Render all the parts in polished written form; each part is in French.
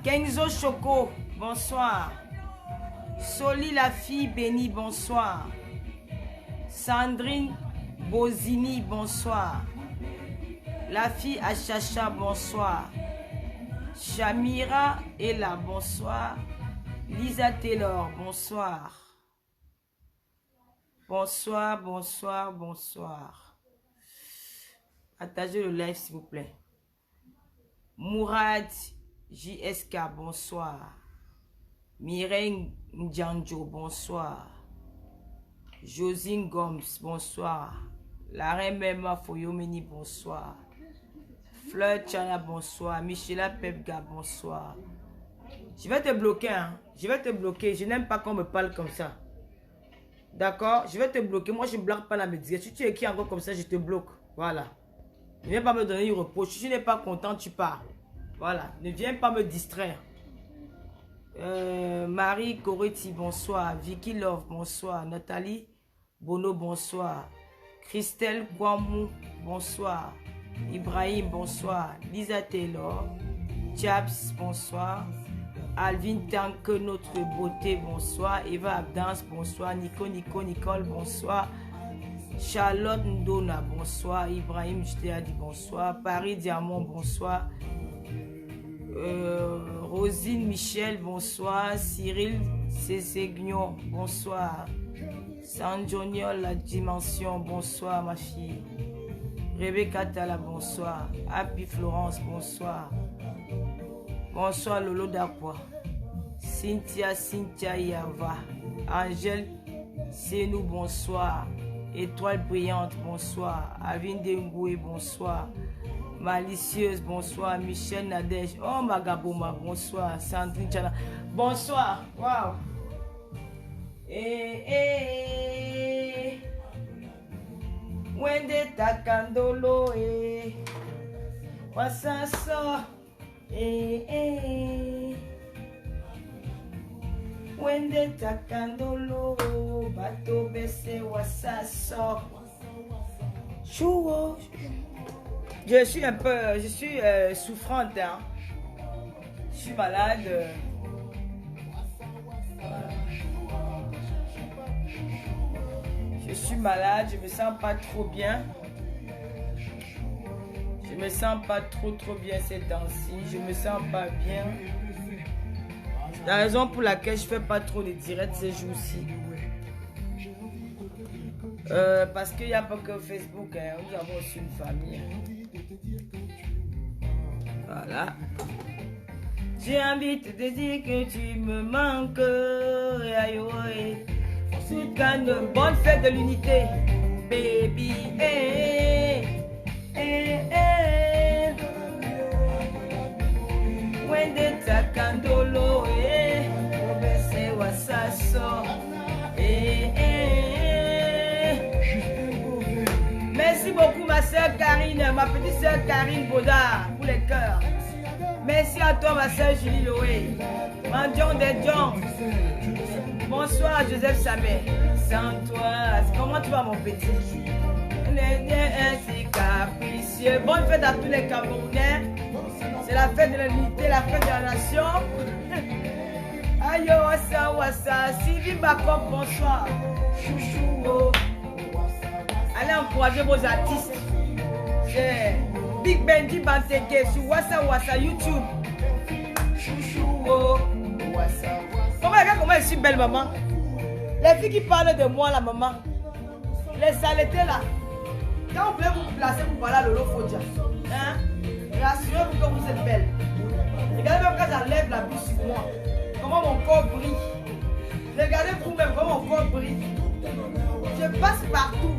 Kenzo Choco, bonsoir. Soli la fille bénie, bonsoir. Sandrine Bozini, bonsoir. La fille Achacha, bonsoir. Shamira Ella, bonsoir. Lisa Taylor, bonsoir. Bonsoir, bonsoir, bonsoir. Partagez le live s'il vous plaît. Mourad JSK, bonsoir. Mireille Ndjanjo, bonsoir. Josine Gomes, bonsoir. La reine Mema Foyomini, bonsoir. Fleur Chana, bonsoir. Michela Pepga, bonsoir. Je vais te bloquer, hein. Je vais te bloquer. Je n'aime pas qu'on me parle comme ça. D'accord? Je vais te bloquer. Moi, je ne bloque pas la médias. Si tu écris encore comme ça, je te bloque. Voilà. Ne viens pas me donner du repos. Si tu n'es pas content, tu pars. Voilà. Ne viens pas me distraire. Marie Coretti, bonsoir. Vicky Love, bonsoir. Nathalie Bono, bonsoir. Christelle Guamou, bonsoir. Ibrahim, bonsoir. Lisa Taylor. Chaps, bonsoir. Alvin Tanque, notre beauté, bonsoir. Eva Abdance, bonsoir. Nicole, bonsoir. Charlotte Ndona, bonsoir. Ibrahim, je t'ai dit bonsoir. Paris Diamant, bonsoir. Rosine Michel, bonsoir. Cyril Césegnon, bonsoir. San Joniol, la dimension, bonsoir ma fille. Rebecca Tala, bonsoir. Happy Florence, bonsoir. Bonsoir Lolo Dakwa. Cynthia Yava. Angèle Senou, bonsoir. Étoile brillante, bonsoir. Avinde Ngoué, bonsoir. Malicieuse, bonsoir. Michel Nadège, oh Magabouma, bonsoir. Sandrine Chana, bonsoir. Waouh. Wende takandolo wasaso Wende takandolo bato bese wasaso. Chouo. Je suis un peu, souffrante, hein. Je suis malade. Je suis malade, je me sens pas trop bien. Je me sens pas trop bien ces temps-ci. Je me sens pas bien. C'est la raison pour laquelle je fais pas trop de directs ces jours-ci. Parce qu'il n'y a pas que Facebook, hein. Nous avons aussi une famille. Voilà. J'ai envie de te dire que tu me manques. Aïe, aïe. Une bonne fête de l'unité, baby. Wende takandolo, obese wasaso. Merci beaucoup ma soeur Karine, ma petite soeur Karine Baudard pour les cœurs. Merci à toi ma soeur Julie Loé, Mandion des Dions. Bonsoir Joseph Sabet. Sans toi, comment tu vas mon petit? Ainsi capricieux. Bonne fête à tous les Camerounais. C'est la fête de l'unité, la fête de la nation. Ayo wassa wassa. Sylvie Bacop, bonsoir. Chouchou. Allez encourager vos artistes. C'est Big Benji Banteke sur Wassa Wassa YouTube. Chouchou. Wassa. Comment je suis belle, maman. Les filles qui parlent de moi, la maman. Les saletés là. Quand vous voulez vous placer pour parler à Lolo Fodia. Hein? Rassurez-vous que vous êtes belle. Regardez même quand j'enlève la bouche sur moi. Comment mon corps brille. Regardez vous-même comment mon corps brille. Je passe partout.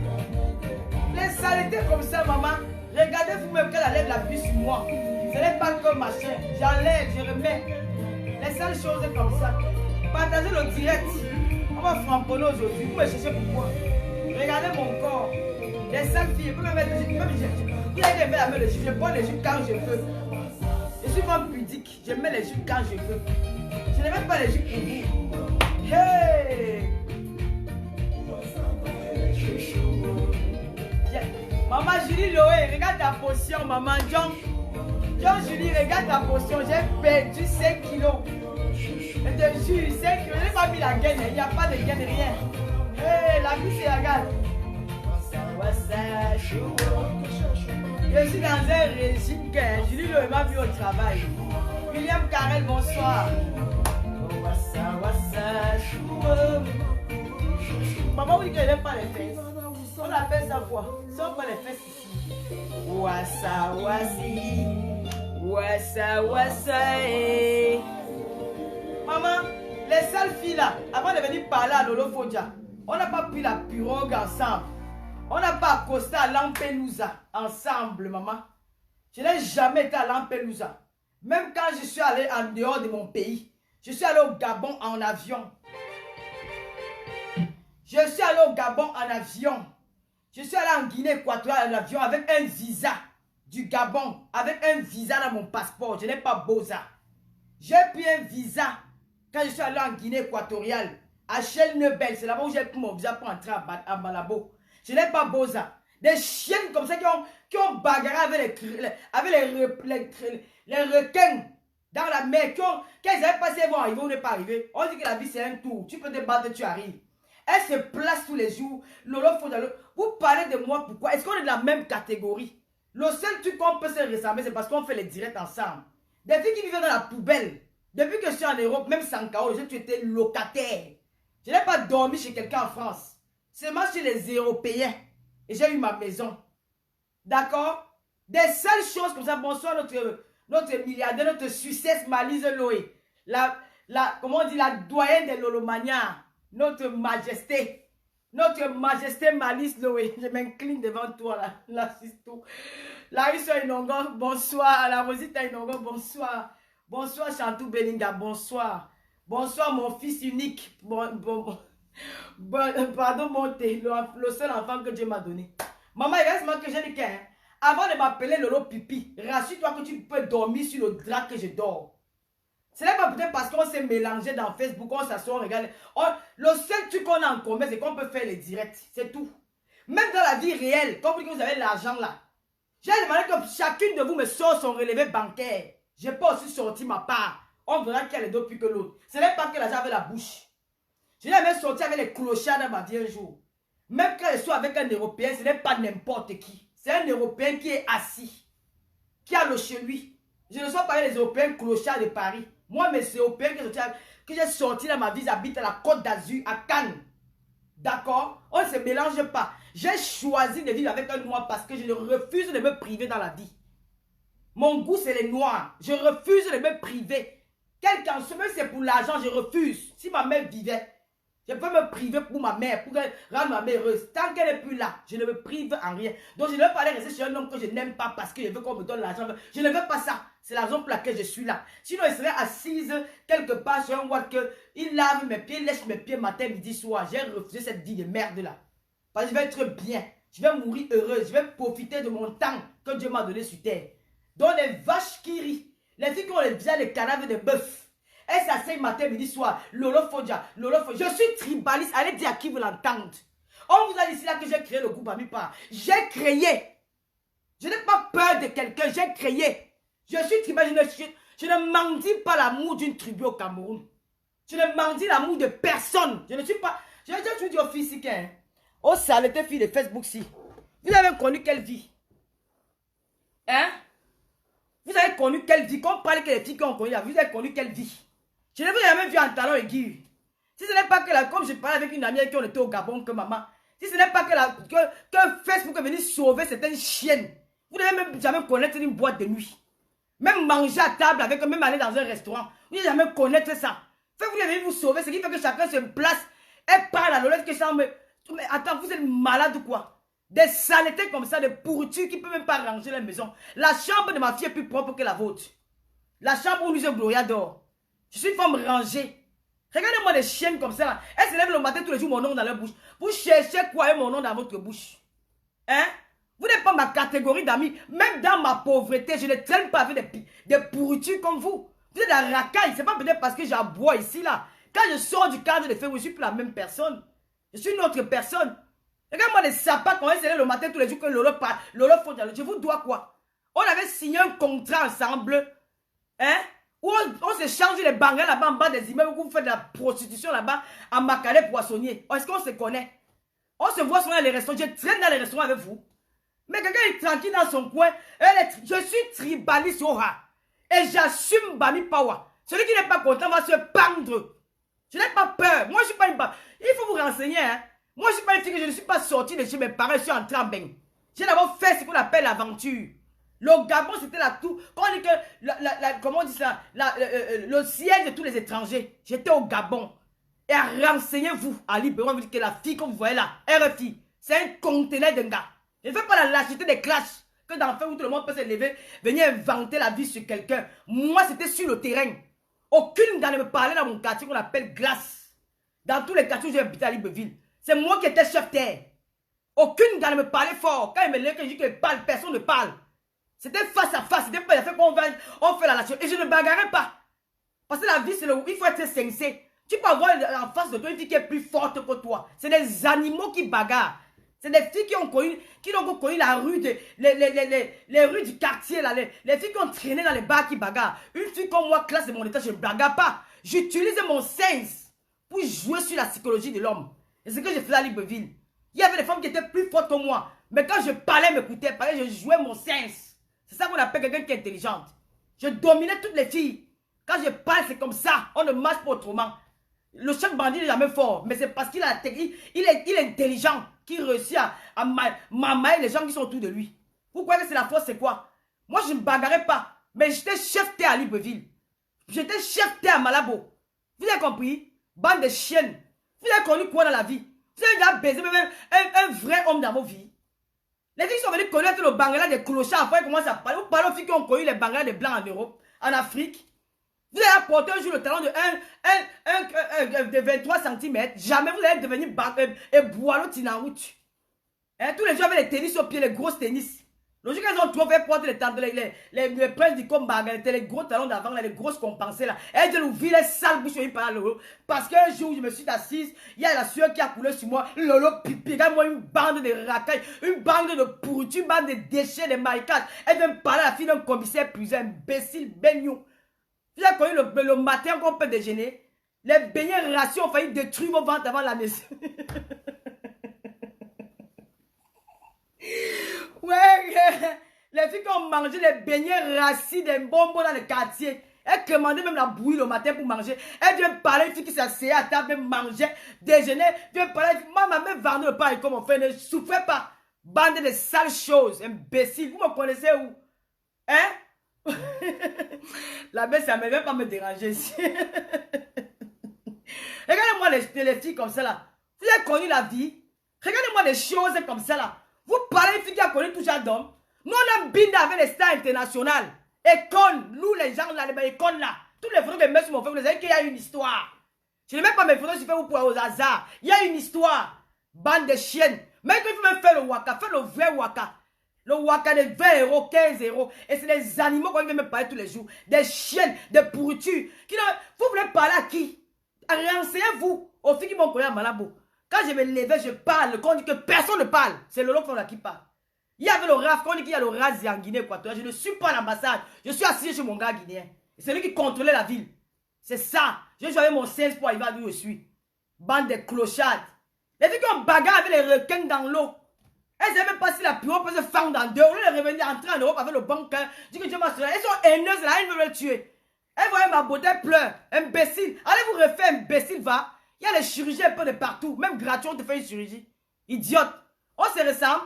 Les saletés comme ça, maman. Regardez vous-même quand j'enlève la bouche sur moi. Ce n'est pas comme machin. J'enlève, je remets. Les sales choses comme ça. Partagez le direct. On va framponner aujourd'hui. Vous me cherchez pourquoi? Regardez mon corps. Les sales filles, vous me mettre les jupes. Il a des la main les jupes. Je prends les jupes quand je veux. Je suis vraiment pudique. Je mets les jupes quand je veux. Je ne mets pas les jupes pour vous. Hey! Maman Julie Loé, regarde ta potion, maman John. John Julie, regarde ta potion. J'ai perdu 5 kilos. Je te jure, 5 kilos. Je n'ai pas mis la gaine. Il n'y a pas de gaine, rien. Hey, la vie, c'est la gagne. Je suis dans un régime que Julie le m'a vu au travail. William Carrel, bonsoir. Maman dit qu'elle n'aime pas les fesses. On appelle ça quoi? Ça, on pas les fesses ici. Wassa, wassi. Wassa, wassa, eh. Maman, les sales filles là, avant de venir parler à Lolo Fodja, on n'a pas pris la pirogue ensemble. On n'a pas accosté à Lampelusa ensemble, maman. Je n'ai jamais été à Lampelusa. Même quand je suis allé en dehors de mon pays. Je suis allé au Gabon en avion. Je suis allé au Gabon en avion. Je suis allé en Guinée équatoriale en avion avec un visa du Gabon. Avec un visa dans mon passeport. Je n'ai pas Boza. J'ai pris un visa quand je suis allé en Guinée équatoriale. À Chelnebel. C'est là-bas où j'ai pris mon visa pour entrer à Malabo. Je n'ai pas Boza. Des chiennes comme ça qui ont bagarré avec les requins dans la mer. Quand ils avaient passé, ils vont arriver ou ne pas arriver. On dit que la vie c'est un tour. Tu peux te battre, tu arrives. Elle se place tous les jours. Lolo Fodja, vous parlez de moi pourquoi? Est-ce qu'on est de la même catégorie? Le seul truc qu'on peut se ressembler, c'est parce qu'on fait les directs ensemble. Des filles qui vivaient dans la poubelle. Depuis que je suis en Europe, même sans chaos, tu étais locataire. Je n'ai pas dormi chez quelqu'un en France. Seulement chez les Européens. Et j'ai eu ma maison. D'accord? Des seules choses comme ça. Bonsoir notre milliardaire, notre Suissesse Malise Loé. Comment on dit, la doyenne des Lolomania. Notre majesté. Notre majesté Malice Loé. Je m'incline devant toi là. L'assisto. Larissa Inongo, bonsoir. La Rosita Inongo, bonsoir. Bonsoir Chantou Belinga, bonsoir. Bonsoir mon fils unique. Pardon mon thé, le seul enfant que Dieu m'a donné. Maman, il reste moi que j'ai dit que avant de m'appeler Lolo Pipi, rassure-toi que tu peux dormir sur le drap que je dors. Ce n'est pas peut-être parce qu'on s'est mélangé dans Facebook, on s'assoit, on regarde. Le seul truc qu'on a en commun, c'est qu'on peut faire les directs. C'est tout. Même dans la vie réelle, comme vous avez l'argent là. J'ai demandé que chacune de vous me sorte son relevé bancaire. Je n'ai pas aussi sorti ma part. On verra qui a les deux plus que l'autre. Ce n'est pas que l'argent avait la bouche. Je n'ai jamais sorti avec les clochards dans ma vie un jour. Même quand je suis avec un Européen, ce n'est pas n'importe qui. C'est un Européen qui est assis. Qui a le chez lui. Je ne suis pas avec les Européens clochards de Paris. Moi, mes Européens que j'ai sorti dans ma vie, j'habite à la Côte d'Azur, à Cannes. D'accord? On ne se mélange pas. J'ai choisi de vivre avec un noir parce que je refuse de me priver dans la vie. Mon goût, c'est les noirs. Je refuse de me priver. Quelqu'un, même si c'est pour l'argent, je refuse. Si ma mère vivait, je peux me priver pour ma mère, pour rendre ma mère heureuse. Tant qu'elle n'est plus là, je ne me prive en rien. Donc je ne veux pas aller rester chez un homme que je n'aime pas parce que je veux qu'on me donne l'argent. Je ne veux pas ça. C'est la raison pour laquelle je suis là. Sinon, il serait assise quelque part sur un watt que il lave mes pieds, lèche mes pieds matin, midi, soir. J'ai refusé cette vie de merde là. Parce que je vais être bien. Je vais mourir heureuse. Je vais profiter de mon temps que Dieu m'a donné sur terre. Donc les vaches qui rient, les filles qui ont les cadavres de bœuf. Elle s'asseye matin, midi, soir. Lolo Fodja, Lolo Fodja. Je suis tribaliste. Allez dire à qui veut l'entendre. On vous a dit ici là que j'ai créé le groupe Ami Par. J'ai créé. Je n'ai pas peur de quelqu'un. J'ai créé. Je suis tribaliste. Je ne mendie pas l'amour d'une tribu au Cameroun. Je ne mendie l'amour de personne. Je ne suis pas. Je vais toujours dire aux filles ici qu'un. Aux saletés filles de Facebook si. Vous avez connu quelle vie? Hein? Vous avez connu quelle vie? Quand on parle que les filles qui ont connu, vous avez connu quelle vie? Je ne vous ai jamais vu en talon aigu. Si ce n'est pas que comme je parlais avec une amie qui on était au Gabon, que maman, si ce n'est pas que Facebook est venu sauver certaines chiennes, vous n'avez même jamais connaître une boîte de nuit. Même manger à table avec eux, même aller dans un restaurant, vous n'avez jamais connaître ça. Vous voulez vous sauver, ce qui fait que chacun se place et parle à l'olette que ça me... Mais attends, vous êtes malade ou quoi? Des saletés comme ça, des pourritures qui ne peuvent même pas ranger la maison. La chambre de ma fille est plus propre que la vôtre. La chambre où nous sommes Gloria dort. Je suis une femme rangée. Regardez-moi des chiennes comme ça. Là. Elles se lèvent le matin tous les jours, mon nom dans leur bouche. Vous cherchez quoi mon nom dans votre bouche? Hein? Vous n'êtes pas ma catégorie d'amis. Même dans ma pauvreté, je ne traîne pas avec des pourritures comme vous. Vous êtes un racaille. Ce n'est pas peut-être parce que j'aboie ici, là. Quand je sors du cadre de feu, je ne suis plus la même personne. Je suis une autre personne. Regarde-moi des sapins quand ils se lèvent le matin tous les jours que Lolo Fodja. Je vous dois quoi? On avait signé un contrat ensemble. Hein? Où on s'échange les bangles là-bas en bas des immeubles, où vous faites de la prostitution là-bas, à Macalé poissonnier. Est-ce qu'on se connaît? On se voit souvent dans les restaurants. Je traîne dans les restaurants avec vous. Mais quelqu'un est tranquille dans son coin. Je suis tribaliste au rat. Et j'assume Bami Pawa. Celui qui n'est pas content va se pendre. Je n'ai pas peur. Moi, je ne suis pas une... Il faut vous renseigner. Hein? Moi, je ne suis pas une fille que je ne suis pas sortie de chez mes parents. Je suis entrée en bain. J'ai d'abord fait ce qu'on appelle l'aventure. Le Gabon, c'était là tout. Quand on dit que... comment on dit ça? Le siège de tous les étrangers. J'étais au Gabon. Et renseignez-vous. Ali Béron vous dit que la fille que vous voyez là, RFI, c'est un conteneur d'un gars. Je ne fais pas la lâcheté des clashs. Que dans le fait où tout le monde peut se lever, venir inventer la vie sur quelqu'un. Moi, c'était sur le terrain. Aucune gars ne me parlait dans mon quartier qu'on appelle Glace. Dans tous les quartiers où j'ai habité à Libreville. C'est moi qui étais chef terre. Aucune gars ne me parlait fort. Quand il me lève, que je dis que parle, personne ne parle. C'était face à face. C'était pas la fait qu'on fait la lâcheté. Et je ne bagarrais pas. Parce que la vie, c'est le... Il faut être sincère. Tu peux avoir en face de toi une fille qui est plus forte que toi. C'est des animaux qui bagarrent. C'est des filles qui ont connu la rue, les rues du quartier, là, les filles qui ont traîné dans les bars qui bagarrent. Une fille comme moi, classe de mon état, je ne bagarre pas. J'utilise mon sens pour jouer sur la psychologie de l'homme. Et c'est ce que j'ai fait à Libreville. Il y avait des femmes qui étaient plus fortes que moi. Mais quand je parlais, m'écoutais, je jouais mon sens. C'est ça qu'on appelle quelqu'un qui est intelligente. Je dominais toutes les filles. Quand je parle, c'est comme ça. On ne marche pas autrement. Le chef bandit n'est jamais fort, mais c'est parce qu'il a la technique, il est intelligent, qu'il réussit à mamailler les gens qui sont autour de lui. Vous croyez que c'est la force, c'est quoi? Moi, je ne bagarrais pas, mais j'étais chef terre à Libreville. J'étais chef terre à Malabo. Vous avez compris? Bande de chiennes. Vous avez connu quoi dans la vie? Vous avez déjà baisé même un vrai homme dans vos vies. Les filles sont venues connaître le Bangla des clochards. Après, ils commencent à parler. Vous parlez aux filles qui ont connu les Bangla des blancs en Europe, en Afrique. Vous allez apporter un jour le talon de 23 cm. Jamais vous allez devenir boileau tinaout. Hein, tous les gens avaient les tennis au pied, les grosses tennis. Le jour qu'elles ont trouvé porter les princes du combat, les gros talons d'avant, les grosses compensées là. Elles ont ouvert les sales bouches par Lolo. Parce qu'un jour, je me suis assise, il y a la sueur qui a coulé sur moi. Lolo pipi, regarde-moi une bande de racailles, une bande de pourritures, une bande de déchets, de maïkas. Elle vient me parler à la fille d'un commissaire plus imbécile, beignou. Vous avez connu le matin qu'on peut déjeuner. Les beignets rations ont failli détruire vos ventes avant la naissance. Ouais, les filles qui ont mangé les beignets rassis, des bonbons dans le quartier. Elles commandaient même la bouillie le matin pour manger. Elles viennent parler, une fille qui s'asseyait à table, mangeait, déjeuner. Vient parler, maman, même vendait le pain comme on fait, ne souffrez pas. Bande de sales choses, imbécile. Vous me connaissez où? Hein? La baisse, ça ne vient pas me déranger ici. Regardez-moi les filles comme ça là. Vous avez connu la vie. Regardez-moi les choses comme ça là. Vous parlez d'une fille qui a connu tout genre d'hommes. Nous on a bindé avec les stars internationales. École, nous les gens là, les écoles là. Toutes les photos que je mets sur mon Facebook, vous savez qu'il y a une histoire. Je ne mets pas mes photos sur Facebook pour au hasard. Il y a une histoire. Bande de chiennes. Mais quand il faut même faire le waka, faire le vrai waka. Le waka de 20 euros, 15 euros. Et c'est des animaux qu'on vient me parler tous les jours. Des chiennes, des pourritures. Vous voulez parler à qui? Renseignez-vous aux filles qui m'ont connu à Malabo. Quand je me levais, je parle. Quand on dit que personne ne parle, c'est le là qui parle. Il y avait le RAF, quand on dit qu'il y a le RAS en Guinée équatoriale. Je ne suis pas à l'ambassade. Je suis assis chez mon gars guinéen. C'est lui qui contrôlait la ville. C'est ça. Je jouais mon 16 pour arriver à d'où je suis. Bande de clochards. Les filles qui ont bagarre avec les requins dans l'eau. Elles ne savaient même pas si la pirogue peut se fendre dans deux. Au lieu de revenir entrer en Europe avec le bon cœur. Dis que Dieu m'a sauvé. Elles sont haineuses là, elles veulent le tuer. Elles voyaient ma beauté, elles pleurent. Imbécile. Allez vous refaire, imbécile, va. Il y a les chirurgies un peu de partout. Même gratuit, on te fait une chirurgie. Idiote. On se ressemble.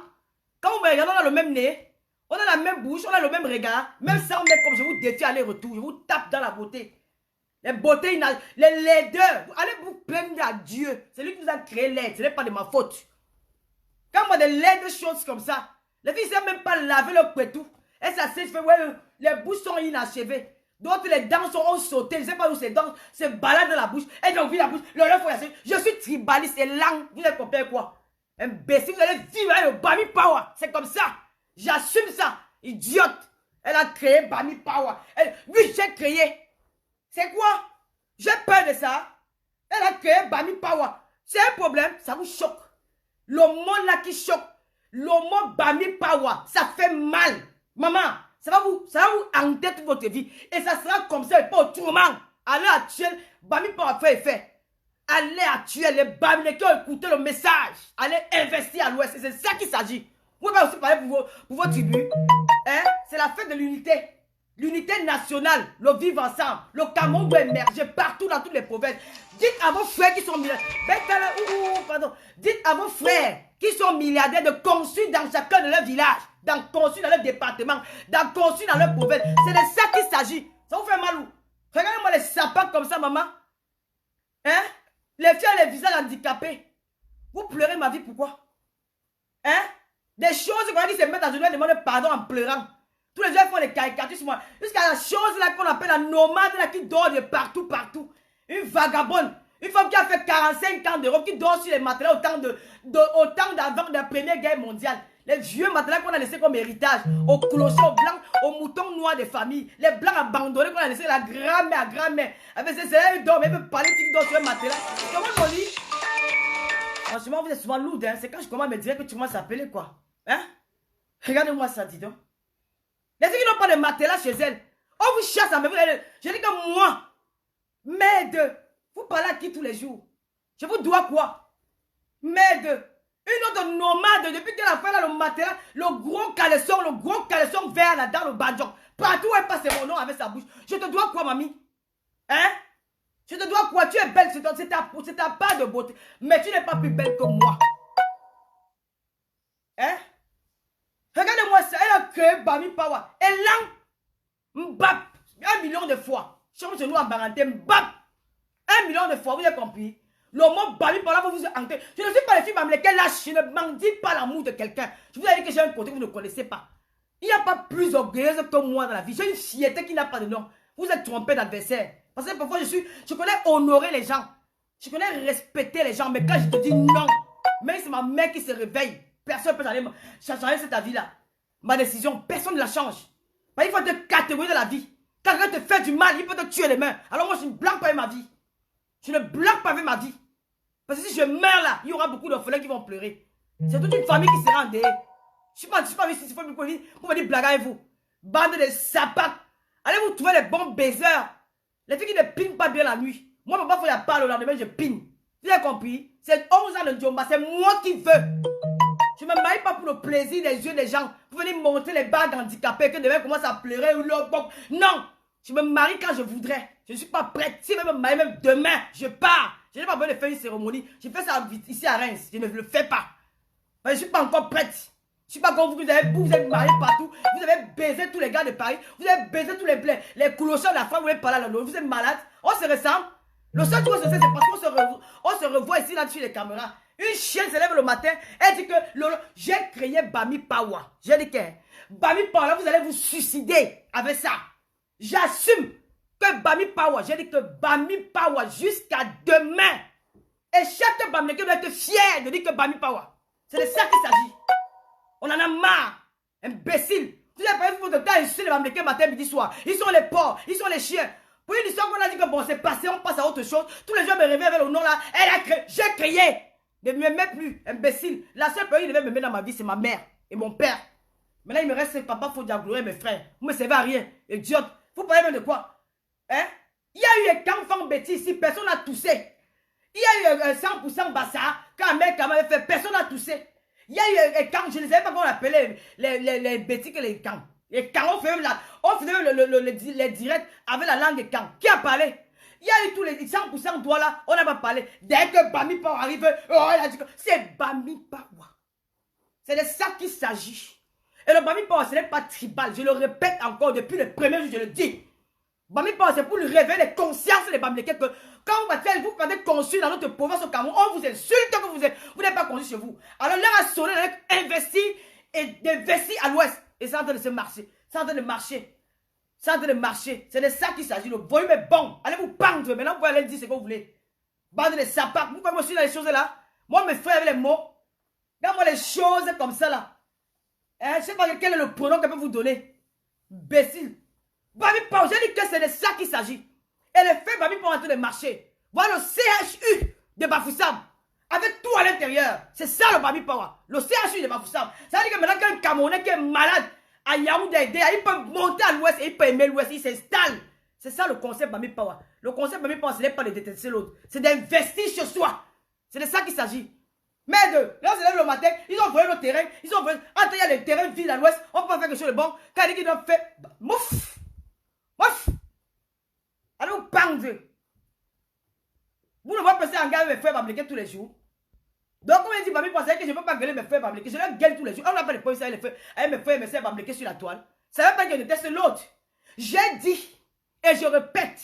Quand vous me regardez, on a le même nez. On a la même bouche, on a le même regard. Même sans mec comme je vous défie aller-retour. Je vous tape dans la beauté. Les beautés, les laideurs. Allez vous plaindre à Dieu. C'est lui qui vous a créé l'aide. Ce n'est pas de ma faute. Quand moi, des laides choses comme ça, les filles ne savent même pas laver leur pétou. Elles s'asseyent, ouais, les bouches sont inachevées. D'autres, les dents ont sauté. Je ne sais pas où ces dents se baladent dans la bouche. Elles ont vu la bouche. Je suis tribaliste et langue. Vous avez compris quoi? Imbécile, vous allez vivre avec le Bami Power. C'est comme ça. J'assume ça. Idiote. Elle a créé Bami Power. Oui, j'ai créé. C'est quoi? J'ai peur de ça. Elle a créé Bami Power. C'est un problème. Ça vous choque. Le mot là qui choque. Le mot Bami Power. Ça fait mal. Maman, Ça va vous hanter toute votre vie. Et ça sera comme ça et pas autrement. À l'heure actuelle, Bami Power fait effet. À l'heure actuelle, les Bami qui ont écouté le message, allez investir à l'ouest. C'est ça qu'il s'agit. Vous pouvez aussi parler pour vos tribus. Hein? C'est la fête de l'unité. L'unité nationale, le vivre ensemble. Le Cameroun doit émerger partout dans toutes les provinces. Dites à vos frères qui sont milliardaires. Dites à vos frères qui sont milliardaires de construire dans chacun de leur village, construire dans leur département, construire dans leur province. C'est de ça qu'il s'agit. Ça vous fait mal où? Regardez-moi les sapins comme ça, maman. Hein? Les filles et les visages handicapés. Vous pleurez ma vie, pourquoi? Hein? Des choses qu'on a dit se mettre à genoux et demander pardon en pleurant. Tous les gens font des caricatures sur moi. Jusqu'à la chose là qu'on appelle la nomade là, qui dort de partout, partout. Une vagabonde. Une femme qui a fait 45 ans d'Europe, qui dort sur les matelas au temps d'avant de la Première Guerre mondiale. Les vieux matelas qu'on a laissés comme héritage. Aux clochers, aux blancs, aux moutons noirs des familles. Les blancs abandonnés qu'on a laissés à la grand-mère, à grand-mère. Avec ses élèves, ils dorment, ils peuvent parler, ils dorment sur un matelas. Comment on dit? Franchement, vous êtes souvent lourd, hein. C'est quand je commence à me dire que tu commences à appeler, quoi. Hein? Regardez-moi ça, dis donc. Les filles qui n'ont pas de matelas chez elles. On vous chasse à me dire. Je dis que moi, merde, vous parlez à qui tous les jours? Je vous dois quoi? Merde. Une autre nomade, depuis qu'elle a fait là le matelas, le gros caleçon vert là dans le badjon. Partout où elle passe, c'est mon nom avec sa bouche. Je te dois quoi, mamie? Hein? Je te dois quoi? Tu es belle, c'est ta part de beauté. Mais tu n'es pas plus belle que moi. Hein? Regardez-moi ça, elle a créé Bami Power. Elle l'a mbap 1 million de fois. Change nous en baranté, mbap 1 million de fois, vous avez compris? Le mot Bami Power, vous vous hanter. Je ne suis pas les filles avec lesquelles là, je ne mendie pas l'amour de quelqu'un. Je vous ai dit que j'ai un côté que vous ne connaissez pas. Il n'y a pas plus orgueilleuse que moi dans la vie. J'ai une fierté qui n'a pas de nom. Vous êtes trompé d'adversaire. Parce que parfois je connais honorer les gens. Je connais respecter les gens. Mais quand je te dis non, même si c'est ma mère qui se réveille, personne ne peut changer cette avis-là. Ma décision, personne ne la change. Il faut te catégoriser de la vie. Quand quelqu'un te fait du mal, il peut te tuer les mains. Alors moi, je ne blague pas avec ma vie. Je ne blague pas avec ma vie. Parce que si je meurs là, il y aura beaucoup d'orphelins qui vont pleurer. C'est toute une famille qui sera en dehors. Je ne suis pas ici pour me dire blague avec vous. Bande de sapats. Allez vous trouver les bons baiseurs. Les filles qui ne pinent pas bien la nuit. Moi, papa, il faut y parler le lendemain, je pine. Vous avez compris? C'est 11 ans de Djomba, c'est moi qui veux. Je ne me marie pas pour le plaisir des yeux des gens. Vous venez montrer les bagues handicapées que demain commence à pleurer ou le bon. Non! Je me marie quand je voudrais. Je ne suis pas prête. Si je me marie même demain, je pars. Je n'ai pas besoin de faire une cérémonie. Je fais ça ici à Reims. Je ne le fais pas. Je ne suis pas encore prête. Je ne suis pas comme vous, vous êtes mariés partout. Vous avez baisé tous les gars de Paris. Vous avez baisé tous les clochers de la femme. Vous voulez parler à l'autre. Vous êtes malade. On se ressemble. Le seul truc qu'on se sait, c'est parce qu'on se revoit ici, là-dessus, les caméras. Une chienne se lève le matin. Elle dit que j'ai créé Bami Power. J'ai dit que Bami Power, là, vous allez vous suicider avec ça. J'assume que Bami Power, j'ai dit que Bami Power jusqu'à demain. Et chaque Bami doit être fier de dire que Bami Power. C'est de ça qu'il s'agit. On en a marre. Imbécile. Vous avez pas vu votre temps ici, les Bami matin, midi, soir. Ils sont les porcs, ils sont les chiens. Pour une histoire qu'on a dit que bon, c'est passé, on passe à autre chose. Tous les jours me réveillent avec le nom là. Elle a créé, j'ai créé. Ne me mets plus, imbécile. La seule personne qui devait me mettre dans ma vie, c'est ma mère et mon père. Maintenant, il me reste papa, faut diagnoser mes frères. Vous ne me servez à rien, idiote. Vous parlez même de quoi? Hein? Il y a eu un camp bêtise ici, personne n'a toussé. Il y a eu un 100% bassa, quand un mec avait fait, personne n'a toussé. Il y a eu un camp, je ne savais pas comment on appelait les bêtises que les camps. Les camps, on faisait les directs avec la langue des camps. Qui a parlé? Il y a eu tous les 100% doigts là, on n'a pas parlé. Dès que Bami Power arrive, oh, il a dit que c'est Bami Power. C'est de ça qu'il s'agit. Et le Bami Power, ce n'est pas tribal. Je le répète encore depuis le premier jour, je le dis. Bami Power, c'est pour réveiller les consciences des Bamilekés que quand vous faites construire dans notre province au Cameroun, on vous insulte que vous n'êtes pas construit chez vous. Alors l'heure a sonné avec investir et d'investir à l'ouest. Et c'est en train de se marcher. C'est en train de marcher. C'est en train de marcher. C'est de ça qu'il s'agit. Le volume est bon. Allez vous pendre. Maintenant, vous pouvez aller dire ce que vous voulez. Bande de sapins. Vous pouvez me suivre dans les choses là. Moi, mes frères avec les mots. Regarde-moi les choses comme ça là. Hein? Je ne sais pas quel est le pronom qu'elle peut vous donner. Bécile. Bami Power, j'ai dit que c'est de ça qu'il s'agit. Et les faits Bami Power en train de marcher. Voilà le CHU de Bafoussam. Avec tout à l'intérieur. C'est ça le Bami Power. Le CHU de Bafoussam. Ça veut dire que maintenant qu'un Camerounais qui est malade, à Yaoundé, ils peuvent monter à l'ouest et ils peuvent aimer l'ouest, ils s'installent. C'est ça le concept Bami Power. Le concept Bami Power, ce n'est pas de détester l'autre, c'est d'investir sur soi. C'est de ça qu'il s'agit. Merde, là, c'est le matin, ils ont volé nos terrains, ils ont volé. Attends, il y a les terrains vides à l'ouest, on peut pas faire quelque chose de bon. Quand ils doivent faire, mouf, mouf. Allez, vous pendre. Vous ne pouvez pas passer en garde mes frères fabriquer tous les jours. Donc, on m'a dit, Bami Power, c'est que je ne peux pas gueuler mes frères fabriquer. Je leur gueule tous les jours. On n'a pas de police avec mes frères et mes frères fabriquer sur la toile. Ça ne veut pas que je déteste l'autre. J'ai dit, et je répète,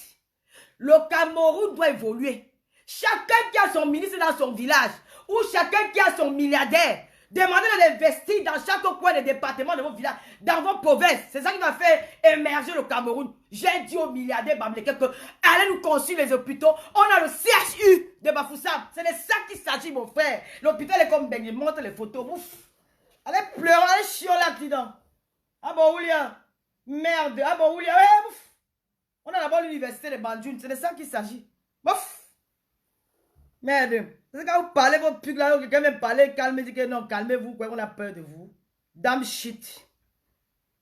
le Cameroun doit évoluer. Chacun qui a son ministre dans son village, ou chacun qui a son milliardaire, demandez d'investir dans chaque coin des départements de vos villages, dans vos provinces. C'est ça qui va faire émerger le Cameroun. J'ai dit aux milliardaires Bamileke que allez nous construire les hôpitaux. On a le CHU de Bafoussam. C'est de ça qu'il s'agit, mon frère. L'hôpital est comme Bengue. Montre les photos. Ouf. Allez pleurer, allez chier là-dedans. Ah bon, William. Merde. Ah bon, William. Ouais, ouf. On a d'abord l'université de Banjoun. C'est de ça qu'il s'agit. Ouf. Merde. C'est quand vous parlez vos pics là, quelqu'un vient parler, calmez, dit que non, calmez-vous, quoi, on a peur de vous. Damn shit.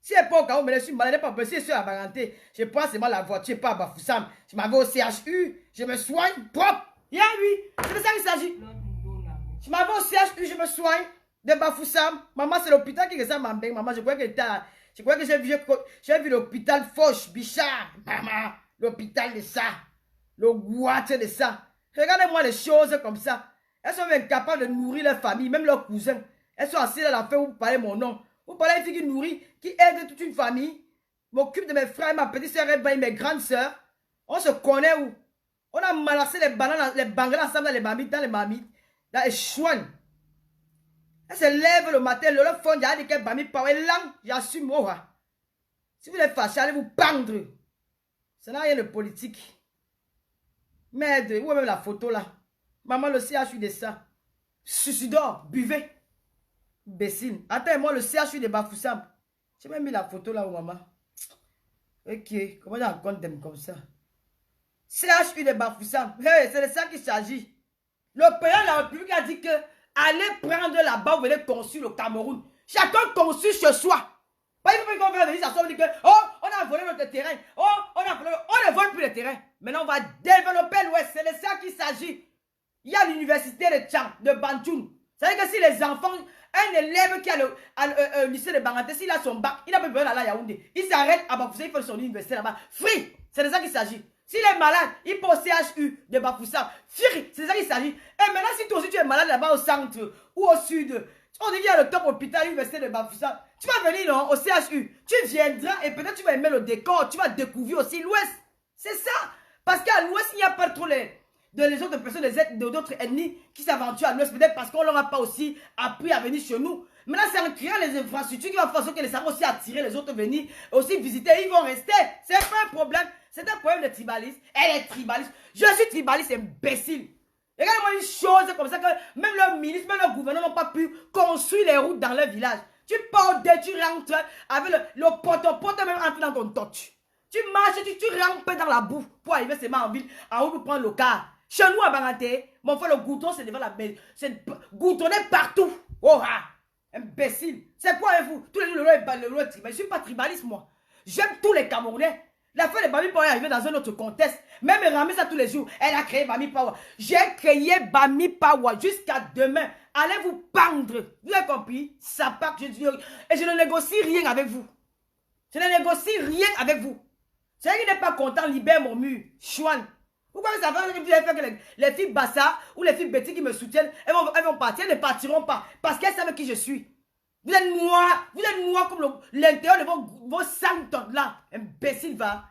Si elle n'est pas au cas où, mais je suis malade, pas si je suis à Baranté, je prends seulement la voiture, pas à Bafoussam. Je m'en vais au CHU, je me soigne propre. Yeah, oui, c'est de ça qu'il s'agit. Je m'en vais au CHU, je me soigne de Bafoussam. Maman, c'est l'hôpital qui ressemble à Mbeng. Maman, je crois que j'ai vu l'hôpital Foch, Bichard. Maman, l'hôpital de ça. Le Gouate de ça. Regardez-moi les choses comme ça. Elles sont incapables de nourrir leur famille, même leurs cousins. Elles sont assises à la fin où vous parlez mon nom. Vous parlez d'une fille qui nourrit, qui aide toute une famille. M'occupe de mes frères, ma petite soeur, mes grandes soeurs. On se connaît où? On a malassé les bananes, les bangles ensemble dans les marmites, dans les chouans. Elles se lèvent le matin, le fond, il y a des gens qui parlent langue, j'assume. Si vous êtes fâché, allez vous pendre. Ça n'a rien de politique. Merde, où est même la photo là? Maman, le CHU de ça. Suicidor, buvez. Imbécile. Attends, moi, le CHU de Bafoussam. J'ai même mis la photo là, où maman. Ok, comment j'ai un compte comme ça? CHU de Bafoussam. Hey, c'est de ça qu'il s'agit. Le président de la République a dit que allez prendre là-bas, vous venez construire le Cameroun. Chacun construit chez soi. Pas il faut qu'on vienne venir s'asseoir et dire que, oh, on a volé notre terrain. Oh, on ne vole plus le terrain. Maintenant, on va développer l'Ouest. C'est de ça qu'il s'agit. Il y a l'université de Tchang, de Banjoun. C'est-à-dire que si les enfants, un élève qui a le lycée de Banganté, s'il a son bac, il n'a pas besoin d'aller à Yaoundé. Il s'arrête à Bafoussam, il fait son université là-bas. Free. C'est de ça qu'il s'agit. S'il est malade, il peut au CHU de Bafoussam. Free. C'est de ça qu'il s'agit. Et maintenant, si toi aussi tu es malade là-bas au centre ou au sud, on dit qu'il y a le top hôpital, l'université de Bafoussam. Tu vas venir non, au CHU. Tu viendras et peut-être tu vas aimer le décor. Tu vas découvrir aussi l'Ouest. C'est ça. Parce qu'à l'Ouest, il n'y a pas trop les autres personnes, d'autres ennemis qui s'aventurent à l'Ouest. Peut-être parce qu'on ne leur a pas aussi appris à venir chez nous. Maintenant, c'est en créant les infrastructures qui va faire en sorte que les savants aussi attirer les autres venir, aussi visiter. Ils vont rester. C'est pas un problème. C'est un problème de tribalisme. Elle est tribaliste. Je suis tribaliste, imbécile. Regardez-moi une chose comme ça que même le ministre, même le gouvernement n'ont pas pu construire les routes dans leur village. Tu pars dès tu rentres avec le pote même entre dans ton torche. Tu marches, tu rampes dans la boue pour arriver seulement en ville, en haut pour prendre le car. Chez nous à Banganté, mon frère, le goudron, c'est devant la maison. C'est goudronné partout. Oh ah, imbécile. C'est quoi avec vous? Tous les jours, le tribal. Je ne suis pas tribaliste, moi. J'aime tous les Camerounais. La fin de Bami Power est arrivée dans un autre contexte. Même Rami, ça tous les jours. Elle a créé Bami Power. J'ai créé Bami Power jusqu'à demain. Allez vous pendre. Vous avez compris? Ça part que je dis. Et je ne négocie rien avec vous. Je ne négocie rien avec vous. C'est qui n'est pas content, libère mon mur. Chouane. Pourquoi ça va faire que les filles Bassa ou les filles Betty qui me soutiennent, elles vont partir, elles ne partiront pas. Parce qu'elles savent qui je suis. Vous êtes noirs comme l'intérieur de vos sangs là. Imbécile va.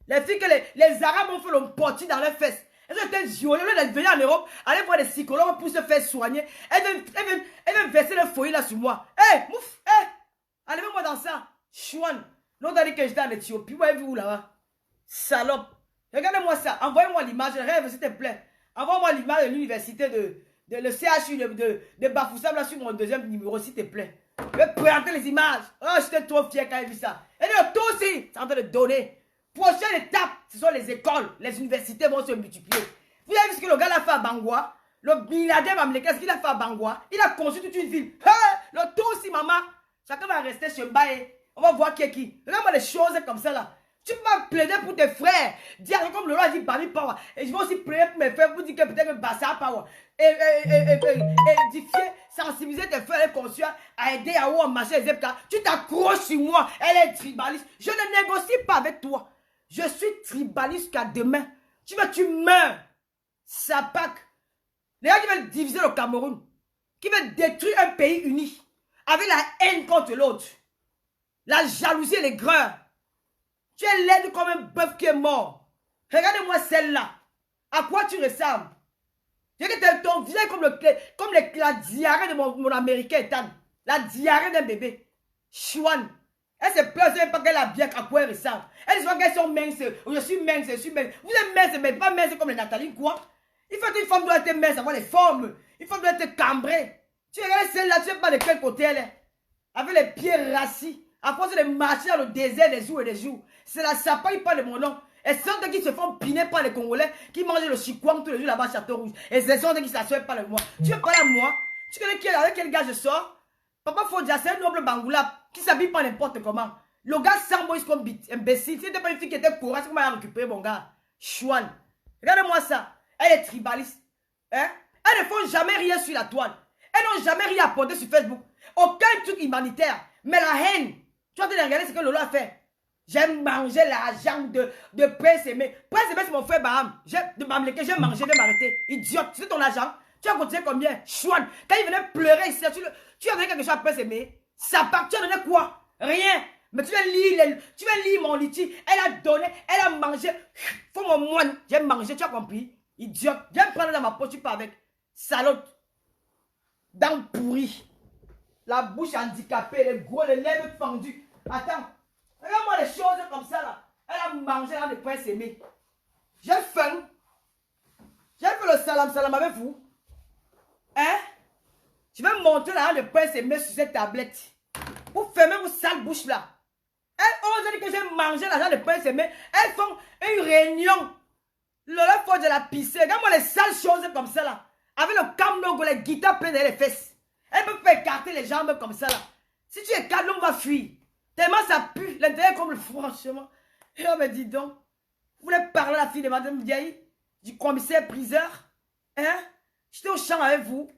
Les filles que les Arabes ont fait le portier dans leurs fesses. Elles ont été violées, elles venaient en Europe, aller voir des psychologues pour se faire soigner. Elles viennent verser le foyer là sur moi. Hé, mouf, hé, enlevez-moi dans ça. Chouane. L'autre a dit que j'étais en Éthiopie. Vous avez vu où là-bas? Salope. Regardez-moi ça. Envoyez-moi l'image. Rêve, s'il te plaît. Envoie-moi l'image de l'université de le CHU de Bafoussam là sur mon deuxième numéro, s'il te plaît. Je vais présenter les images. Oh, j'étais trop fier quand j'ai vu ça. Et tout aussi, c'est en train de donner. Prochaine étape, ce sont les écoles. Les universités vont se multiplier. Vous avez vu ce que le gars a fait à Bangwa? Le milliardaire Mamleka, ce qu'il a fait à Bangwa? Il a construit toute une ville. Hey, le tout aussi, maman. Chacun va rester chez Mbaye. On va voir qui est qui. Regarde-moi les choses comme ça là. Tu m'as plaidé pour tes frères. Dire comme le roi dit Bami Power. Et je vais aussi plaider pour mes frères pour dire que peut-être que Bassa Power. Et édifier, sensibiliser tes frères et conscients à aider à ou à marcher les FK. Tu t'accroches sur moi. Elle est tribaliste. Je ne négocie pas avec toi. Je suis tribaliste jusqu'à demain. Tu meurs. Sapak. Les gars qui veulent diviser le Cameroun. Qui veulent détruire un pays uni. Avec la haine contre l'autre. La jalousie et l'aigreur. Tu es laide comme un bœuf qui est mort. Regardez-moi celle-là. À quoi tu ressembles? Tu que ton visage comme la diarrhée de mon américain Ethan. La diarrhée d'un bébé. Chouane. Elle se plaint, elle ne sait pas qu'elle a bien à quoi elle ressemble. Elle se voit qu'elles sont minces. Je suis mince, je suis mince. Vous êtes mince, mais pas mince comme les Nathalie, quoi. Il faut qu'une femme doit être mince, avoir les formes. Une femme doit être cambrée. Tu regardes celle-là, tu ne sais pas de quel côté elle est. Avec les pieds rassis. À force de marcher dans le désert des jours et des jours. C'est la sapa, il parle de mon nom. Et ce sont qui se font piner par les Congolais qui mangent le chikwang tous les jours là-bas à Château-Rouge. Et ce sont qui s'assoient par de moi. Tu veux parler à moi? Tu connais avec quel gars je sors? Papa Fodja, c'est un noble Bangoula qui s'habille pas n'importe comment. Le gars sans Moïse comme imbécile. Si c'était pas une fille qui était courageuse, comment elle a récupéré mon gars? Chouane. Regarde-moi ça. Elle est tribaliste. Hein? Elles ne font jamais rien sur la toile. Elles n'ont jamais rien apporté sur Facebook. Aucun truc humanitaire. Mais la haine. Tu vas te regarder ce que Lolo a fait. J'ai mangé l'argent de Prince Aimé. Prince Aimé, c'est mon frère Baham. J'ai mangé, de m'arrêter. Idiote, c'est ton argent. Tu as continué combien? Chouane. Quand il venait pleurer ici, tu as donné quelque chose à Prince Aimé. Ça part, tu as donné quoi? Rien. Mais tu vas lire mon litige. Elle a donné, elle a mangé. Faut mon moine. J'ai mangé, tu as compris? Idiote. Viens me prendre dans ma poche, tu pars avec. Salope. Dents pourries. La bouche handicapée, les gros, les lèvres fendues. Attends, regarde-moi les choses comme ça là. Elle a mangé là de Prince Aimé. J'ai faim. J'ai fait le salam avec vous. Hein? Je vais monter là de Prince Aimé sur cette tablette. Vous fermez vos sales bouches là. Elle ose dire que j'ai mangé l'argent de Prince Aimé. Elles font une réunion. Le faut de la pisser. Regarde-moi les sales choses comme ça là. Avec le camlogo, les guitares pleines les fesses. Elle peut pas écarter les jambes comme ça là. Si tu écartes, l'homme va fuir. Tellement ça pue. L'intérieur comme le franchement. Et on me dit donc. Vous voulez parler à la fille de Madame Diaye? Du commissaire priseur? Hein? J'étais au champ avec vous.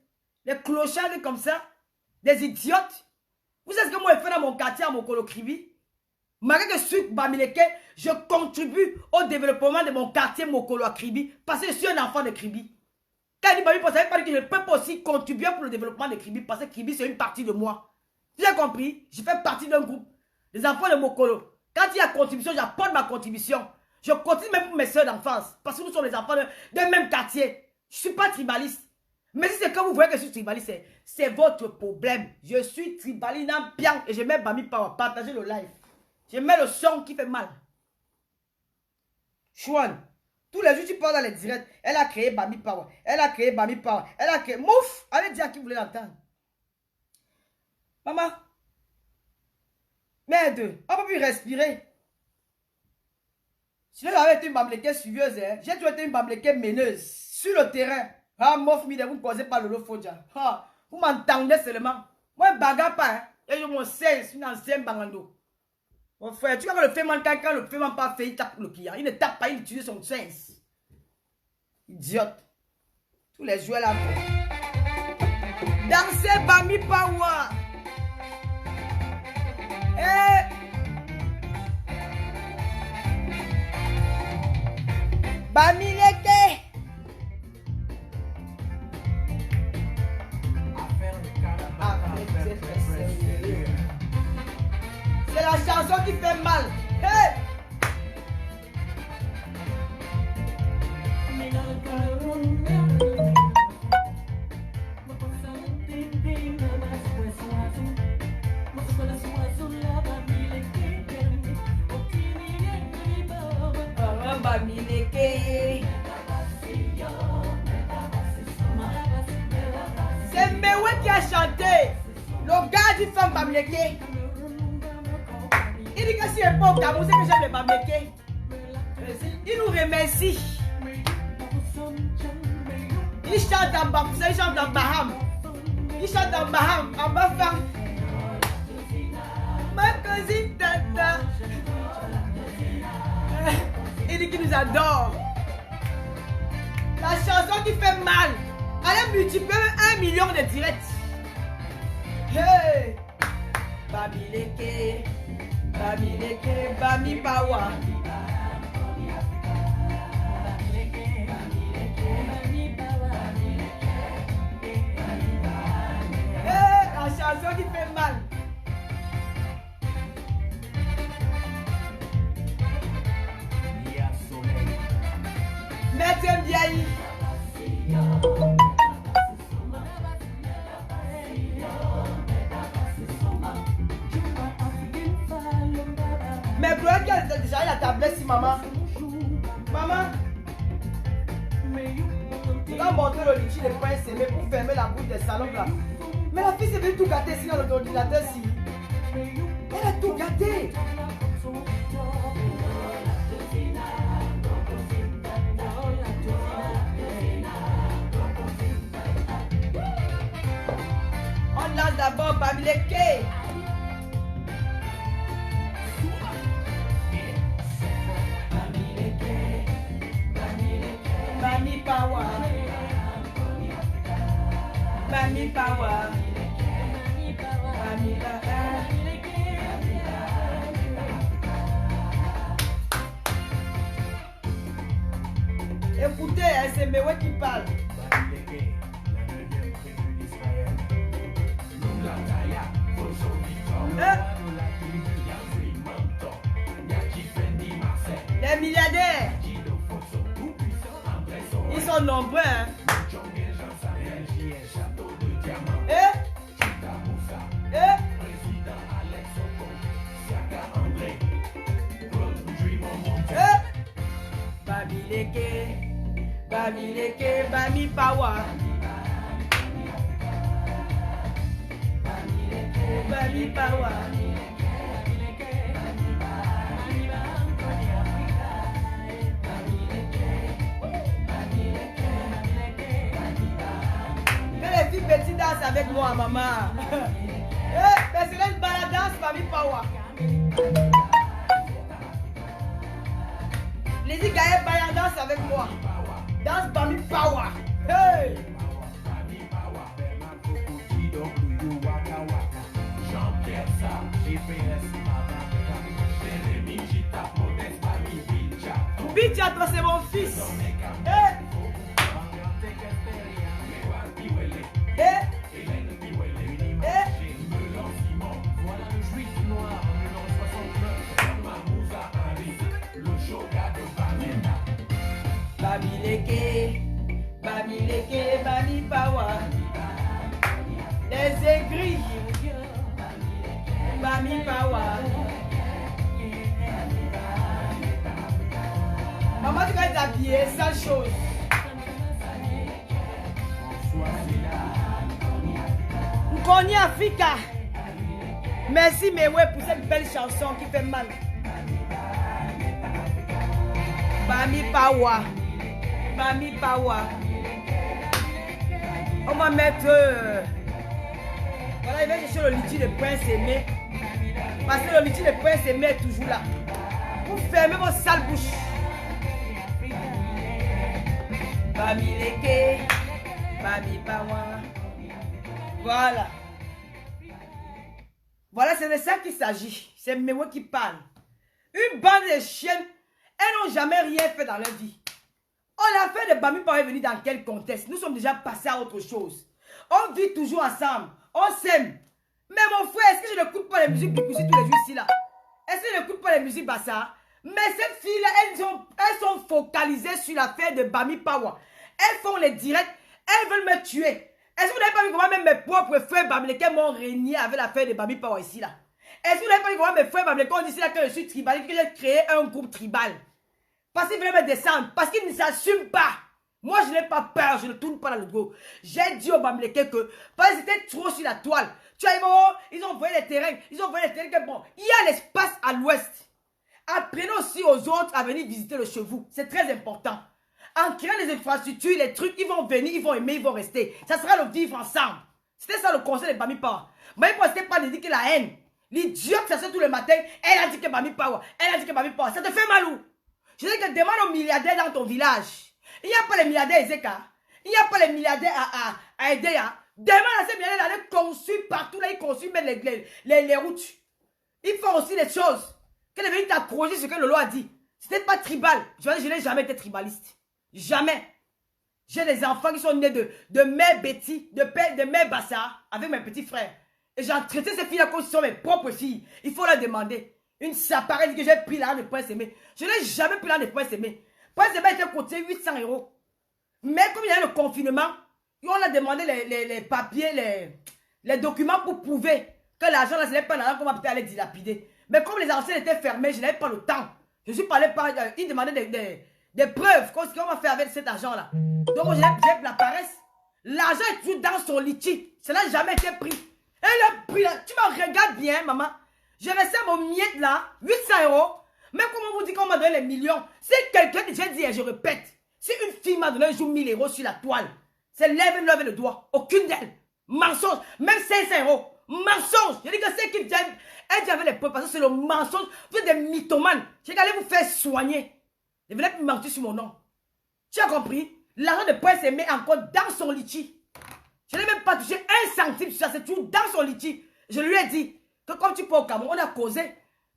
Les clochards comme ça. Des idiotes. Vous savez ce que moi je fais dans mon quartier à mon Mokolo-Kribi? Malgré que je suis Bamileke, je contribue au développement de mon quartier Mokolo-Kribi. Parce que je suis un enfant de Kribi. Quand il dit Bami, vous savez pas que je ne peux pas aussi contribuer pour le développement de Kribi. Parce que Kribi c'est une partie de moi. Tu as compris? Je fais partie d'un groupe. Les enfants de Mokolo. Quand il y a contribution, j'apporte ma contribution. Je continue même pour mes soeurs d'enfance. Parce que nous sommes les enfants d'un même quartier. Je ne suis pas tribaliste. Mais si c'est que vous voyez que je suis tribaliste, c'est votre problème. Je suis tribaliste bien et je mets Bami Power. Partagez le live. Je mets le son qui fait mal. Chouane. Tous les jours, tu parles dans les directs. Elle a créé Bami Power. Elle a créé Bami Power. Elle a créé... Mouf! Allez dire à qui vous voulez l'entendre. Maman. Merde. On ne peut plus respirer. Sinon, j'avais été une bamléquée suivieuse. Hein. J'ai toujours été une bamléquée meneuse. Sur le terrain. Ah, mof, vous ne causez pas le Fodja. Ah, vous m'entendez seulement. Moi, je ne bagarre pas. Hein. Et je mon 16, une ancienne bangando. Mon frère, tu vois que le fait man, quand le fait man pas fait, il tape le client. Il ne tape pas, il utilise son sens. Idiote. Tous les joueurs là. Dansez Bami Power. Bamileke. C'est la chanson qui fait mal. Hey! C'est Mewe qui a chanté. Le gars du femme Bamileke. Il dit que si elle n'est pas au Cameroun, c'est que j'aime les Bamileke. Il nous remercie. Il chante en Bafoussa, il chante en Baham. Il chante en Baham, en Bafang. Ma cousine. dit qui nous adore. La chanson qui fait mal. Elle a multiplié 1 million de directs. Hey! Bamileke, Bamileke, Bami Pawa. Hey! La chanson qui fait mal. Maître Ndiaye. Mais pour elle qui a déjà la tablette, si maman. Maman. Tu vas montrer le litchi de prince aimé pour fermer la bouche des salons là. Mais la fille s'est venue tout gâter ici dans l'ordinateur si. Elle a tout gâté. On lance d'abord Bamileke. Bami Pawa. Bami Pawa. Bami Pawa. Écoutez, c'est Mewe qui parle. Les milliardaires, ils sont nombreux. Hein? Bamileke, Bamileke, Bami Pawa. Bami Pawa. Que les filles petites dansent avec moi, maman. Mais c'est une balade danse, Bami Pawa. Les filles gaillées balade danse avec moi. Danse Bami Pawa. Hey! Bicha, toi c'est mon fils. Hey! Hey! Hey! Bamileke, Bamileke, Bami Pawa. Les aigris. Bami Pawa. Maman, tu vas être habillée, sale chose. Nkoni Africa. Merci Mewe pour cette belle chanson qui fait mal. Bami Pawa. Bami Pawa. On va mettre... Voilà, il va chercher le litchi de prince aimé. Parce que le litchi de prince aimé est toujours là. Pour fermer vos sales bouches. Bamileke, Bami Pawa. Voilà. Voilà, c'est de ça qu'il s'agit. C'est Mewe qui parle. Une bande de chiennes, elles n'ont jamais rien fait dans leur vie. On a fait de Bami Pawa venir dans quel contexte? Nous sommes déjà passés à autre chose. On vit toujours ensemble. On s'aime. Mais mon frère, est-ce que je n'écoute pas les musiques du Poussi tous les jours ici là? Est-ce que je n'écoute pas les musiques Bassa? Mais ces filles-là, elles sont focalisées sur l'affaire de Bami Pawa. Elles font les directs. Elles veulent me tuer. Est-ce que vous n'avez pas vu comment même mes propres frères Bamileke m'ont régné avec l'affaire de Bami Pawa ici là? Est-ce que vous n'avez pas vu comment mes frères Bamileke ont dit ici là que je suis tribal, que j'ai créé un groupe tribal? Parce qu'ils veulent me descendre. Parce qu'ils ne s'assument pas. Moi, je n'ai pas peur. Je ne tourne pas dans le dos. J'ai dit aux Bamileke que parce qu'ils étaient trop sur la toile. Tu vois, ils ont envoyé les terrains. Ils ont envoyé les terrains que bon, il y a l'espace à l'ouest. Apprenez aussi aux autres à venir visiter le chevaux. C'est très important. En créant les infrastructures, les trucs, ils vont venir, ils vont aimer, ils vont rester. Ça sera le vivre ensemble. C'était ça le conseil de Bami Pawa. Mais il ne faut pas dire que la haine. L'idiot qui s'assied tous les matins, elle a dit que Bami Pawa. Elle a dit que Bami Pawa. Ça te fait mal où? Je dis que demande aux milliardaires dans ton village. Il n'y a pas les milliardaires Ezeka. Il n'y a pas les milliardaires à aider. Demande à ces milliardaires d'aller construire partout. Là, ils construisent même les routes. Ils font aussi des choses. Qu'elle est venue t'accrocher ce que Lolo a dit. Ce n'est pas tribal. Je n'ai jamais été tribaliste. Jamais. J'ai des enfants qui sont nés de mère Betty, de mère Bassa, avec mes petits frères. Et j'ai traité ces filles-là comme si ce sont mes propres filles. Il faut leur demander. Une saparette que j'ai pris l'argent de Prince Aimé. Je n'ai jamais pris l'argent de Prince Aimé. Prince Aimé était coté 800 €. Mais comme il y a eu le confinement, on a demandé les papiers, les documents pour prouver que l'argent là, ce n'est pas l'argent qu'on va peut-être aller dilapider. Mais comme les anciens étaient fermés, je n'avais pas le temps. Je suis parlé par... ils demandaient des preuves. Qu'est-ce qu'on va faire avec cet argent-là? Donc j'ai la paresse. L'argent est toujours dans son litchi. Cela n'a jamais été pris. Et le prix là, tu me regardes bien, maman. J'ai resté mon miette là, 800 €. Mais comment vous dites qu'on m'a donné les millions? Si quelqu'un, j'ai dit et je répète, si une fille m'a donné un jour 1000 € sur la toile, c'est lève le doigt. Aucune d'elles. Mensonge. Même 500 €. Mensonge. Je dis que c'est qui viennent. Elle dit avec les preuves parce que c'est le mensonge. Vous êtes des mythomanes. J'ai allé vous faire soigner. Ne venez plus mentir sur mon nom. Tu as compris? L'argent de Prince Aimé encore dans son litchi. Je n'ai même pas touché un centime sur ça. C'est toujours dans son litchi. Je lui ai dit que comme tu peux au Cameroun, on a causé.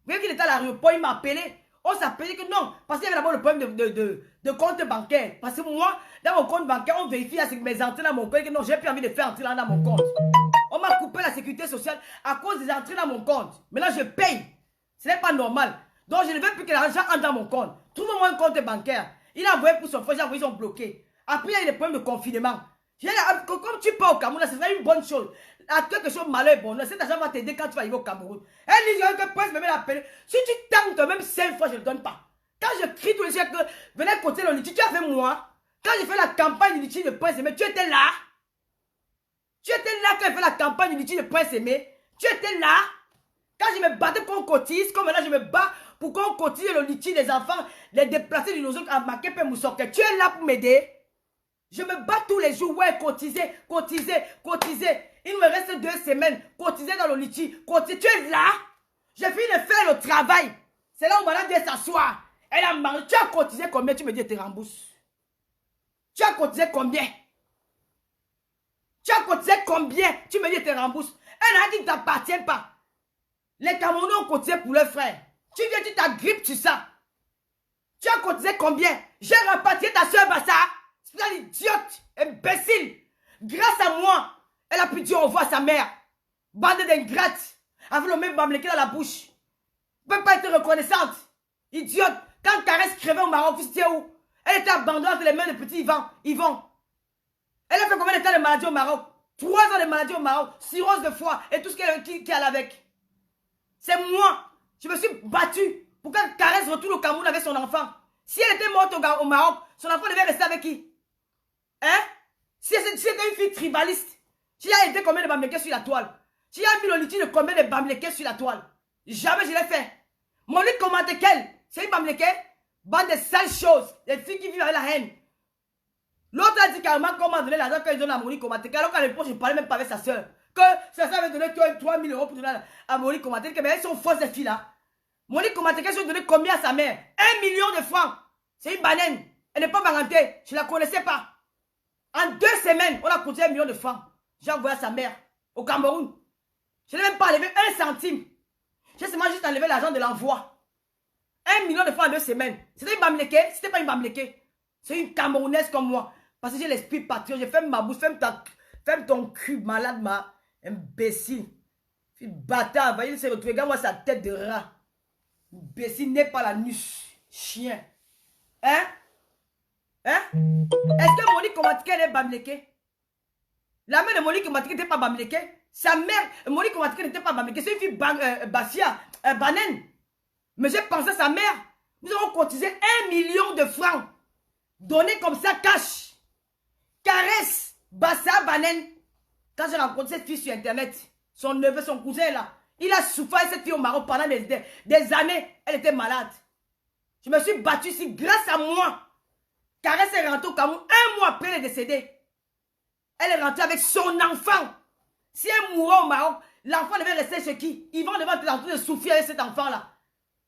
Même qu'il était à l'aéroport, il m'a appelé. On s'appelait que non. Parce qu'il y avait d'abord le problème de compte bancaire. Parce que moi, dans mon compte bancaire, on vérifie avec mes entrées dans mon compte. Que non, j'ai plus envie de faire entrer là dans mon compte. On m'a coupé la sécurité sociale à cause des entrées dans mon compte. Maintenant, je paye. Ce n'est pas normal. Donc, je ne veux plus que l'argent entre dans mon compte. Trouve-moi un compte bancaire. Il a envoyé pour son frère, j'ai envoyé, ils ont bloqué. Après, il y a eu des problèmes de confinement. Comme tu pars au Cameroun, ce serait une bonne chose. À quelque chose de malheur et bon. Cet argent va t'aider quand tu vas arriver au Cameroun. Elle dit que Prince me met l'appeler. Si tu tentes même 5 fois, je ne le donne pas. Quand je crie tous les jours que venez côté le litchi, tu as fait moi. Quand j'ai fait la campagne du litchi de Prince Aimé, tu étais là. Tu étais là quand j'ai fait la campagne du litchi de Prince Aimé. Tu étais là. Quand je me battais qu'on cotise, comme maintenant je me bats pour qu'on cotise le litchi des enfants, les déplacés du nozo à Makepe Moussoke. Tu es là pour m'aider. Je me bats tous les jours, ouais, cotiser. Il me reste 2 semaines, cotiser dans le litchi. Tu es là. J'ai fini de faire le travail. C'est là où madame vient s'asseoir. Elle a mangé. Tu as cotisé combien? Tu me dis, je te rembourse. Tu as cotisé combien? Tu as cotisé combien? Tu me dis, je te rembourse. Elle a dit, ne t'appartient pas. Les Camerounais ont cotisé pour leurs frères. Tu viens, tu t'agrippes sur ça. Tu as cotisé combien? J'ai rapatrié ta soeur Bassa. C'est une idiote, imbécile. Grâce à moi, elle a pu dire au revoir à sa mère. Bande d'ingrates. Avec le même bamléqué dans la bouche. Ne peut pas être reconnaissante. Idiote. Quand Caresse crevait au Maroc, vous étiez où? Elle était abandonnée entre les mains de petit Yvon. Elle a fait combien de temps de maladie au Maroc? 3 ans de maladie au Maroc. Cirrhose de foie et tout ce qui allait avec. C'est moi. Je me suis battue pour que Caresse retourne au Cameroun avec son enfant. Si elle était morte au Maroc, son enfant devait rester avec qui? Hein? Si c'était une fille tribaliste, tu as aidé combien de bamléqués sur la toile? Tu as mis le litchi de combien de bamléqués sur la toile? Jamais je l'ai fait. Mon lit commentait quel? C'est une bamléqué? Bande de sales choses. Des filles qui vivent avec la haine. L'autre a dit carrément qu'on m'a donné l'argent quand ils donnent à Monique Komaté. Alors qu'à l'époque, je ne parlais même pas avec sa soeur. Que sa soeur avait donné 3 000 € pour donner à Monique Komaté. Mais elles sont fausses, ces filles-là. Monique Komaté, qu'elle a donné combien à sa mère? 1 million de francs. C'est une banane. Elle n'est pas varantée. Je ne la connaissais pas. En 2 semaines, on a coûté 1 million de francs. J'ai envoyé à sa mère au Cameroun. Je n'ai même pas enlevé 1 centime. J'ai seulement juste enlevé l'argent de l'envoi. 1 million de francs en 2 semaines. C'était une bamléqué? C'était pas une bamléqué. C'est une Camerounaise comme moi. Parce que j'ai l'esprit patriote. Je ferme ma bouche. Ferme ton cul, malade, imbécile. Fille bâtard. Voyez, il s'est retrouvé. Regarde-moi sa tête de rat. Imbécile, n'est pas la nuche. Chien. Hein? Hein? Est-ce que Monique Komaté, elle est bamléqué? La mère de Monique Komaté n'était pas bamléqué. Sa mère, Monique Komaté n'était pas bamléqué. C'est une fille Bassia, banane. Mais j'ai pensé à sa mère. Nous avons cotisé 1 million de francs. Donné comme ça, cash. Caresse, Bassa, banane. Quand j'ai rencontré cette fille sur internet, son neveu, son cousin là, il a souffert cette fille au Maroc pendant des années. Elle était malade. Je me suis battue ici grâce à moi. Caresse est rentrée au Cameroun 1 mois après, elle est décédée. Elle est rentrée avec son enfant. Si elle mourait au Maroc, l'enfant devait rester chez qui? Ils vont devoir être en train de souffrir avec cet enfant-là.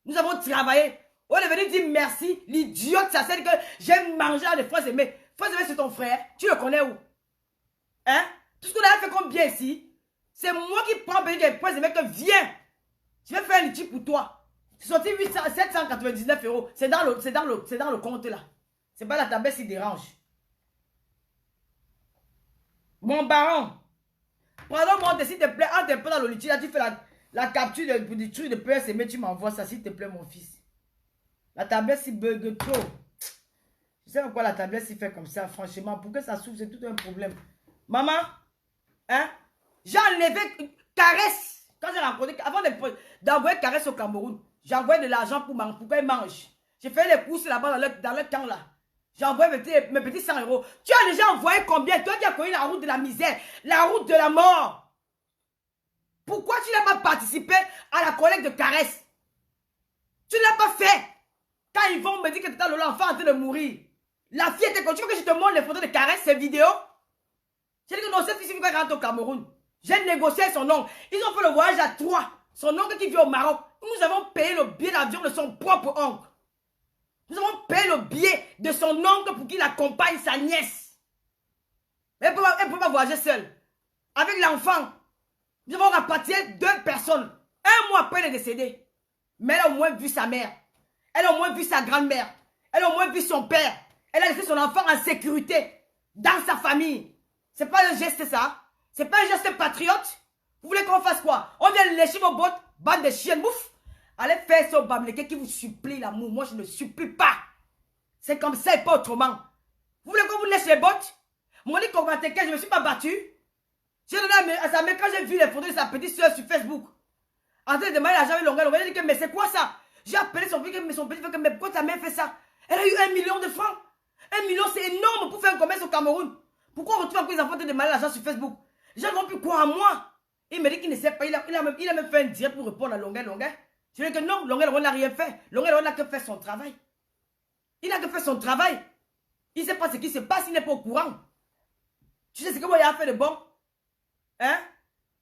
Nous avons travaillé. On est venu dire merci. L'idiote, ça c'est que j'ai mangé à des frères aimés. Frères aimés, c'est ton frère. Tu le connais où? Hein? Tout ce qu'on a fait comme bien ici, c'est moi qui prends des frères aimés que viens. Je vais faire un litige pour toi. C'est sorti 799 €. C'est dans le compte là. C'est pas la tablette qui dérange. Mon baron. Pardon-moi, s'il te plaît, entre un peu dans le litige, là, tu fais la capture du truc de PSM, mais tu m'envoies ça, s'il te plaît, mon fils. La tablette, si bug trop. Je sais pas pourquoi la tablette s'y fait comme ça, franchement. Pour que ça s'ouvre, c'est tout un problème. Maman, hein? J'ai enlevé Caresse. Quand j'ai rencontré, avant d'envoyer Caresse au Cameroun, j'ai envoyé de l'argent pour qu'elle mange. J'ai fait les courses là-bas dans le temps là. J'ai envoyé mes petits 100 €. Tu as déjà envoyé combien? Toi qui as connu la route de la misère, la route de la mort. Pourquoi tu n'as pas participé à la collecte de Caresse? Tu ne l'as pas fait. Quand ils vont me dire que tu as l'enfant en train de mourir. La fille était comme tu veux que je te montre les photos de Caresse, ces vidéos. J'ai dit que non, cette fille, il va rentrer au Cameroun. J'ai négocié avec son oncle. Ils ont fait le voyage à 3. Son oncle qui vit au Maroc. Nous avons payé le billet d'avion de son propre oncle. Nous avons payé le billet de son oncle pour qu'il accompagne sa nièce. Elle ne peut pas voyager seule. Avec l'enfant, nous avons rapatrié 2 personnes. Un mois après, elle est décédée. Mais elle a au moins vu sa mère. Elle a au moins vu sa grand-mère. Elle a au moins vu son père. Elle a laissé son enfant en sécurité dans sa famille. C'est pas un geste ça. C'est pas un geste patriote. Vous voulez qu'on fasse quoi? On vient lécher vos bottes, bande de chiens bouffe. Allez faire ce bamléké qui vous supplie l'amour. Moi, je ne supplie pas. C'est comme ça et pas autrement. Vous voulez qu'on vous laisse les bottes? Mon dit qu'on je ne me suis pas battu. J'ai donné à sa mère quand j'ai vu les photos de sa petite soeur sur Facebook. En train de demander l'argent avec longueur. Elle dit que mais c'est quoi ça? J'ai appelé son petit frère que mais pourquoi ta mère fait ça? Elle a eu 1 million de francs. 1 million, c'est énorme pour faire un commerce au Cameroun. Pourquoi on retrouve encore les enfants de demander l'argent sur Facebook? Les gens n'ont plus croire en moi. Il me dit qu'il ne sait pas. Il a même fait un direct pour répondre à longueur. Je lui ai dit que non, longueur n'a rien fait. Longueur n'a que fait son travail. Il n'a que fait son travail. Il ne sait pas ce qui se passe, il n'est pas au courant. Tu sais ce que moi il a fait de bon? Hein?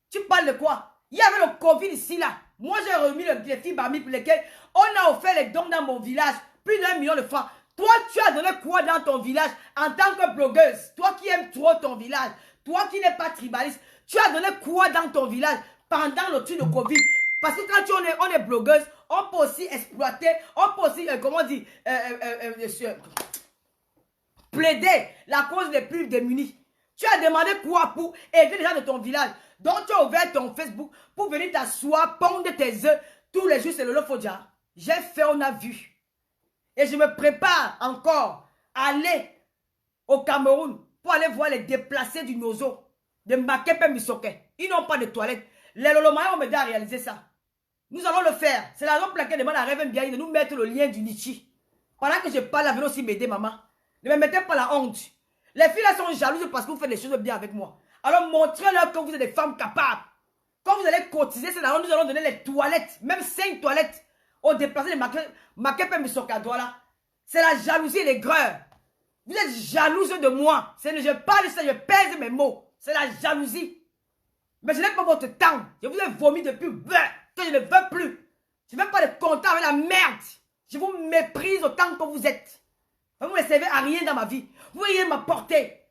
Tu parles de quoi? Il y avait le Covid ici là. Moi j'ai remis les filles parmi pour lesquelles on a offert les dons dans mon village. Plus d'1 million de francs. Toi, tu as donné quoi dans ton village en tant que blogueuse? Toi qui aimes trop ton village. Toi qui n'es pas tribaliste. Tu as donné quoi dans ton village pendant le truc de Covid? Parce que quand on est blogueuse, on peut aussi exploiter, on peut aussi, comment dire, plaider la cause des plus démunis. Tu as demandé quoi pour aider les gens de ton village? Donc tu as ouvert ton Facebook pour venir t'asseoir, pondre tes œufs. Tous les jours, c'est le Lofodja. J'ai fait, on a vu. Et je me prépare encore à aller au Cameroun pour aller voir les déplacés du Nozo, de Makepe Misoke. Ils n'ont pas de toilettes. Les Lolomaïs vont m'aider à réaliser ça. Nous allons le faire. C'est la raison pour laquelle demande à Reven Biaï de nous mettre le lien du Nichi. Pendant que je parle, la venez aussi m'aider, maman. Ne me mettez pas la honte. Les filles là sont jalouses parce que vous faites les choses bien avec moi. Alors montrez-leur que vous êtes des femmes capables. Quand vous allez cotiser, c'est là où nous allons donner les toilettes, même 5 toilettes, aux déplacés de Makepe Misoka Douala. C'est la jalousie et l'aigreur. Vous êtes jalouse de moi. Je parle de ça, je pèse mes mots. C'est la jalousie. Mais je n'ai pas votre temps. Je vous ai vomi depuis que je ne veux plus. Je ne veux pas de contact avec la merde. Je vous méprise autant que vous êtes. Vous ne me servez à rien dans ma vie. Vous voyez ma portée.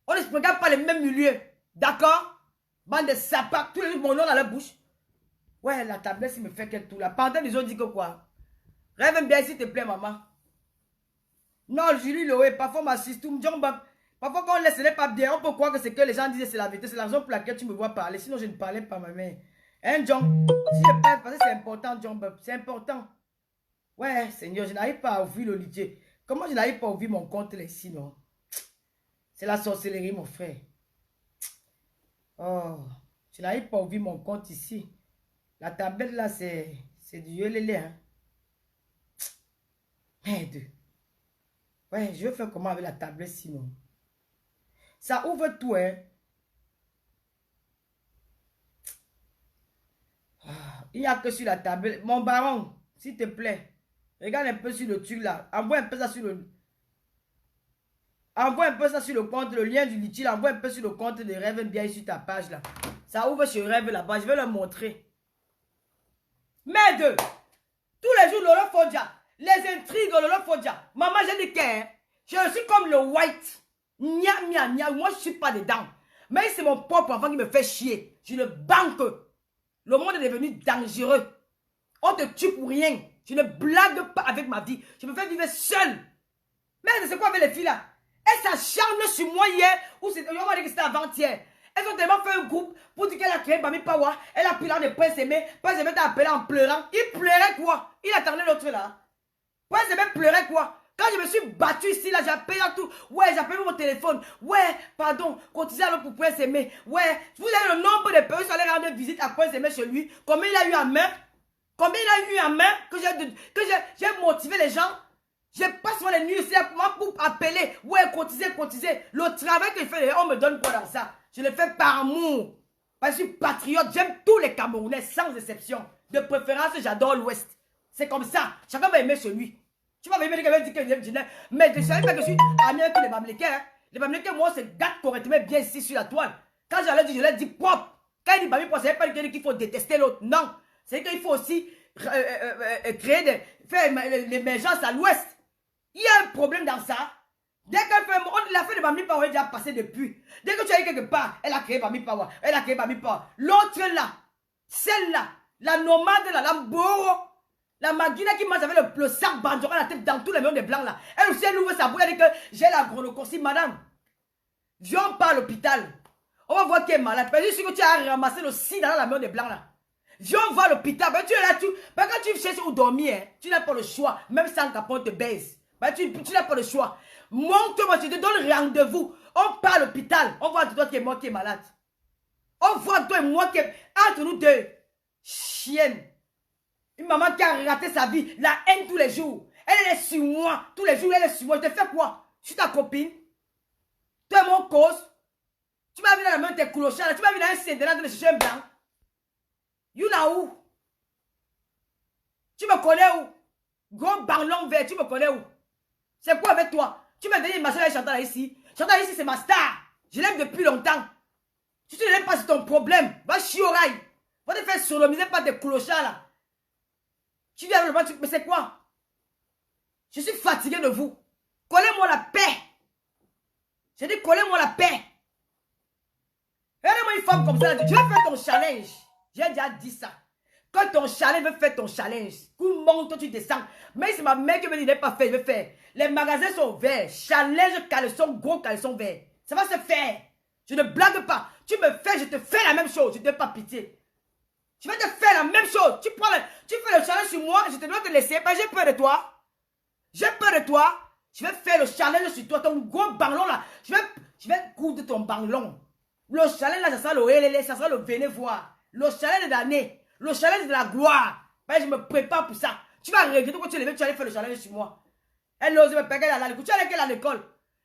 On ne se regarde pas les mêmes milieux. D'accord? Bande de sapins, tous les jours, mon nom dans la bouche. Ouais, la tablette, il me fait quel tout là. Pendant ils ont dit que quoi? Rêve bien, s'il te plaît, maman. Non, Julie Loé, parfois on m'assiste tout. Parfois quand on laisse, ce n'est pas bien. On peut croire que c'est que les gens disent c'est la vérité. C'est la raison pour laquelle tu me vois parler. Sinon, je ne parlais pas, ma mère. Hein, John? Si je parle parce que c'est important, John Bob. C'est important. Ouais, Seigneur, je n'arrive pas à ouvrir le lit. Comment je n'arrive pas à ouvrir mon compte là ici, non? C'est la sorcellerie, mon frère. Oh, je n'arrive pas à ouvrir mon compte ici. La tablette là, c'est du yolélé, hein. Merde. Ouais, je vais faire comment avec la tablette sinon? Ça ouvre tout, hein. Il n'y a que sur la tablette. Mon baron, s'il te plaît, regarde un peu sur le truc là. Envoie un peu ça sur le... Envoie un peu ça sur le compte, le lien du litige. Envoie un peu sur le compte de Rêve bien sur ta page là. Ça ouvre sur Rêve là-bas. Je vais leur montrer. Merde! Tous les jours, Lolo Fodja. Les intrigues, Lolo Fodja. Maman, j'ai dit que je suis comme le white. Nia, nia, nia. Moi, je ne suis pas dedans. Mais c'est mon propre enfant qui me fait chier. Je ne banque. Le monde est devenu dangereux. On te tue pour rien. Je ne blague pas avec ma vie. Je me fais vivre seule. Mais c'est quoi avec les filles là? Elles s'acharnent sur moi hier. Ou c'est. On m'a dit que c'était avant-hier. Elles ont tellement fait un groupe pour dire qu'elle a créé Bami Pawa. Elle a pris l'an de Prince Aimé. Prince Aimé t'a appelé en pleurant. Il pleurait quoi? Il attendait l'autre là. Prince Aimé pleurait quoi? Quand je me suis battu ici, là, j'ai appelé à tout. Ouais, j'ai appelé mon téléphone. Ouais, pardon, cotisez alors pour Prince Aimé. Ouais, vous avez le nombre de personnes qui sont allées rendre visite à Prince Aimé chez lui. Combien il a eu en main? Combien il a eu en main que j'ai motivé les gens? Je passe sur les nuits ici pour appeler. Ouais, cotiser, cotiser. Le travail que je fais, on me donne quoi dans ça? Je le fais par amour. Parce que je suis patriote. J'aime tous les Camerounais, sans exception. De préférence, j'adore l'Ouest. C'est comme ça. Chacun va aimer celui. Tu vas aimer quelqu'un qui dit que j'aime Dîner. Mais je ne savais pas que je suis ami avec les Bamlékais. Hein. Les Bamlékais, moi, c'est gâte correctement bien ici sur la toile. Quand je l'ai dit propre. Quand il dit Bami, ce n'est pas qu'il faut détester l'autre. Non. C'est qu'il faut aussi créer l'émergence à l'Ouest. Il y a un problème dans ça. Dès qu'elle fait, la fin de Bami Power est déjà passée depuis. Dès que tu es quelque part, elle a créé Bami Power. Elle a créé Bami Power. L'autre là, celle-là, la nomade là, la Mboro, la Maguina qui mange avec le sac bandera la tête dans tous les millions de blancs là. Elle aussi, elle ouvre sa bouche, elle dit que j'ai la chronocorsie, madame. Viens pas à l'hôpital. On va voir qui est malade. Parce que tu as ramassé le sida dans la main de blancs là. Viens voir l'hôpital. Ben, tu es là, quand tu cherches où dormir, hein, tu n'as pas le choix. Même sans capot te baise. Ben, tu n'as pas le choix. Montre-moi, je te donne rendez-vous. On part à l'hôpital. On voit toi qui est moi qui est malade. On voit toi et moi qui est entre nous deux. Chienne. Une maman qui a raté sa vie. La haine tous les jours. Elle est sur moi. Tous les jours, elle est sur moi. Je te fais quoi? Je suis ta copine. Tu es mon cause. Tu m'as vu dans la main de tes clochards. Tu m'as vu dans un cédélat de chercher un blanc. You know où? Tu me connais où? Gros ballon vert, tu me connais où? C'est quoi avec toi? Tu m'as donné une machin avec Chantal ici. Chantal ici, c'est ma star. Je l'aime depuis longtemps. Si tu ne l'aimes pas, c'est ton problème. Va chier au rail. Va te faire sodomiser par des clochards là. Tu viens avec le mais c'est quoi? Je suis fatigué de vous. Collez-moi la paix. J'ai dit collez-moi la paix. Regardez-moi une femme comme ça. Tu vas faire ton challenge. J'ai déjà dit ça. Quand ton challenge veut faire ton challenge, tu montes, tu descends. Mais c'est ma mère qui me dit, il n'est pas fait, je vais faire. Les magasins sont verts. Challenge caleçon, gros caleçon vert. Ça va se faire. Je ne blague pas. Tu me fais, je te fais la même chose. Je ne te fais pas pitié. Je vais te faire la même chose. Tu fais le challenge sur moi, je te dois te laisser. Ben, j'ai peur de toi. J'ai peur de toi. Je vais faire le challenge sur toi. Ton gros ballon là. Je vais coudre ton ballon. Le challenge là, ça sera le ça sera le venez voir. Le challenge de l'année. Le challenge de la gloire. Ben, je me prépare pour ça. Tu vas regretter quand tu es levé, tu allais faire le challenge sur moi. Elle ose me payer à l'école. Tu allais qu'elle à l'école.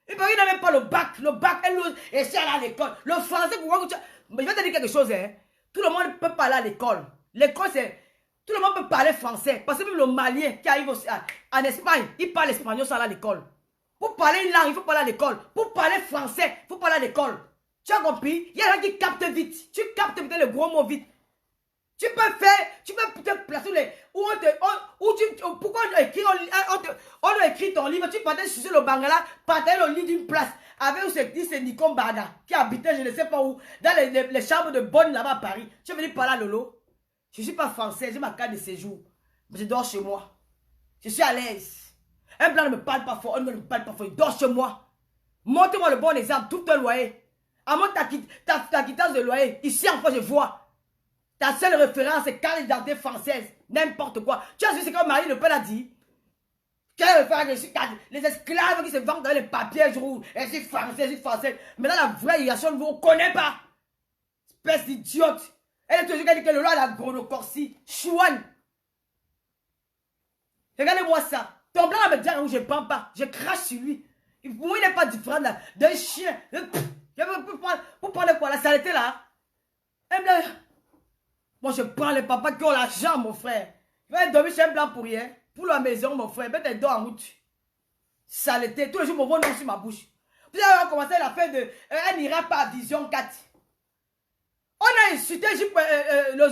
Il n'a même pas le bac. Le bac, elle ose. Et si elle est à l'école. Le français, pourquoi tu... Mais je vais te dire quelque chose. Hein. Tout le monde peut parler à l'école. L'école, c'est... Tout le monde peut parler français. Parce que même le Malien qui arrive en Espagne, il parle espagnol sans aller à l'école. Pour parler une langue, il faut parler à l'école. Pour parler français, il faut parler à l'école. Tu as compris? Il y a des gens qui captent vite. Tu captes peut-être le gros mot vite. Tu peux te placer les... Pourquoi on a écrit ton livre, tu partais sur le Bangala, partais le lit d'une place, avec où c'est Nikon Bada, qui habitait je ne sais pas où, dans les chambres de bonne là-bas à Paris. Tu es venu parler à Lolo. Je ne suis pas français, j'ai ma carte de séjour. Mais je dors chez moi. Je suis à l'aise. Un blanc ne me parle pas fort, un ne me parle pas fort, il dort chez moi. Montre-moi le bon exemple, tout un loyer. À moi, ta quittance de loyer, ici en France, je vois. Ta seule référence, c'est carte d'identité française. N'importe quoi. Tu as vu ce que Marie Le Pen a dit? Quelle référence? Les esclaves qui se vendent dans les papiers rouges. Et c'est français, c'est français. Mais dans la vraie immigration, vous ne connaissez pas. Espèce d'idiote. Elle est toujours dit que le loi a la chronocorsie. Chouane. Regardez-moi ça. Ton blanc me dit où je ne prends pas. Je crache sur lui. Moi, il n'est pas différent d'un chien. Pour prendre quoi? La saleté là. Un blanc. Moi, je prends les papas qui ont l'argent, mon frère. Je vais dormir chez un blanc pour rien. Pour la maison, mon frère. Peut-être dors en route. Saleté. Tous les jours, mon nom sur ma bouche. Vous avez commencé l'affaire de... Elle n'ira pas à Vision 4. On a insulté les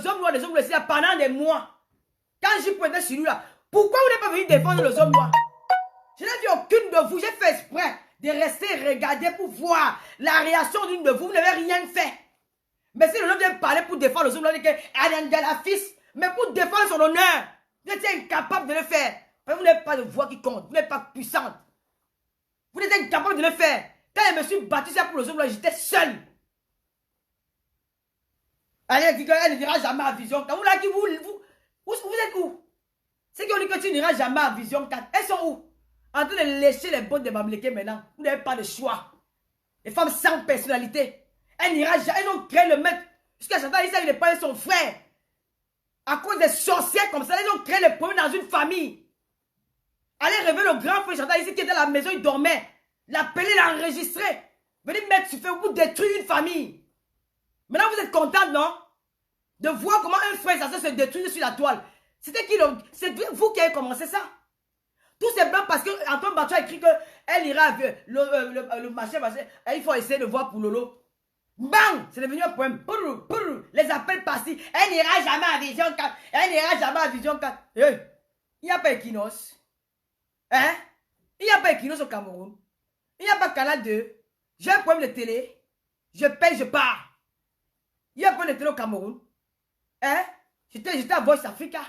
hommes noirs, les hommes laissés pendant des mois. Quand j'y pointais sur lui là, Pourquoi vous n'êtes pas venu défendre les hommes noirs? Je n'ai vu aucune de vous. J'ai fait exprès de rester regarder pour voir la réaction d'une de vous. Vous n'avez rien fait. Mais si le homme vient parler pour défendre les hommes noirs, il dit qu'elle est la fils. Mais pour défendre son honneur, vous êtes incapable de le faire. Vous n'avez pas de voix qui compte. Vous n'êtes pas puissante. Vous êtes incapable de le faire. Quand je me suis battu ça pour les hommes noirs, j'étais seul. Elle ne dira jamais à Vision 4. Vous êtes où? C'est qu'on dit que tu n'iras jamais à Vision 4. Elles sont où? En train de lécher les bottes de Bamileke maintenant. Vous n'avez pas de choix. Les femmes sans personnalité. Elles n'ira jamais. Elles ont créé le maître. Jusqu'à Chantal, il n'est pas son frère. À cause des sorcières comme ça, elles ont créé les problèmes dans une famille. Allez réveiller le grand frère Chantal ici qui était à la maison, il dormait. L'appeler, l'enregistrer. Venez mettre sur feu pour détruire une famille. Maintenant, vous êtes contente, non? De voir comment un frère ça se détruit sur la toile. C'était qui donc? C'est vous qui avez commencé ça. Tout simplement parce que Antoine Batou a écrit qu'elle ira le machin, il faut essayer de voir pour Lolo. Bang! C'est devenu un poème. Les appels passés. Elle n'ira jamais à Vision 4. Elle n'ira jamais à Vision 4. Hey, il n'y a pas Equinos. Hein? Il n'y a pas Equinos au Cameroun. Il n'y a pas Canal 2. J'ai un problème de télé. Je paye, je pars. Il y a un problème de télé au Cameroun. Hein? J'étais à Voice Africa.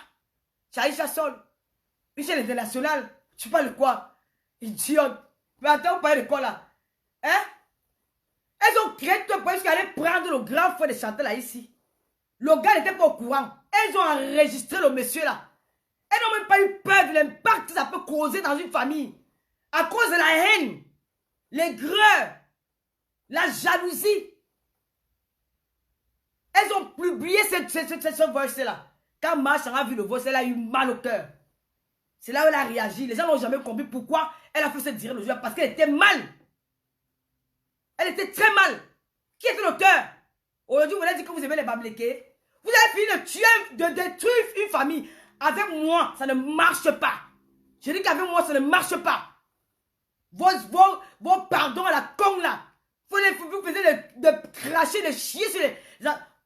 Chaïcha Sol. Une chaîne internationale. Tu parles de quoi? Idiote. Mais attends, vous parlez de quoi là? Hein? Elles ont créé tout un problème jusqu'à aller prendre le grand frère de Chantal là ici. Le gars n'était pas au courant. Elles ont enregistré le monsieur là. Elles n'ont même pas eu peur de l'impact que ça peut causer dans une famille. À cause de la haine, l'aigreur, la jalousie. Elles ont publié cette voice-là. Quand Marchand a vu le voice, elle a eu mal au cœur. C'est là où elle a réagi. Les gens n'ont jamais compris pourquoi elle a fait cette dire le jour. Parce qu'elle était mal. Elle était très mal. Qui était l'auteur? Aujourd'hui, vous avez dit que vous aimez les Bamileke. Vous avez fini de tuer, de détruire une famille. Avec moi, ça ne marche pas. Je dis qu'avec moi, ça ne marche pas. Vos pardons à la con là. Vous faisiez de cracher, de chier sur les...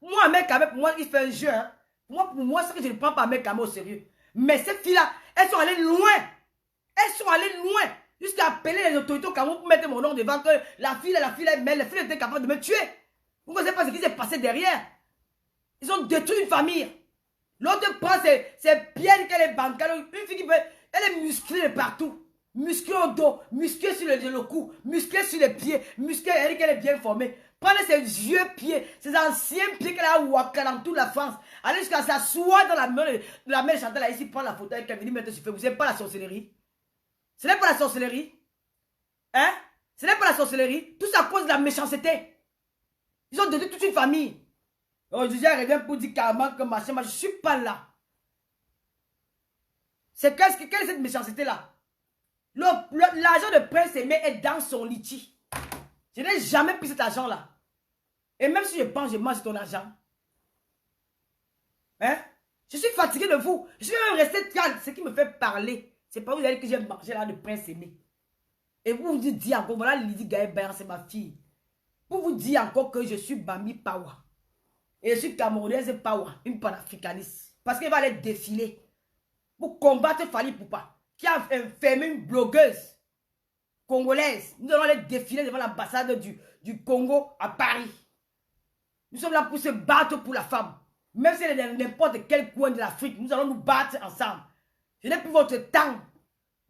Moi, un mec avec moi, il fait un jeu. Hein. Pour moi, c'est que je ne prends pas un mec à moi au sérieux. Mais ces filles-là, elles sont allées loin. Elles sont allées loin. Jusqu'à appeler les autorités au Cameroun pour mettre mon nom devant que la fille, mais la fille était capable de me tuer. Vous ne savez pas ce qui s'est passé derrière. Ils ont détruit une famille. L'autre prend ses pieds qu'elle est bancale. Une fille qui peut, elle est musclée de partout. Musclée au dos, musclée sur le cou, musclée sur les pieds, musclée, elle dit qu'elle est bien formée. Prenez ses vieux pieds, ses anciens pieds qu'elle a ouaka dans toute la France. Allez jusqu'à s'asseoir dans la main de Chantal là ici, prendre la photo avec elle, venir mettre sur feu. Vous n'avez pas la sorcellerie? Ce n'est pas la sorcellerie. Hein? Ce n'est pas la sorcellerie. Tout ça à cause de la méchanceté. Ils ont détruit toute une famille. Oh, je reviens pour dire carrément que machin, je ne suis pas là. Quelle est cette méchanceté-là? L'argent de Prince Aimé est dans son litchi. Je n'ai jamais pris cet argent-là. Et même si je pense, je mange ton argent. Hein? Je suis fatigué de vous. Je vais même rester calme. Ce qui me fait parler, c'est pas vous allez que j'ai mangé là de Prince Aimé. Et vous vous dites encore, voilà Lydie Gaëban, c'est ma fille. Pour vous dire encore que je suis Bami Pawa. Et je suis Camerounaise Pawa, une panafricaniste. Parce qu'elle va aller défiler. Pour combattre Fali Poupa, qui a enfermé une blogueuse congolaise. Nous allons aller défiler devant l'ambassade du Congo à Paris. Nous sommes là pour se battre pour la femme. Même si elle est dans n'importe quel coin de l'Afrique, nous allons nous battre ensemble. Je n'ai plus votre temps.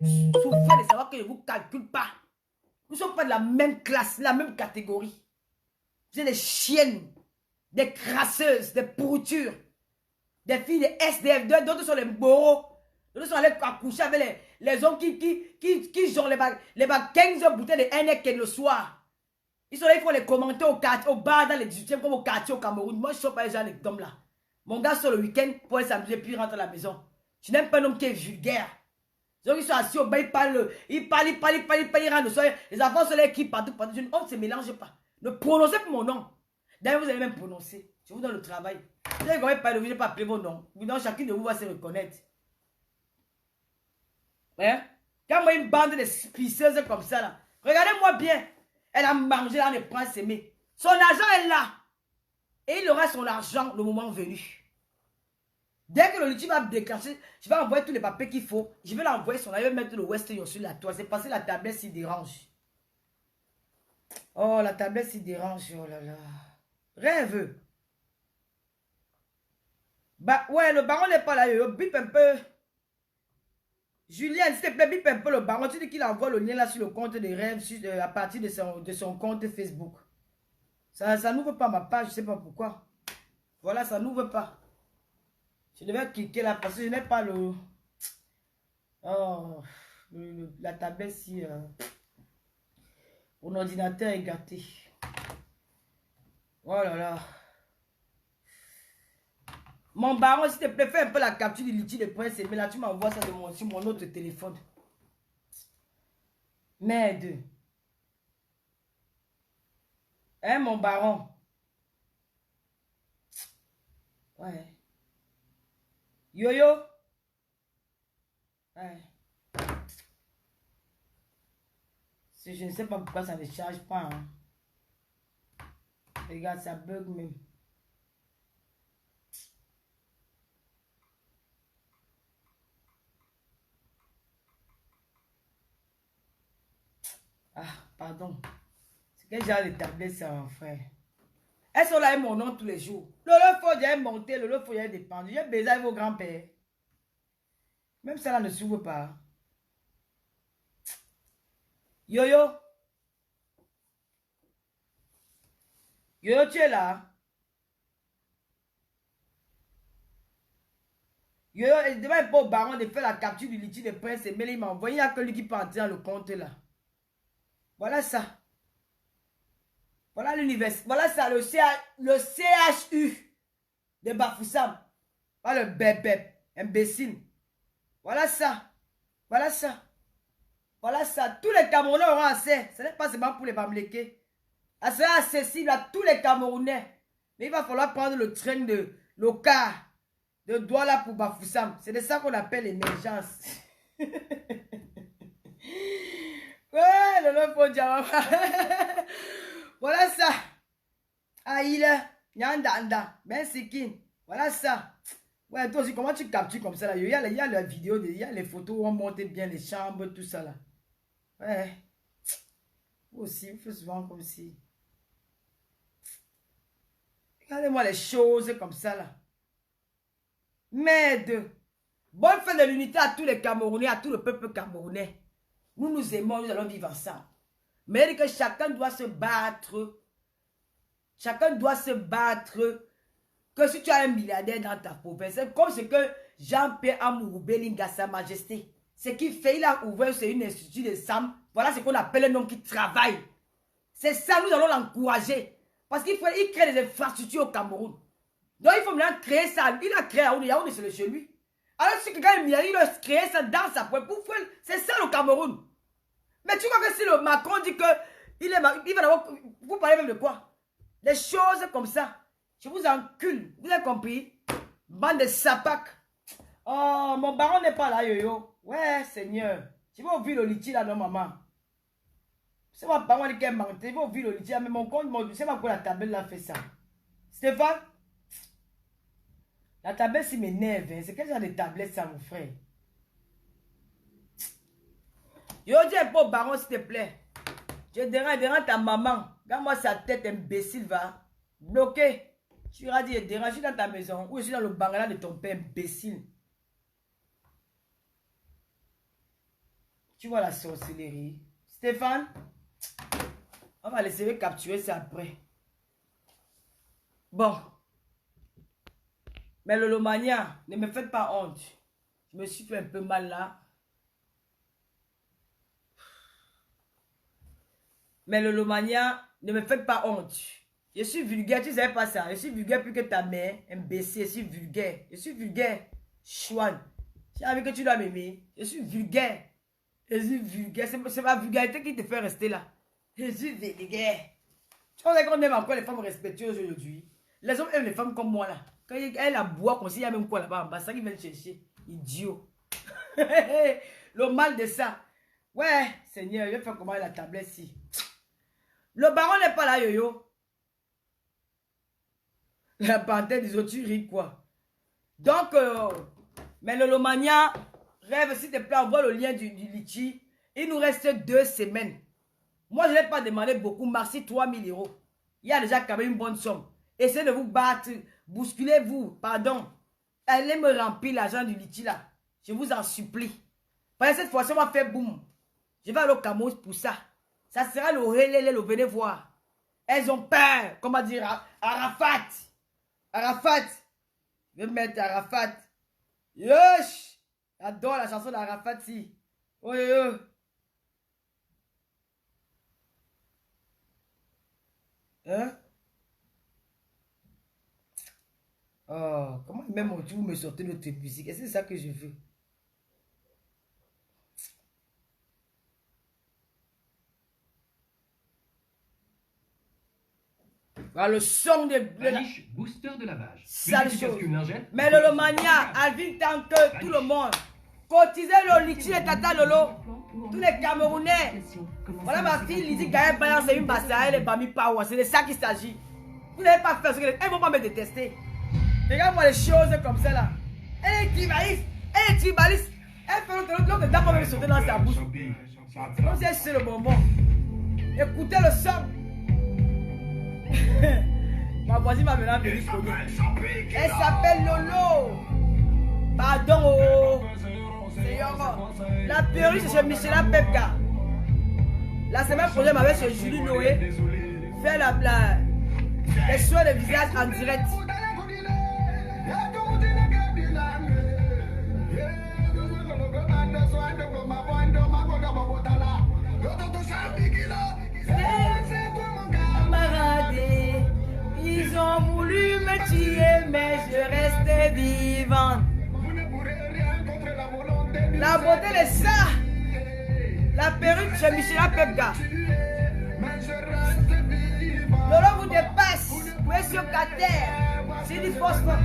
Souffrez de savoir que je ne vous calcule pas. Nous ne sommes pas de la même classe, la même catégorie. Vous êtes des chiennes, des crasseuses, des pourritures, des filles de SDF, d'autres sont les boros, d'autres sont allés accoucher avec les hommes qui jouent les bagues 15 bouteilles de Heineken le soir. Ils sont là, il faut les commenter au bar dans les 18e comme au quartier au Cameroun. Moi, je ne suis pas les gens d'hommes là. Mon gars sur le week-end pour aller s'amuser puis rentre à la maison. Je n'aime pas un homme qui est vulgaire. Donc ils sont assis au bas, ils parlent, ils rentrent le soir. Les enfants sont là qui partout. Je ne se mélange pas. Ne prononcez pas mon nom. D'ailleurs, vous allez même prononcer. Je vous donne le travail. Vous n'allez pas appeler vos noms. Donc chacun de vous va se reconnaître. Hein? Quand moi une bande de spiceuses comme ça là, regardez-moi bien. Elle a mangé là, elle prend s'aimer. Son argent est là. Et il aura son argent le moment venu. Dès que le litige va déclencher, je vais envoyer tous les papiers qu'il faut. Je vais l'envoyer son avis, mettre le Western sur la toile. C'est parce que la tablette s'y dérange. Oh, la tablette s'y dérange. Oh là là. Rêve. Bah, ouais, le baron n'est pas là. Yo, bip un peu. Julien, s'il te plaît, bip un peu le baron. Tu dis qu'il envoie le lien là sur le compte des rêves à partir de son compte Facebook. Ça n'ouvre pas ma page, je ne sais pas pourquoi. Voilà, ça n'ouvre pas. Je devais cliquer là parce que je n'ai pas le... Oh, la tablette si... mon ordinateur est gâté. Oh là là. Mon baron, s'il te plaît, fais un peu la capture du litige de Prince Aimé. Là, tu m'envoies ça sur mon autre téléphone. Merde. Hein, mon baron? Ouais. Yo-yo? Ouais. Je ne sais pas pourquoi ça ne charge pas. Hein. Regarde, ça bug même. Ah, pardon. C'est quel genre de tablette ça, mon frère? Elles sont là avec mon nom tous les jours. Le faut déjà monter, le faut déjà dépendre. J'ai baisé avec vos grands-pères. Même ça là ne s'ouvre pas. Yo-yo. Yo-yo, tu es là? Yo-yo, il demande pas au baron de faire la capture du litige de Prince, mais il m'a envoyé, il n'y a que lui qui peut entrer dans le compte là. Voilà ça. Voilà l'université. Voilà ça, le CHU de Bafoussam. Voilà le bébé, imbécile. Voilà ça. Voilà ça. Voilà ça. Tous les Camerounais auront accès. Ce n'est pas seulement pour les Bamlékés. Ça sera accessible à tous les Camerounais. Mais il va falloir prendre le train le car de Douala pour Bafoussam. C'est de ça qu'on appelle l'émergence. Ouais, le faut dire. Voilà ça. Aïla, Nyandanda, Ben Sikin. Voilà ça. Ouais, toi aussi, comment tu captures comme ça là? Il y a la vidéo, il y a les photos où on monte bien les chambres, tout ça là. Ouais. Vous aussi, vous faites souvent comme si. Regardez-moi les choses comme ça là. Merde. Bonne fin de l'unité à tous les Camerounais, à tout le peuple camerounais. Nous nous aimons, nous allons vivre ensemble. Mais que chacun doit se battre. Chacun doit se battre. Que si tu as un milliardaire dans ta province, c'est comme ce que Jean-Pierre Amourou Belinga, Sa Majesté. Ce qu'il fait, il a ouvert, c'est une institut de SAM. Voilà ce qu'on appelle un homme qui travaille. C'est ça, nous allons l'encourager. Parce qu'il crée des infrastructures au Cameroun. Donc il faut maintenant créer ça. Il a créé à Yaoundé, c'est chez lui. Alors si quelqu'un est milliardaire, il a créé ça dans sa pointe. C'est ça le Cameroun. Mais tu crois que si le Macron dit que il va d'abord, vous parlez même de quoi? Des choses comme ça. Je vous encule. Vous avez compris? Bande de sapac. Oh, mon baron n'est pas là, yo-yo. Ouais, Seigneur. Je vais ouvrir le litige là, non, maman. C'est mon baron qui est menté. Je vais ouvrir le litige, mais mon compte, c'est pas pourquoi la tablette là fait ça. Stéphane? La tablette, c'est m'énerve. Hein. C'est quel genre de tablette ça, mon frère? Yo, dis un peu au baron, s'il te plaît. Je dérange ta maman. Regarde-moi sa tête imbécile, va. Bloqué. Tu iras dire, dérange dans ta maison. Ou je suis dans le bangala de ton père imbécile. Tu vois la sorcellerie. Stéphane, on va laisser capturer ça après. Bon. Mais le Lomania, ne me faites pas honte. Je me suis fait un peu mal là. Mais le Lomania, ne me faites pas honte. Je suis vulgaire, tu ne savais pas ça. Je suis vulgaire plus que ta mère, imbécile. Je suis vulgaire. Je suis vulgaire. Chouane. J'ai envie que tu dois m'aimer. Je suis vulgaire. Je suis vulgaire. C'est ma vulgarité qui te fait rester là. Je suis vulgaire. Tu vois qu'on aime encore les femmes respectueuses aujourd'hui. Les hommes aiment les femmes comme moi là. Quand elle a boit comme s'il y a même quoi là-bas en bas, ça qui vient chercher. Idiot. Le mal de ça. Ouais, Seigneur, je vais faire comment la tablette ici. Le baron n'est pas là, yo-yo. La panthère des autres, tu ris quoi? Donc, mais le Lomania, rêve, s'il te plaît, envoie le lien du litchi. Il nous reste 2 semaines. Moi, je n'ai pas demandé beaucoup. Merci, 3000 €. Il y a déjà quand même une bonne somme. Essayez de vous battre. Bousculez-vous. Pardon. Allez me remplir l'argent du litchi là. Je vous en supplie. Parce que cette fois-ci, on va faire boum. Je vais aller au Cameroun pour ça. Ça sera le relais, venez voir. Elles ont peur. Comment dire? Arafat. Arafat. Je vais mettre Arafat. Yosh. J'adore la chanson d'Arafat, si. Oh, yo. Hein? Oh, comment même vous me sortez notre musique? Est-ce que c'est ça que je veux? Voilà le son de la booster de lavage. Sale chose. Mais le Lomania, Alvin Tanque, tout le monde. Cotisez le litchi et Tata Lolo. Tous les Camerounais. Voilà ma fille Lydie Gaël Bayan, c'est une bassa, elle est Bami Power. C'est de ça qu'il s'agit. Vous n'avez pas fait ce que... Elles ne vont pas me détester. Regarde-moi les choses comme ça là. Elle est tribaliste. Elle est tribaliste. Elle fait l'autre dame va me sauter dans sa bouche. Comme si elle sait le bonbon. Écoutez le son. Ma voisine m'a maintenant venue cogner. Elle s'appelle Lolo. Pardon, oh. La perruque, c'est chez Michela Pepka. La semaine prochaine, avec chez Julie Noé, faire les soins de visage en direct. Ils ont voulu me tuer, mais je restais vivante. La beauté de ça. La perruque chez Michela Pepka. Lolo vous dépasse. Vous êtes sur la terre. C'est du phosphore.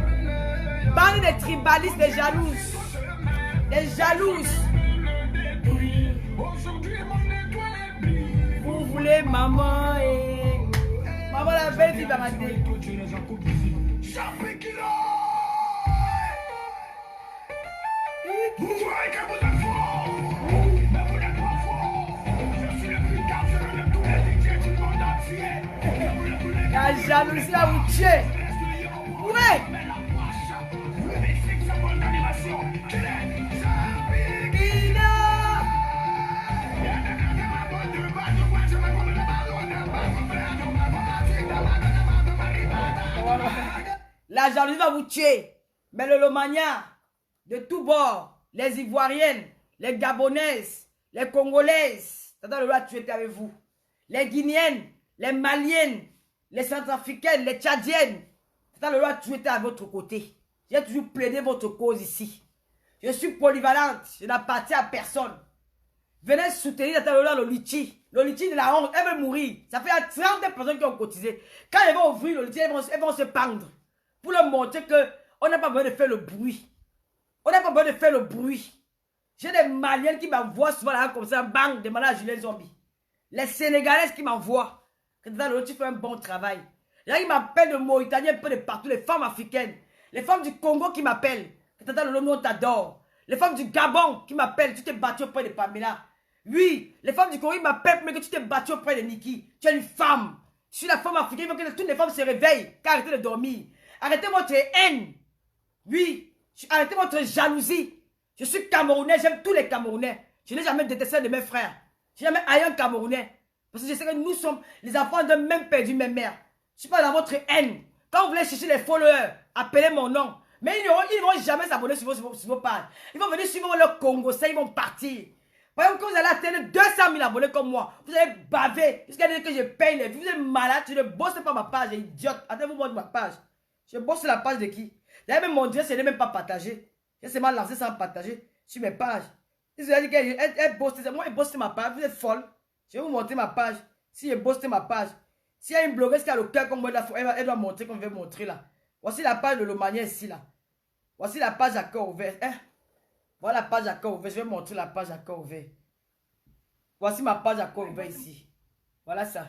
Bande de tribalistes, des jalouses. Des jalouses. Vous voulez maman et... Maman la belle fille va mater. Vous croyez que vous êtes fort, mais vous n'êtes pas fort. Je suis le plus dangereux de tous les DJ du monde entier. La jalousie va vous tuer. Ouais. Mais la poche, le musique, c'est mon animation. Qu'il est Sabina. La jalousie va vous tuer. Mais le Lomania, de tous bords, les Ivoiriennes, les Gabonaises, les Congolaises, Tata Lolo a tué avec vous. Les Guinéennes, les Maliennes, les Centrafricaines, les Tchadiennes, Tata Lolo a tué à votre côté. J'ai toujours plaidé votre cause ici. Je suis polyvalente, je n'appartiens à personne. Venez soutenir Tata Lolo le litchi. Le litchi de la honte, elle veut mourir. Ça fait 30 personnes qui ont cotisé. Quand elles vont ouvrir le litchi, elles vont se pendre. Pour leur montrer qu'on n'a pas besoin de faire le bruit. On n'a pas besoin de faire le bruit. J'ai des Maliennes qui m'envoient souvent là comme ça, bang, demander à Julien Zombie. Les Sénégalaises qui m'envoient. Que tu fais un bon travail. Il y a qui m'appellent de Mauritanie, un peu de partout, les femmes africaines. Les femmes du Congo qui m'appellent. Que nous on t'adore. Les femmes du Gabon qui m'appellent, tu t'es battu auprès de Pamela. Oui, les femmes du Congo qui m'appellent, mais que tu t'es battu auprès de Nikki. Tu es une femme. Je suis la femme africaine, il faut que toutes les femmes se réveillent. Arrêtez de dormir. Arrêtez votre haine. Oui. Arrêtez votre jalousie. Je suis Camerounais, j'aime tous les Camerounais. Je n'ai jamais détesté de mes frères. Je n'ai jamais haï un Camerounais. Parce que je sais que nous sommes les enfants d'un même père, d'une même mère. Je ne suis pas dans votre haine. Quand vous voulez chercher les followers, appelez mon nom. Mais ils ne vont jamais s'abonner sur vos pages. Ils vont venir suivre le Congo, ça, ils vont partir. Par exemple, quand vous allez atteindre 200 000 abonnés comme moi, vous allez baver. Jusqu'à dire que je paye les vues. Vous êtes malade, je ne bosse pas ma page, idiote. Attendez-vous, moi de ma page. Je bosse la page de qui? D'ailleurs, même mon Dieu, ce n'est même pas partagé. J'ai seulement lancé sans partager sur mes pages. Ils ont dit qu'elle bosse. Moi, elle bosse ma page. Vous êtes folle. Je vais vous montrer ma page. Si elle bosse ma page. S'il y a une blogueuse qui a le cœur comme moi, elle doit montrer comme je vais montrer là. Voici la page de Lomania ici là. Voici la page à cœur ouvert. Hein? Voilà la page à cœur ouvert. Je vais montrer la page à cœur ouvert. Voici ma page à cœur ouvert ici. Voilà ça.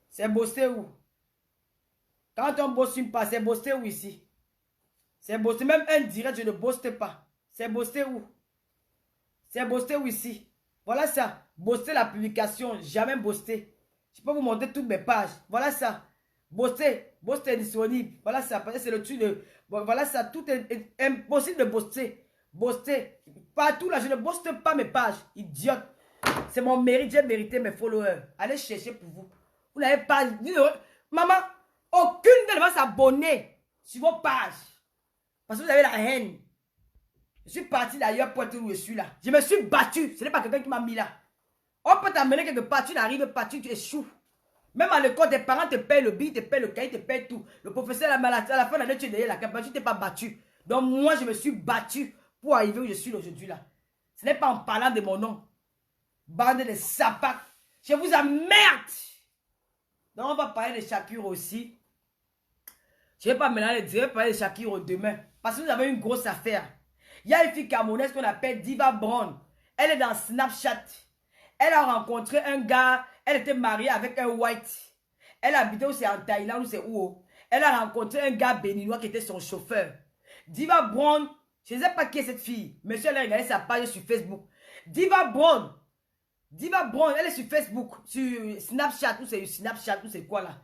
C'est bossé où? Quand on bosse une page, c'est bossé où ici? C'est bossé. Même un direct, je ne boste pas. C'est bossé où? C'est bossé où ici? Voilà ça. Boster la publication. Jamais boster. Je peux vous montrer toutes mes pages. Voilà ça. Boster. Boster est disponible. Voilà ça. Parce que c'est le truc de... Bon, voilà ça. Tout est impossible de boster. Boster. Partout là, je ne boste pas mes pages. Idiote. C'est mon mérite. J'ai mérité mes followers. Allez chercher pour vous. Vous n'avez pas... Maman, aucune d'elles va s'abonner sur vos pages. Parce que vous avez la haine. Je suis parti d'ailleurs pour être où je suis là. Je me suis battu. Ce n'est pas quelqu'un qui m'a mis là. On peut t'amener quelque part, tu n'arrives pas, tu échoues. Même à l'école, tes parents te payent le billet, te payent le cahier, te payent tout. Le professeur, à la fin de l'année, tu es derrière la campagne, tu t'es pas battu. Donc moi, je me suis battu pour arriver où je suis aujourd'hui là. Ce n'est pas en parlant de mon nom. Bande de sapates. Je vous emmerde. Donc on va parler de Shakiro aussi. Je ne vais pas mélanger, je vais parler de Shakiro demain. Parce que vous avez une grosse affaire. Il y a une fille camerounaise qu'on appelle Diva Brown. Elle est dans Snapchat. Elle a rencontré un gars. Elle était mariée avec un white. Elle habitait aussi en Thaïlande ou c'est où. Elle a rencontré un gars béninois qui était son chauffeur. Diva Brown, je ne sais pas qui est cette fille. Monsieur, elle a regardé sa page sur Facebook. Diva Brown, elle est sur Facebook, sur Snapchat ou c'est Snapchat ou c'est quoi là.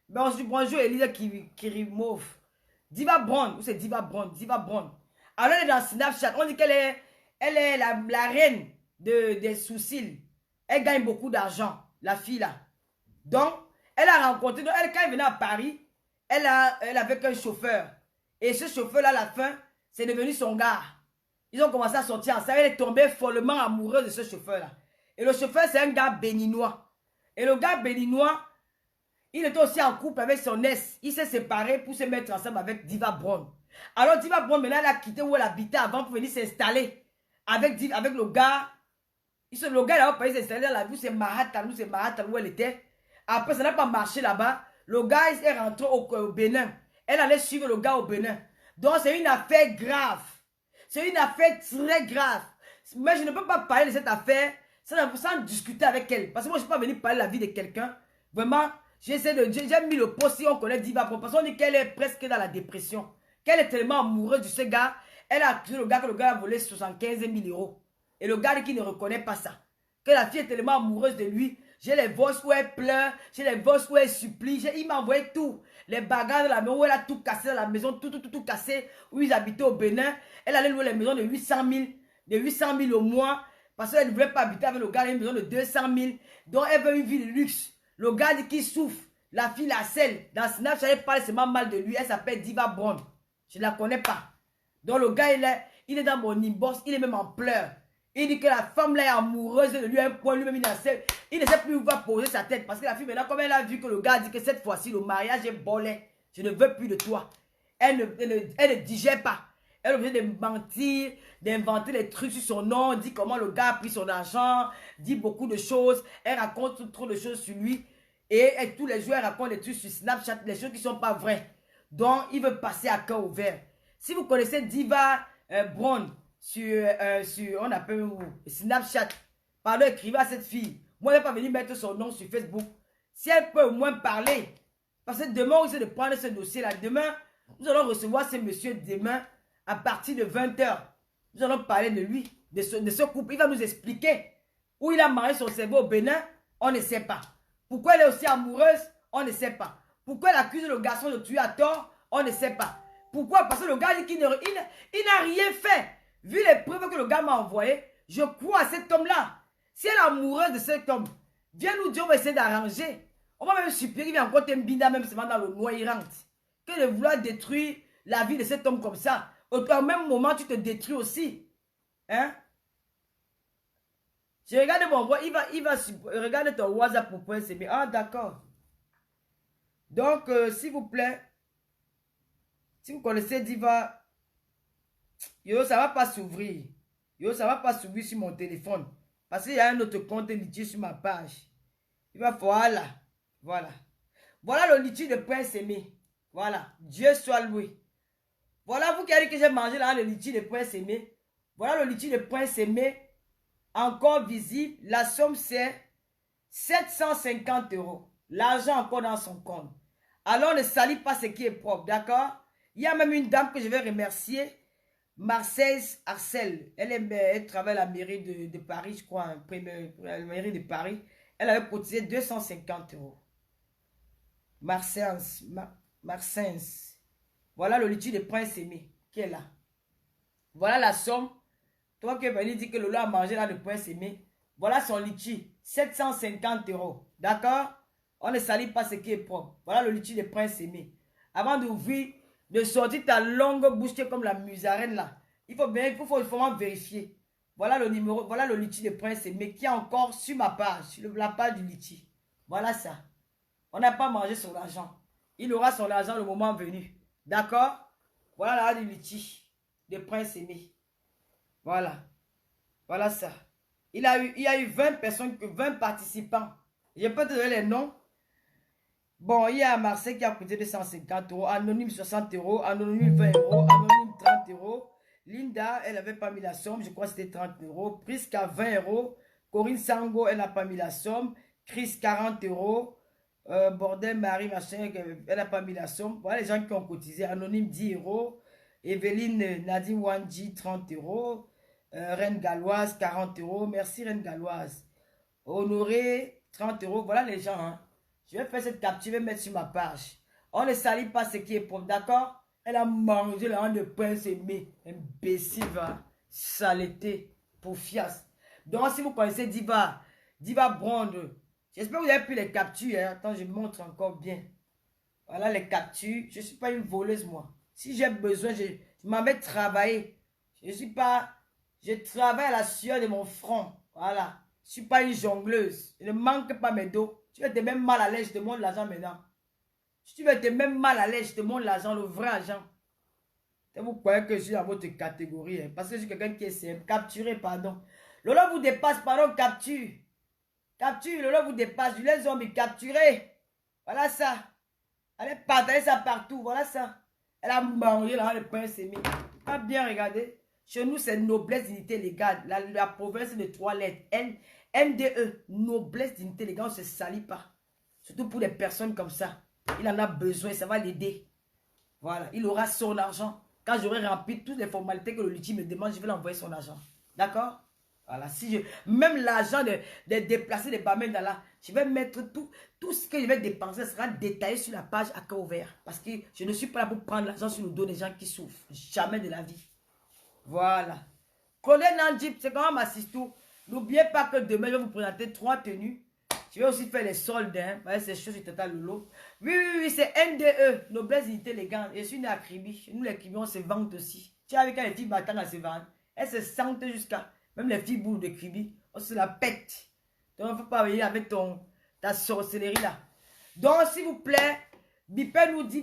Bonjour Elisa qui remove. Diva Brown, ou c'est Diva Brown. Alors elle est dans Snapchat. On dit qu'elle est la reine des soucis. Elle gagne beaucoup d'argent, la fille là. Donc, elle a rencontré, quand elle venait à Paris, elle avait un chauffeur. Et ce chauffeur-là, à la fin, c'est devenu son gars. Ils ont commencé à sortir ensemble. Elle est tombée follement amoureuse de ce chauffeur-là. Et le chauffeur, c'est un gars béninois. Et le gars béninois, il était aussi en couple avec son ex. Il s'est séparé pour se mettre ensemble avec Diva Brown. Alors Diva Brown, maintenant, elle a quitté où elle habitait avant pour venir s'installer avec le gars. Le gars, il a pas s'installer dans la ville, c'est Manhattan où elle était. Après, ça n'a pas marché là-bas. Le gars, il est rentré au Bénin. Elle allait suivre le gars au Bénin. Donc, c'est une affaire grave. C'est une affaire très grave. Mais je ne peux pas parler de cette affaire sans discuter avec elle. Parce que moi, je ne suis pas venu parler de la vie de quelqu'un. Vraiment, j'ai mis le post si on connaît Diva Brown. Parce qu'on dit qu'elle est presque dans la dépression. Qu'elle est tellement amoureuse de ce gars. Elle a accusé le gars que le gars a volé 75 000 €. Et le gars dit qu'il ne reconnaît pas ça. Que la fille est tellement amoureuse de lui. J'ai les voices où elle pleure. J'ai les voices où elle supplie. Il m'a envoyé tout. Les bagages de la maison où elle a tout cassé dans la maison. Tout cassé. Où ils habitaient au Bénin. Elle allait louer les maisons de 800 000. De 800 000 au mois. Parce qu'elle ne voulait pas habiter avec le gars. Elle a une maison de 200 000. Donc elle veut une vie de luxe. Le gars dit qu'il souffre. La fille la selle. Dans Snapchat, elle parle seulement mal de lui. Elle s'appelle Diva Brown. Je ne la connais pas. Donc le gars, il est dans mon inbox. Il est même en pleurs. Il dit que la femme là est amoureuse de lui à un point, lui-même il ne sait plus où va poser sa tête. Parce que la fille maintenant, comme elle a vu que le gars dit que cette fois-ci le mariage est bolé, je ne veux plus de toi. Elle ne digère pas. Elle est obligée de mentir, d'inventer des trucs sur son nom, dit comment le gars a pris son argent, dit beaucoup de choses. Elle raconte trop de choses sur lui. Et tous les jours, elle raconte des trucs sur Snapchat, des choses qui ne sont pas vraies. Donc, il veut passer à cœur ouvert. Si vous connaissez Diva Brown, sur on appelle Snapchat, pardon, écrivez à cette fille. Moi, je ne vais pas venir mettre son nom sur Facebook. Si elle peut au moins parler. Parce que demain, on essaie de prendre ce dossier-là. Demain, nous allons recevoir ce monsieur demain à partir de 20 h. Nous allons parler de lui, de ce couple. Il va nous expliquer où il a marié son cerveau au Bénin. On ne sait pas. Pourquoi elle est aussi amoureuse? On ne sait pas. Pourquoi elle accuse le garçon de tuer à tort? On ne sait pas. Pourquoi? Parce que le gars dit qu'il n'a rien fait. Vu les preuves que le gars m'a envoyées, je crois à cet homme-là. Si elle est amoureuse de cet homme, viens nous dire, on va essayer d'arranger. On va même supplier, il vient encore t'embiner même seulement dans le noyau. Que de vouloir détruire la vie de cet homme comme ça. Au même moment, tu te détruis aussi. Hein? Je regarde mon voix, il va regarder ton WhatsApp pour pouvoir s'aimer. Ah, d'accord. Donc, s'il vous plaît, si vous connaissez Diva, yo, ça va pas s'ouvrir. Yo, ça va pas s'ouvrir sur mon téléphone. Parce qu'il y a un autre compte litige sur ma page. Il va falloir là. Voilà. Voilà le litige de Prince Aimé. Voilà. Dieu soit loué. Voilà vous qui avez dit que j'ai mangé là le litige de Prince Aimé. Voilà le litige de Prince Aimé. Encore visible. La somme c'est 750 €. L'argent encore dans son compte. Alors ne salit pas ce qui est propre. D'accord? Il y a même une dame que je vais remercier, Marseille Arcel. Elle travaille à la mairie de Paris, je crois, hein, la mairie de Paris. Elle avait cotisé 250 euros. Marseille. Voilà le litchi de Prince Aimé qui est là. Voilà la somme. Toi qui es venu dire que Lolo a mangé là de Prince Aimé. Voilà son litchi. 750 euros. D'accord? On ne salit pas ce qui est propre. Voilà le litchi de Prince Aimé. Avant d'ouvrir, de sortir ta longue bouche comme la musarène là. Il faut vraiment vérifier. Voilà le numéro, voilà le litchi de Prince Aimé qui est encore sur ma page, sur la page du litchi. Voilà ça. On n'a pas mangé son argent. Il aura son argent le moment venu. D'accord? Voilà là du litchi de Prince Aimé. Voilà. Voilà ça. Il y a eu 20 personnes, 20 participants. Je peux te donner les noms. Bon, il y a Marseille qui a coûté 250 euros, Anonyme 60 euros, Anonyme 20 euros, Anonyme 30 euros. Linda, elle n'avait pas mis la somme, je crois que c'était 30 euros. Prisca 20 euros. Corinne Sango, elle n'a pas mis la somme. Chris 40 euros. Bordel Marie, machin, elle n'a pas mis la somme. Voilà les gens qui ont cotisé. Anonyme 10 euros. Evelyne Nadine Wanji 30 euros. Reine Galloise 40 euros. Merci Reine Galloise. Honoré 30 euros. Voilà les gens, hein. Je vais faire cette capture, je vais mettre sur ma page. On ne salit pas ce qui est propre, d'accord? Elle a mangé la de Prince Aimé. Imbécile, va. Saleté. Pour fias. Donc, si vous connaissez Diva Bronde, j'espère que vous avez pris les captures. Hein. Attends, je montre encore bien. Voilà les captures. Je ne suis pas une voleuse, moi. Si j'ai besoin, je m'en vais travailler. Je travaille à la sueur de mon front. Voilà. Je ne suis pas une jongleuse. Je ne manque pas mes dos. Tu vas te même mal à l'aise, je te montre l'argent maintenant. Si tu vas te même mal à l'aise, je te montre l'argent, le vrai argent. Et vous croyez que je suis dans votre catégorie, hein, parce que je suis quelqu'un qui est simple. Capturé, pardon. Lolo vous dépasse, pardon, capture. Capture, Lolo vous dépasse. Je les hommes, capturé. Voilà ça. Allez partager ça partout, voilà ça. Elle a mangé là, le pain s'est mis. Pas bien regarder. Chez nous, c'est noblesse, dignité légale. La province de 3 lettres. NDE, noblesse, dignité légale, on ne se salit pas. Surtout pour des personnes comme ça. Il en a besoin, ça va l'aider. Voilà, il aura son argent. Quand j'aurai rempli toutes les formalités que le luthier me demande, je vais l'envoyer son argent. D'accord? Voilà, même l'argent de déplacer des barmen là, je vais mettre tout ce que je vais dépenser sera détaillé sur la page à cœur ouvert. Parce que je ne suis pas là pour prendre l'argent sur le dos des gens qui souffrent. Jamais de la vie. Voilà. Colonel Nandip, c'est comment m'assistou. N'oubliez pas que demain, je vais vous présenter 3 tenues. Je vais aussi faire les soldes. Hein. Voilà, c'est choses sur Tata Lolo. Oui, c'est NDE, noblesse, dignité, élégante. Je suis né à Kribi. Nous, les Kribi, on se vante aussi. Tu vois, avec les filles battant à se vendre. Elles se sentent jusqu'à... Même les filles boules de Kribi, on se la pète. Donc, il ne faut pas venir avec ta sorcellerie là. Donc, s'il vous plaît, Bipé nous dit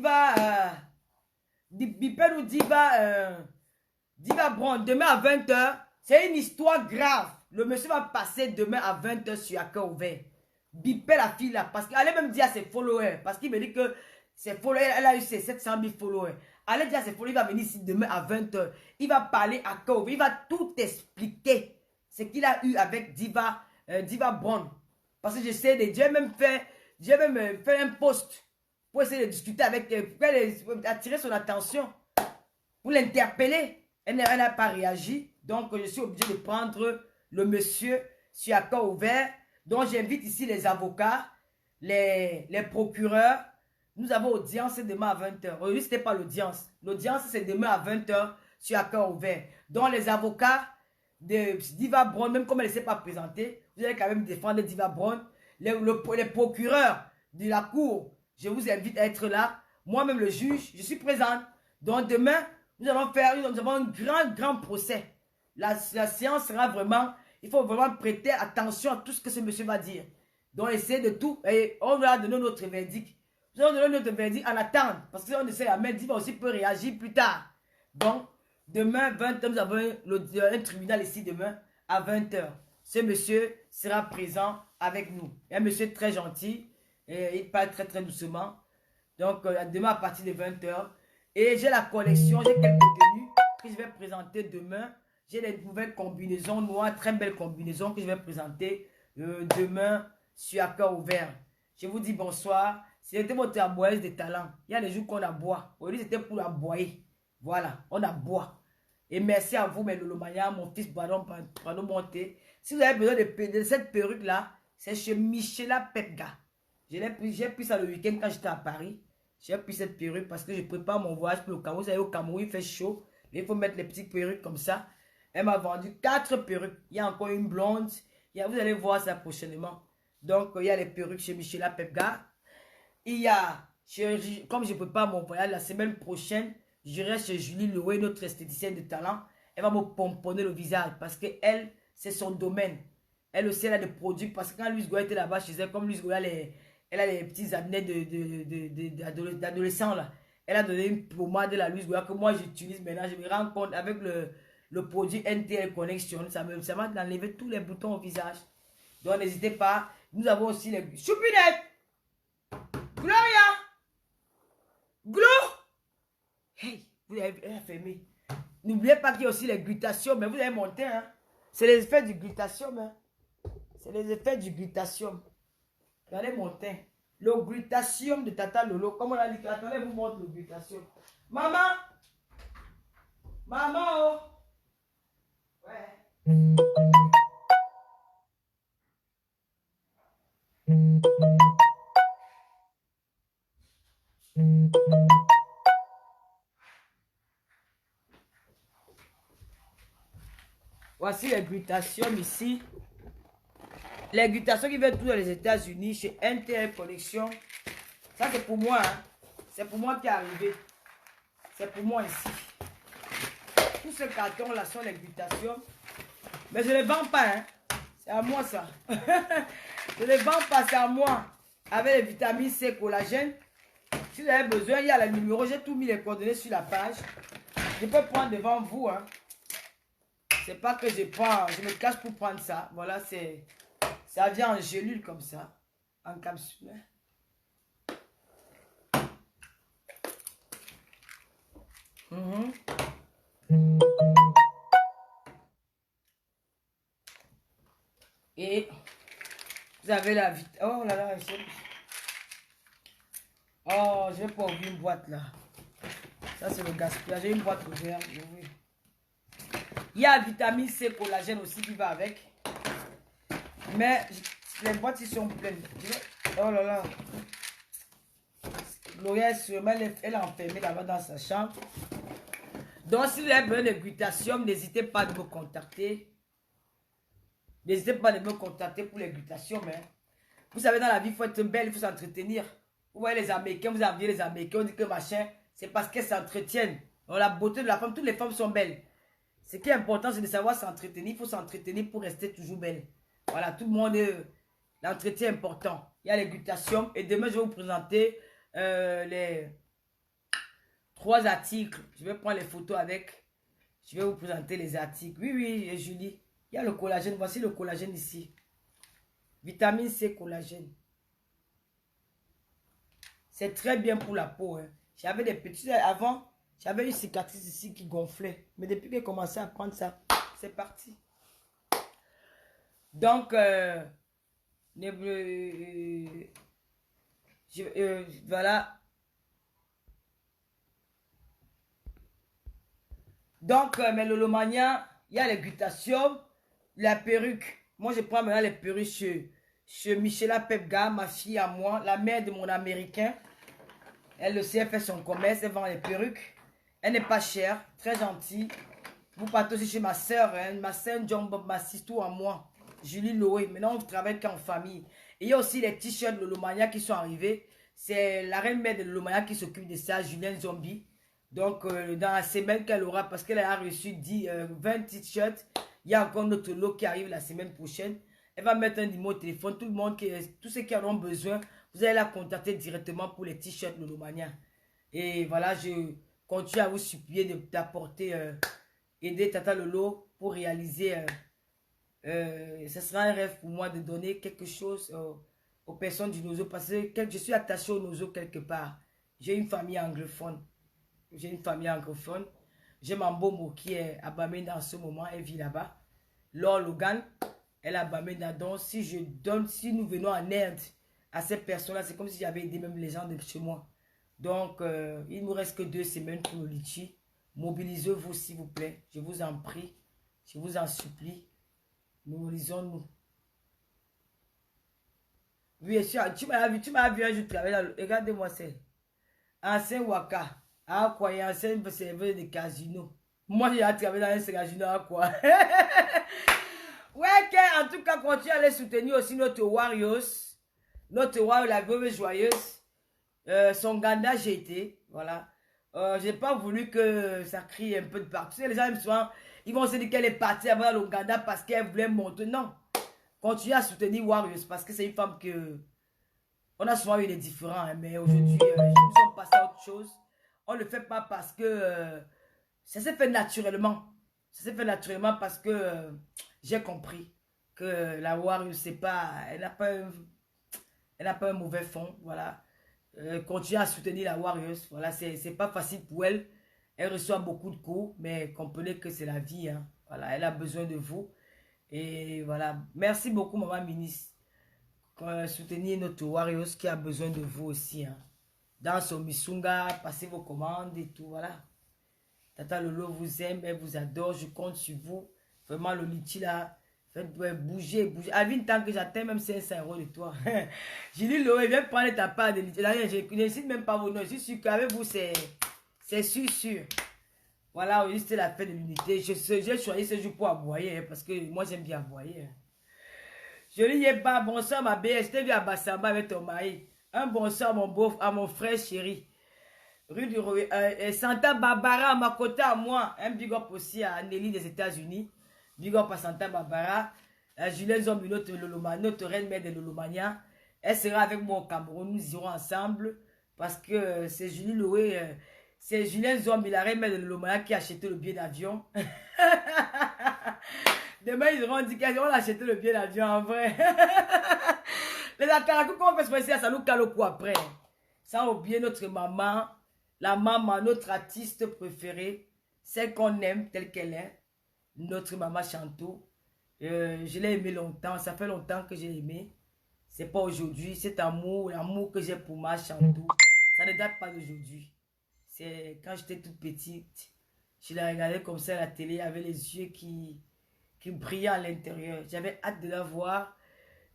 Diva Brown, demain à 20 h, c'est une histoire grave. Le monsieur va passer demain à 20 h sur cœur ouvert. Bipé la fille là, parce qu'elle même dit à ses followers, parce qu'il me dit que ses followers, elle a eu ses 700 000 followers. Allez dire à ses followers, il va venir ici demain à 20 h. Il va parler à cœur ouvert, il va tout expliquer. Ce qu'il a eu avec Diva Brown. Parce que j'ai même fait un post pour essayer de discuter avec elle, pour attirer son attention, pour l'interpeller. Elle n'a pas réagi. Donc, je suis obligé de prendre le monsieur sur accord ouvert. Donc, j'invite ici les avocats, les procureurs. Nous avons audience demain à 20 h. Aujourd'hui, ce n'était pas l'audience. L'audience, c'est demain à 20 h sur accord ouvert. Donc, les avocats de Diva Brown, même comme elle ne s'est pas présentée, vous allez quand même défendre Diva Brown. Les procureurs de la cour, je vous invite à être là. Moi-même, le juge, je suis présente. Donc, demain, nous avons un grand procès. La séance sera vraiment, il faut vraiment prêter attention à tout ce que ce monsieur va dire. Donc, essayez de tout, et on va donner notre verdict. Nous allons donner notre verdict en attente, parce que si on essaie à mettre, Diva aussi peut réagir plus tard. Donc, demain, 20 h, nous avons un tribunal ici demain à 20 h. Ce monsieur sera présent avec nous. Un monsieur très gentil, et il parle très doucement. Donc, demain à partir de 20 h. Et j'ai la collection, j'ai quelques tenues que je vais présenter demain. J'ai des nouvelles combinaisons noires, très belles combinaisons que je vais présenter demain sur Accord Ouvert. Je vous dis bonsoir. C'était votre aboyeuse de talent. Il y a des jours qu'on aboie. Aujourd'hui, c'était pour aboyer. Voilà, on aboie. Et merci à vous, mais Lolo Mania, mon fils, pardon, monter. Si vous avez besoin de cette perruque-là, c'est chez Michela Pepga. J'ai pris ça le week-end quand j'étais à Paris. J'ai pris cette perruque parce que je prépare mon voyage pour le Cameroun. Vous savez, au Cameroun, il fait chaud. Il faut mettre les petites perruques comme ça. Elle m'a vendu 4 perruques. Il y a encore une blonde. Vous allez voir ça prochainement. Donc, il y a les perruques chez Michela Pepga. Il y a, comme je prépare mon voyage la semaine prochaine, j'irai chez Julie Loué, notre esthéticienne de talent. Elle va me pomponner le visage parce que elle, c'est son domaine. Elle aussi, elle a des produits parce que quand Louise Goya était là-bas chez elle, comme Louise Goya, elle a les petits acnés d'adolescents là. Elle a donné une pommade de la Louise Goya que moi j'utilise maintenant. Je me rends compte avec le produit NTL Connection, ça m'a enlevé tous les boutons au visage. Donc n'hésitez pas. Nous avons aussi les choupinettes. Gloria! Glo! Hey, vous avez fermé. N'oubliez pas qu'il y a aussi les glutations, mais vous avez monté, hein. C'est les effets du glutatium, hein. C'est les effets du glutatium. Regardez mon teint. Le glutatium de Tata Lolo. Comme on a dit, attendez, vous montre le glutatium. Maman! Maman, oh! Ouais. Voici les glutations ici. Les glutations qui viennent tous dans les États-Unis chez NTL Collection. Ça, c'est pour moi. Hein. C'est pour moi qui est arrivé. C'est pour moi ici. Tous ces cartons-là sont les glutations. Mais je ne les vends pas. Hein. C'est à moi ça. Je ne les vends pas, c'est à moi. Avec les vitamines C, collagène. Si vous avez besoin, il y a le numéro. J'ai tout mis les coordonnées sur la page. Je peux prendre devant vous. Hein. C'est pas que je prends, je me cache pour prendre ça. Voilà, ça vient en gélule comme ça. En capsule. Et vous avez la vite. Oh là là, oh, je vais pas ouvrir une boîte là. Ça, c'est le gaspillage. J'ai une boîte ouverte. Oui. Il y a la vitamine C, collagène aussi qui va avec. Mais les boîtes, ils sont pleines. Oh là là. Gloria, elle est enfermée là-bas dans sa chambre. Donc, si vous avez besoin de glutatium, n'hésitez pas à me contacter. N'hésitez pas à me contacter pour les glutations. Hein. Vous savez, dans la vie, il faut être belle, il faut s'entretenir. Vous voyez les Américains, vous avez les Américains, on dit que machin, c'est parce qu'elles s'entretiennent. Donc, la beauté de la femme, toutes les femmes sont belles. Ce qui est important, c'est de savoir s'entretenir. Il faut s'entretenir pour rester toujours belle. Voilà, tout le monde, l'entretien est important. Il y a les glutations. Et demain, je vais vous présenter les 3 articles. Je vais prendre les photos avec. Je vais vous présenter les articles. Oui, oui, Julie. Il y a le collagène. Voici le collagène ici. Vitamine C, collagène. C'est très bien pour la peau. Hein. J'avais des petits... Avant... J'avais une cicatrice ici qui gonflait. Mais depuis que j'ai commencé à prendre ça, c'est parti. Donc, voilà. Donc, mais Lolomania, il y a les glutations, la perruque. Moi, je prends maintenant les perruques chez Michela Pepga, ma fille à moi, la mère de mon Américain. Elle aussi, elle fait son commerce, elle vend les perruques. Elle n'est pas chère, très gentille. Vous partez aussi chez ma soeur, hein, ma soeur John Bob, ma tout à moi, Julie Loé. Maintenant, on travaille qu'en famille. Et il y a aussi les t-shirts Lolomania qui sont arrivés. C'est la reine mère de Lolomania qui s'occupe de ça, Julien Zombie. Donc, dans la semaine qu'elle aura, parce qu'elle a reçu 20 t-shirts, il y a encore notre lot qui arrive la semaine prochaine. Elle va mettre un numéro au téléphone. Tout le monde, tous ceux qui en ont besoin, vous allez la contacter directement pour les t-shirts Lolomania. Et voilà, je continue à vous supplier d'apporter, aider Tata Lolo pour réaliser. Ce sera un rêve pour moi de donner quelque chose aux personnes du Nozo parce que je suis attaché au Nozo quelque part. J'ai une famille anglophone. J'ai Mambomo qui est à Bamenda en ce moment, elle vit là-bas. Laure Logan, elle est à Bamenda. Donc si nous venons en Inde à ces personnes-là. C'est comme si j'avais aidé même les gens de chez moi. Donc, il ne nous reste que 2 semaines pour le litchi. Mobilisez-vous, s'il vous plaît. Je vous en prie. Je vous en supplie. Mobilisons-nous. Oui, tu m'as vu un jour travailler là. Regardez-moi ça. Ancien Waka. À quoi? Ancien serveur de casino. Moi, j'ai travaillé dans un casino à quoi? Ouais, en tout cas, continuez à aller soutenir aussi notre Warriors. Notre Warrior, la veuve joyeuse. Son Ganda, j'ai été. Voilà. J'ai pas voulu que ça crie un peu de partout. Tu sais, les gens, souvent, ils vont se dire qu'elle est partie avant l'Ouganda parce qu'elle voulait monter. Non. Continuez à soutenir Warriors parce que c'est une femme que... On a souvent eu des différents, hein, mais aujourd'hui, nous sommes passés à autre chose. On ne le fait pas parce que... ça s'est fait naturellement. Ça s'est fait naturellement parce que j'ai compris que la Warriors, c'est pas... Elle n'a pas un mauvais fond, voilà. Continuez à soutenir la Warriors. Voilà, c'est pas facile pour elle. Elle reçoit beaucoup de coups, mais comprenez que c'est la vie. Hein. Voilà, elle a besoin de vous. Et voilà, merci beaucoup, maman ministre. Soutenir notre Warriors qui a besoin de vous aussi. Hein. Dans son Misunga, passez vos commandes et tout. Voilà. Tata Lolo vous aime, elle vous adore. Je compte sur vous. Vraiment, le litchi là. Faites bouger, bouger. Avine, tant que j'atteins même 500 € de toi. J'ai dit, Lolo, viens prendre ta part de litchi. Je ne cite même pas vos noms. Je suis sûr qu'avec vous, c'est sûr. Voilà, aujourd'hui, c'était la fête de l'unité. J'ai choisi ce jour pour aboyer. Hein, parce que moi, j'aime bien aboyer. Hein. Je lui dis pas, bonsoir ma belle, je t'ai vu à Bassamba avec ton mari. Un bonsoir à mon frère chéri. Rue du Santa Barbara à ma côté à moi. Un big up aussi à Nelly des États-Unis. Big up à Santa Barbara. Julien Zombi, notre reine mère de Lolomania. Elle sera avec moi au Cameroun. Nous irons ensemble. Parce que c'est Julie Loé. C'est Julien Zombi, la reine mère de Lolomania, qui a acheté le billet d'avion. Demain, ils auront dit qu'on a acheté le billet d'avion en vrai. Les Akarakou, qu'on fait se passer, ça nous cale au coup après. Sans oublier notre maman, la maman, notre artiste préférée, celle qu'on aime telle qu'elle est, notre maman Chantou. Je l'ai aimée longtemps, ça fait longtemps que j'ai aimé. C'est pas aujourd'hui, cet amour, l'amour que j'ai pour ma Chantou, ça ne date pas d'aujourd'hui. C'est quand j'étais toute petite, je la regardais comme ça à la télé, avec les yeux qui brillait à l'intérieur. J'avais hâte de la voir.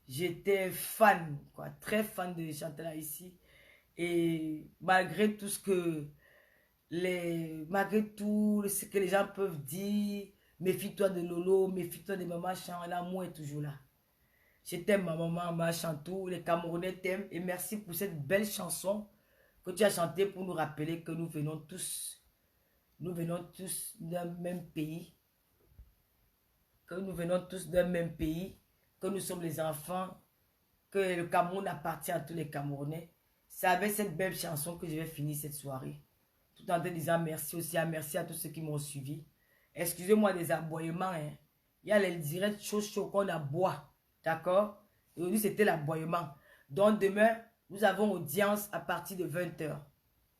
J'étais fan, quoi, très fan de Chantal ici. Et malgré tout ce que les gens peuvent dire, méfie-toi de Lolo, méfie-toi de Maman Chan, l'amour est toujours là. Je t'aime ma maman, ma Chantou, les Camerounais t'aiment et merci pour cette belle chanson que tu as chantée pour nous rappeler que nous venons tous d'un même pays. Que nous venons tous d'un même pays, que nous sommes les enfants, que le Cameroun appartient à tous les Camerounais. C'est avec cette belle chanson que je vais finir cette soirée. Tout en te disant merci aussi, merci à tous ceux qui m'ont suivi. Excusez-moi des aboiements. Hein. Il y a les directs chauds qu'on aboie. D'accord? Aujourd'hui, c'était l'aboiement. Donc demain, nous avons audience à partir de 20 h.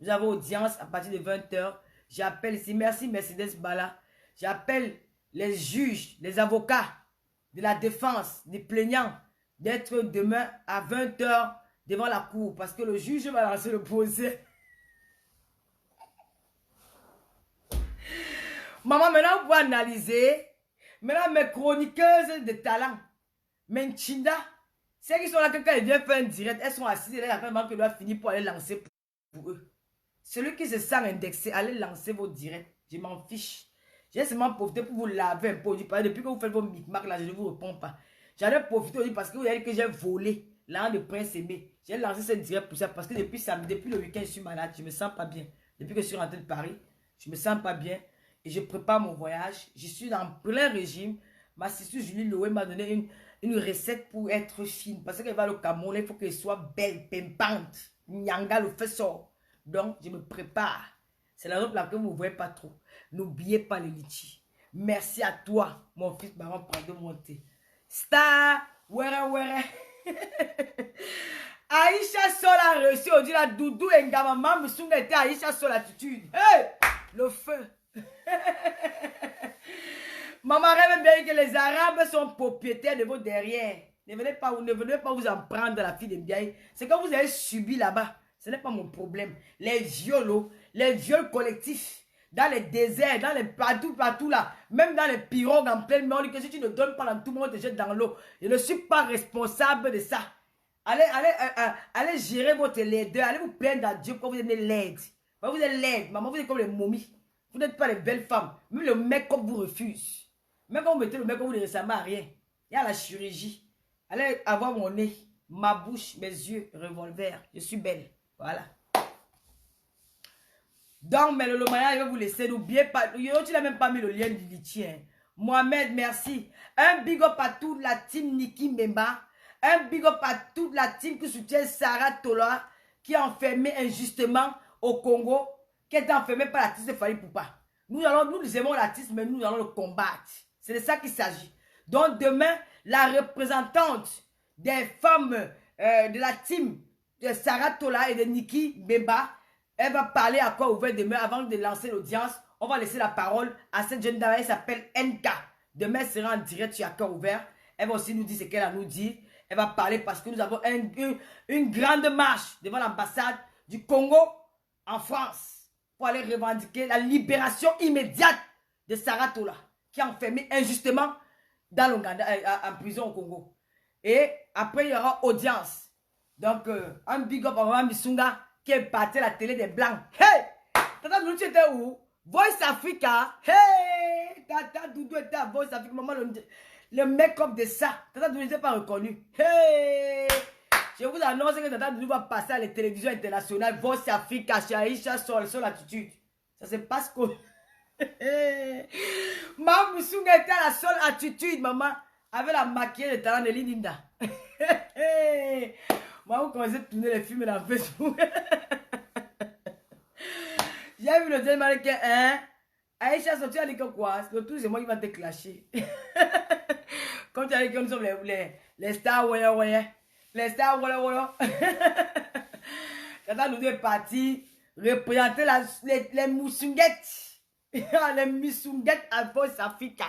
Nous avons audience à partir de 20 h. J'appelle ici, merci Mercedes Bala. J'appelle les juges, les avocats de la défense, des plaignants, d'être demain à 20 h devant la cour parce que le juge va lancer le procès. Maman, maintenant, vous pouvez analyser. Maintenant, mes chroniqueuses de talent, mes Chinda, celles qui sont là, quand elles viennent faire un direct, elles sont assises et là, la que doit finir pour aller lancer pour eux. Celui qui se sent indexé, allez lancer vos directs. Je m'en fiche. J'ai seulement profité pour vous laver un peu. Depuis que vous faites vos micmacs là, je ne vous réponds pas. J'en ai profité aujourd'hui parce que vous avez dit que j'ai volé l'an de Prince Aimé. J'ai lancé ce direct pour ça parce que depuis le week-end, je suis malade. Je ne me sens pas bien. Depuis que je suis rentré de Paris, je ne me sens pas bien. Et je prépare mon voyage. Je suis en plein régime. Ma sister Julie Loé m'a donné une recette pour être fine. Parce qu'elle va au Cameroun, il faut qu'elle soit belle, pimpante. Nyanga le fait sort. Donc, je me prépare. C'est la raison pour laquelle vous ne voyez pas trop. N'oubliez pas les litchis. Merci à toi, mon fils Baron, pour de monter. Star, were. Aïcha Sol a reçu aujourd'hui la doudou et Ngamaman me sont été Aïcha Sol attitude. Hey, le feu. Maman rêve bien que les Arabes sont propriétaires de vos derrière. Ne venez pas vous en prendre la fille de Biaï. C'est que vous avez subi là-bas. Ce n'est pas mon problème. Les viols collectifs, dans les déserts, dans les partout là, même dans les pirogues en pleine mer, que si tu ne donnes pas dans tout le monde te jette dans l'eau. Je ne suis pas responsable de ça. Allez gérer votre laideur. Allez vous plaindre à Dieu quand vous êtes laide. Vous êtes laide. Maman, vous êtes comme les momies. Vous n'êtes pas les belles femmes. Même le mec comme vous refuse. Même quand vous mettez le mec comme vous ne ressemblez à rien. Il y a la chirurgie. Allez avoir mon nez, ma bouche, mes yeux, revolver. Je suis belle. Voilà. Donc, mais le Maya, je vais vous laisser. N'oubliez pas. Tu n'as même pas mis le lien du litien. Mohamed, merci. Un big up à toute la team Niki Mbemba. Un big up à toute la team qui soutient Sarah Tola, qui est enfermée injustement au Congo, qui est enfermée par l'artiste de Fali Poupa. Nous aimons l'artiste, mais nous allons le combattre. C'est de ça qu'il s'agit. Donc, demain, la représentante des femmes de la team de Sarah Tola et de Niki Mbemba, elle va parler à quoi ouvert demain avant de lancer l'audience. On va laisser la parole à cette jeune dame, elle s'appelle NK. Demain, elle sera en direct sur Cœur Ouvert. Elle va aussi nous dire ce qu'elle a nous dit. Elle va parler parce que nous avons une grande marche devant l'ambassade du Congo en France pour aller revendiquer la libération immédiate de Sarah Tola, qui est enfermée injustement dans l'Ouganda, en prison au Congo. Et après, il y aura audience. Donc, un big up à Maman Missunga qui est parti à la télé des Blancs. Hey! Tata Doudou, tu étais où? Voice Africa. Hey! Tata Doudou était à Voice Africa. Maman, le make-up de ça. Tata Doudou n'était pas reconnu. Hey! Je vous annonce que Tata Doudou va passer à la télévision internationale. Voice Africa, chez Aïcha, sur l'attitude. Ça se passe comme... Maman Missunga était à la seule attitude, maman. Avec la maquillage de talent de Linda. Moi, vous commencez à tourner les films dans Facebook. J'ai vu le deuxième américain, hein? Aïcha, tu as dit que quoi? Le tout, c'est moi qui va te clasher. Comme tu as dit que nous sommes les stars, ouais. Les stars, ouais. Quand nous est parti représenter les moussunguettes. Les moussunguettes à Voice Africa.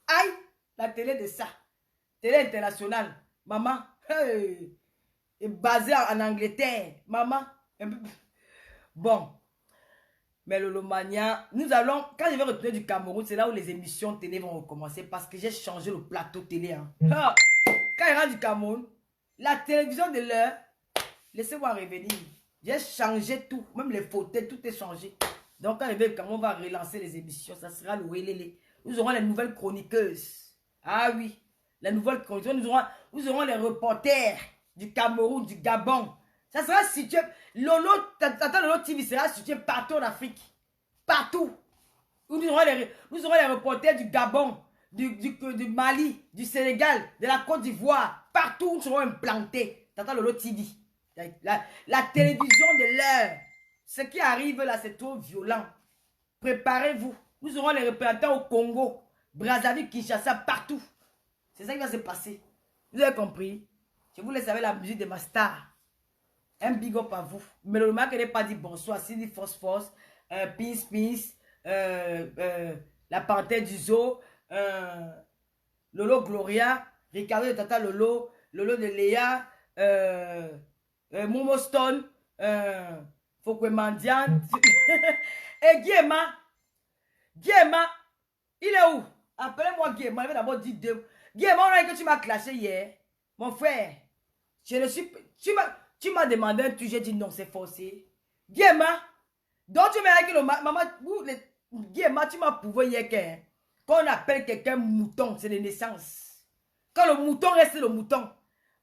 Aïe! La télé de ça. Télé internationale. Maman. Hey. Et basée en Angleterre. Maman. Bon. Mais le Lomania, nous allons, quand je vais retourner du Cameroun, c'est là où les émissions télé vont recommencer parce que j'ai changé le plateau télé. Hein. Quand il rentre du Cameroun, la télévision de l'heure, laissez-moi revenir. J'ai changé tout. Même les fauteuils, tout est changé. Donc quand il va du Cameroun, on va relancer les émissions. Ça sera le Wélélé. Nous aurons les nouvelles chroniqueuses. Ah oui, la nouvelle condition, nous aurons les reporters du Cameroun, du Gabon. Ça sera situé, Tata Lolo TV sera situé partout en Afrique. Partout. Nous aurons les reporters du Gabon, du Mali, du Sénégal, de la Côte d'Ivoire. Partout, nous serons implantés. Tata Lolo TV. La télévision de l'heure. Ce qui arrive là, c'est trop violent. Préparez-vous. Nous aurons les représentants au Congo. Brazzaville, Kinshasa, partout. C'est ça qui va se passer. Vous avez compris? Je vous laisse avec la musique de ma star. Un big up à vous. Mais le mec n'est pas dit bonsoir. Si dit force, peace, la panthère du zoo, Lolo Gloria, Ricardo de Tata Lolo, Lolo de Léa, Momo Stone, Fokwe Mandian, et Guéma, il est où? Appelez-moi Guéma, il va d'abord dire deux. Guéma, on a dit que tu m'as clashé hier. Mon frère, je ne suis... Tu m'as demandé un truc, j'ai dit non, c'est forcé. Guéma, donc tu m'as dit que le maman... Guéma, tu m'as prouvé hier que... Quand on appelle quelqu'un mouton, c'est de naissance. Quand le mouton reste le mouton.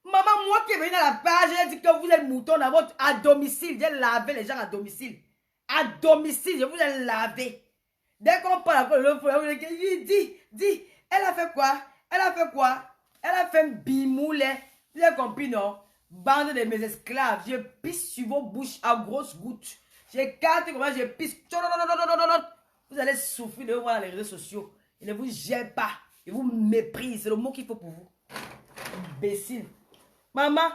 Maman, moi qui est venu dans la page, j'ai dit que vous êtes mouton à domicile. J'ai lavé les gens à domicile. À domicile, je vous ai lavé. Dès qu'on parle encore de l'autre, dis, elle a fait quoi? Elle a fait un bimoulet. Vous avez compris, non? Bande de mes esclaves, je pisse sur vos bouches à grosses gouttes. J'écarte comme ça, je pisse. Vous allez souffrir de voir les réseaux sociaux. Ils ne vous gênent pas. Ils vous méprisent. C'est le mot qu'il faut pour vous. Imbécile. Maman,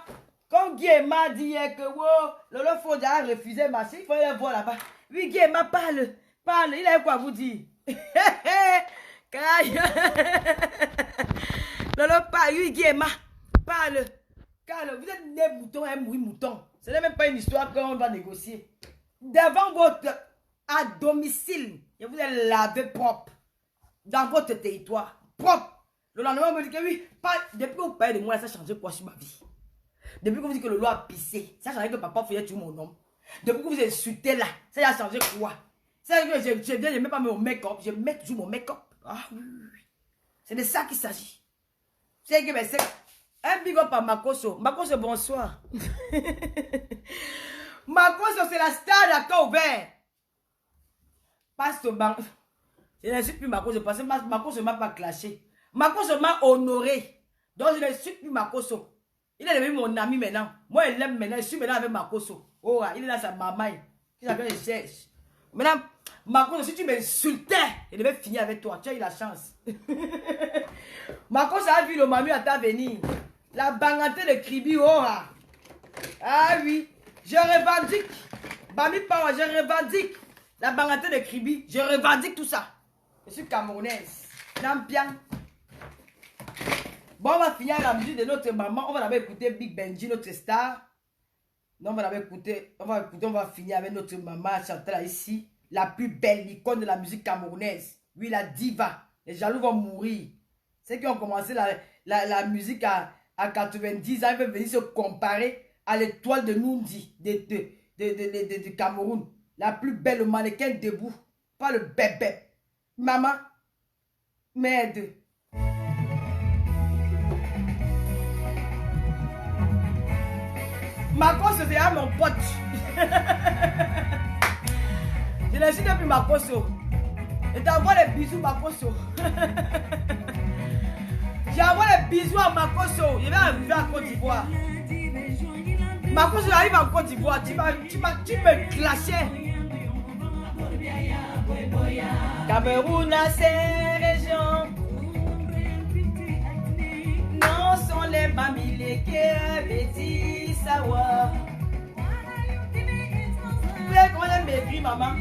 quand Guéma dit que wow, Lolo Fodia a refusé ma fille, il faut aller voir là-bas. Oui, Guéma, parle. Il a quoi vous dire? Lolo, parle. Oui, Guéma, parle. Calme. Calme. Vous êtes né mouton, un oui mouton. Ce n'est même pas une histoire qu'on va négocier. Devant votre... À domicile. Et vous êtes lavé propre. Dans votre territoire. Propre. Le lendemain, on me dit que oui. Depuis que vous parlez de moi, ça a changé quoi sur ma vie? Depuis que vous dites que le loi a pissé. Ça a changé que papa faisait tout mon nom. Depuis que vous insultez là. Ça a changé quoi? C'est que je viens, je ne mets pas mon make-up. Je mets toujours mon make-up. Ah oui. C'est de ça qu'il s'agit. C'est que c'est un big up à Makoso. Makoso, bonsoir. Makoso, c'est la star d'acteur ouvert. Passe au banc. Je n'insulte plus Makoso parce que Makoso ne m'a pas clashé. Makoso m'a honoré. Donc je n'insulte plus Makoso. Il est devenu mon ami maintenant. Moi, il l'aime maintenant. Je suis maintenant avec Makoso. Oh, il est là, sa maman. Il a fait des cherche. Maintenant, Makoso, si tu m'insultais, je devais finir avec toi. Tu as eu la chance. Makoso a vu le mami à ta venir. La bangante de Kribi, oh. Ah oui. Je revendique. Bami Power, je revendique. La bangante de Kribi, je revendique tout ça. Je suis camerounaise. Nampian. Bon, on va finir la musique de notre maman. On va d'abord écouter Big Benji, notre star. Non, on va d'abord écouter. On va finir avec notre maman Chantal ici. La plus belle icône de la musique camerounaise. Oui, la diva. Les jaloux vont mourir. Ceux qui ont commencé la musique à 90 ans, ils peuvent venir se comparer à l'étoile de Nundi de Cameroun. La plus belle, le mannequin debout. Pas le bébé. Maman, m'aide. Makoso, c'est à mon pote. Je ne suis plus Makoso. Je t'envoie les bisous, Makoso. J'envoie les bisous à Makoso. Je vais arriver en Côte d'Ivoire. Makoso arrive en Côte d'Ivoire. Tu me clashais. Cameroun a ses régions. Non, sont les mamilés Betty Sawa. Vous savez comment j'aime maigrir, maman?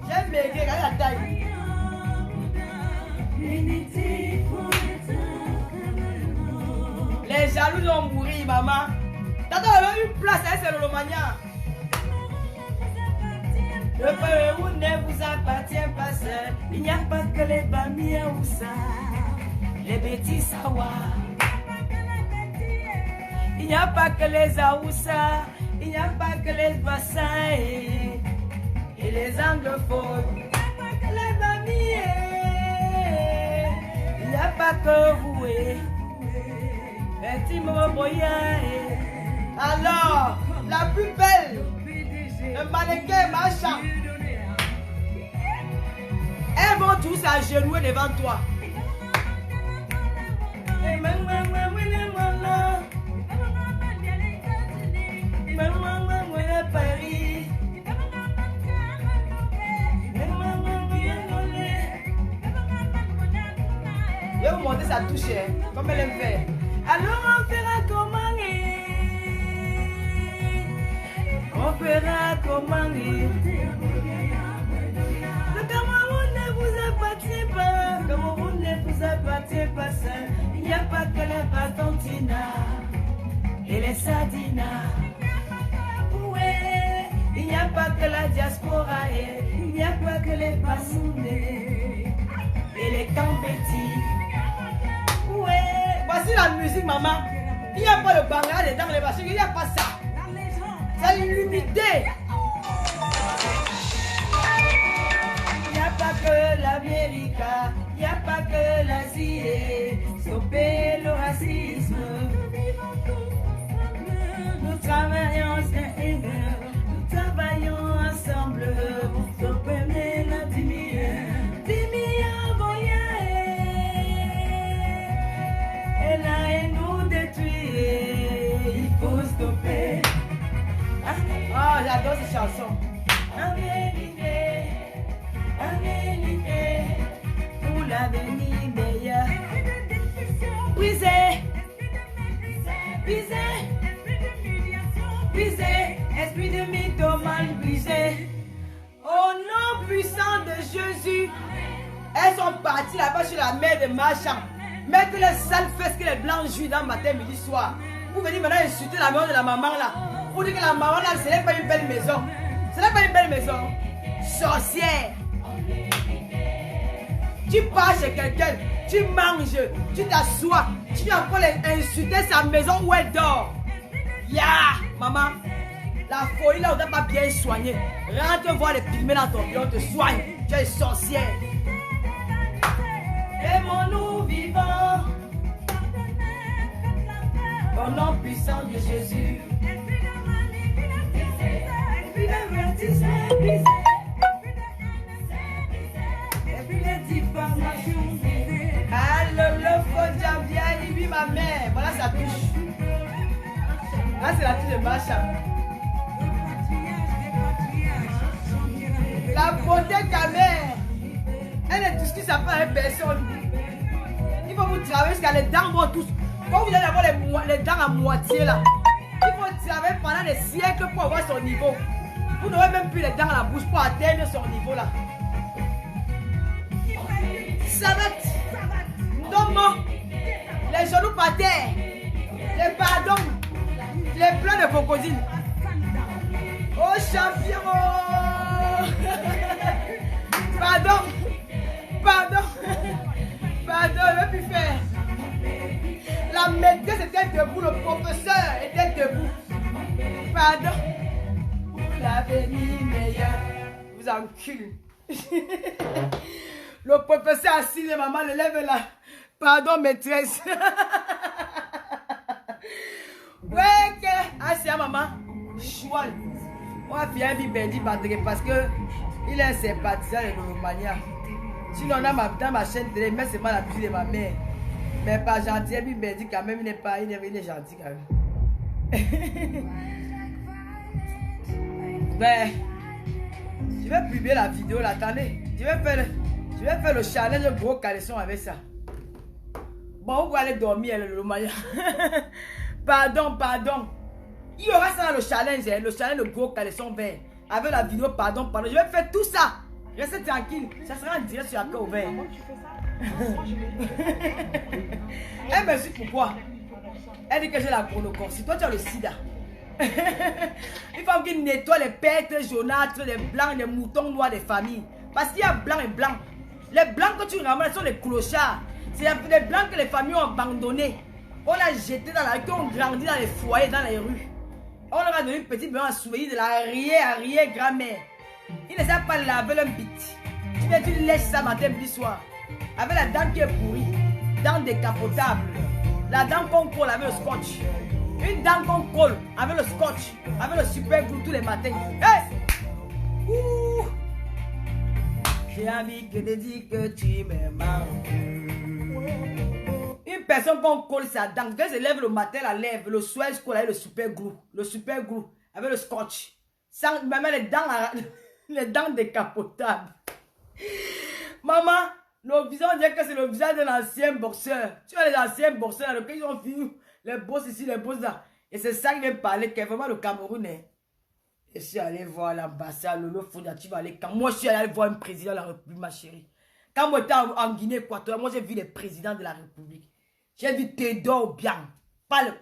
J'aime maigrir, regardez la taille. Les jaloux vont mourir, maman. T'attends, elle a une place, c'est le Romagna. Le Cameroun ne vous appartient pas seul. Il n'y a pas que les Bamia ou ça, les Betty Sawa. Il n'y a pas que les Aoussa, il n'y a pas que les Bassins et les anglophones. Il n'y a pas que les Bamia. Il n'y a pas que vous. Petit Moboya. Alors, la plus belle. Le mannequin machin. Elles vont tous agenouiller devant toi. Paris. Je vais vous montrer sa touche, comme elle aime faire. Alors on fera comment? On fera comment? Le Cameroun ne vous appartient pas. Le Cameroun ne vous appartient pas seul. Il n'y a pas que les Batontina et les Sardinas. Ouais, il n'y a pas que la diaspora. Il n'y a pas que les Bassoundés et les Cambétis. Ouais, voici la musique, maman. Il n'y a pas le bangla dedans, les Bassoundés. Il n'y a pas ça. C'est l'humidité. Il n'y a pas que l'Amérique, il n'y a pas que l'Asie. Stopper le racisme. Nous travaillons ensemble. Nous travaillons ensemble. Stopper la diminuer. Et là, elle nous détruit. Il faut stopper. Oh, j'adore cette chanson. Américain, Américain, pour l'avenir meilleur. Brisez, brisez, brisez, esprit de mythomane brisé. Au nom puissant de Jésus, elles sont parties là-bas sur la mer de Marchand. Mettre les sales fesses que les blancs jouent dans matin, midi, soir. Vous venez maintenant insulter la maison de la maman là. Vous dites que la maman là, ce n'est pas une belle maison. Ce n'est pas une belle maison. Sorcière. Tu pars chez quelqu'un, tu manges, tu t'assois, tu viens encore insulter sa maison où elle dort. Maman, la folie là, on n'a pas bien soigné. Rentre voir les pygmées dans ton pied, on te soigne. Tu es sorcière. Aimons-nous vivants au nom puissant de Jésus. Le faux diable, lui, ma mère. Voilà sa touche. Là, c'est la touche de Macha. La beauté de ta mère. Elle est tout ce qui s'appelle avec personne. Il faut vous travailler jusqu'à les dents vont tous. Quand vous allez avoir les dents à moitié là, il faut travailler pendant des siècles pour avoir son niveau. Vous n'aurez même plus les dents à la bouche pour atteindre son niveau là. Savate. Non, les genoux par terre, les pardons, les plans de crocodile. Oh champion! Pardon, je ne veux plus faire. La maîtresse était debout, le professeur était debout. Pardon, pour l'avenir meilleur. Vous encule. Le professeur assis, les mamans le lève là. Pardon, maîtresse. Ouais, que. Ah, c'est à maman. Choual. On va faire un bibendi parce que il est sympathisant de Romania. Sinon, on a dans ma chaîne télé, mais c'est pas la musique de ma mère. Mais pas gentil, bibendi quand même, il est gentil quand même. Ben, je vais publier la vidéo là, attendez. Je vais faire le challenge de gros caleçon avec ça. Bon, vous pouvez aller dormir, le Romania. Pardon. Il y aura ça dans le challenge de gros caleçon vert. Avec la vidéo, pardon. Je vais faire tout ça. Restez tranquille. Ça sera en direct sur la cœur ouvert. Comment tu fais ça? Elle me dit pourquoi. Elle dit que j'ai la chronocorsie. Toi, tu as le sida. Il faut qu'il nettoie les pertes jaunâtres, les blancs, les moutons noirs des familles. Parce qu'il y a blanc et blanc. Les blancs que tu ramasses sont les clochards. C'est les blancs que les familles ont abandonnés. On a jeté dans la rue, qui ont grandi dans les foyers, dans les rues. On leur a donné une petite maison à souvenir de la arrière-grand-mère. Ils ne savent pas laver leur bite. Tu viens, tu lèches ça matin, midi, soir. Avec la dent qui est pourrie. Dent décapotable. La dent qu'on colle avec le scotch. Une dent qu'on colle avec le scotch. Avec le super glue tous les matins. Hey! Ouh! J'ai envie que te dire que tu m'aimes. Une personne qu'on colle sa dent, quand elle se lève le matin, la lève, le soir, elle colle avec le super glue. Le super glue avec le scotch. Sans même les dents décapotables. Maman, le visage, on dirait que c'est le visage d'un ancien boxeur. Tu vois les anciens boxeurs, là, ils ont vu les boss ici, les boss là. Et c'est ça qui vient parler, qui est vraiment le Cameroun. Hein. Je suis allé voir l'ambassade, Lolo Founda, tu vas aller. Quand moi je suis allé voir un président de la République, ma chérie. Quand moi j'étais en Guinée équatoriale, moi j'ai vu les présidents de la République. J'ai vu Théodore Obiang. Pas le.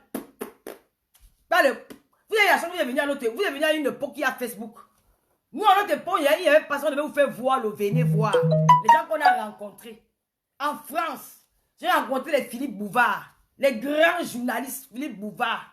Vous avez la chance, vous êtes venu à une époque qui a Facebook. Nous, à notre époque, il y avait personne qui devait vous faire voir, venez voir. Les gens qu'on a rencontrés. En France, j'ai rencontré les Philippe Bouvard. Les grands journalistes, Philippe Bouvard.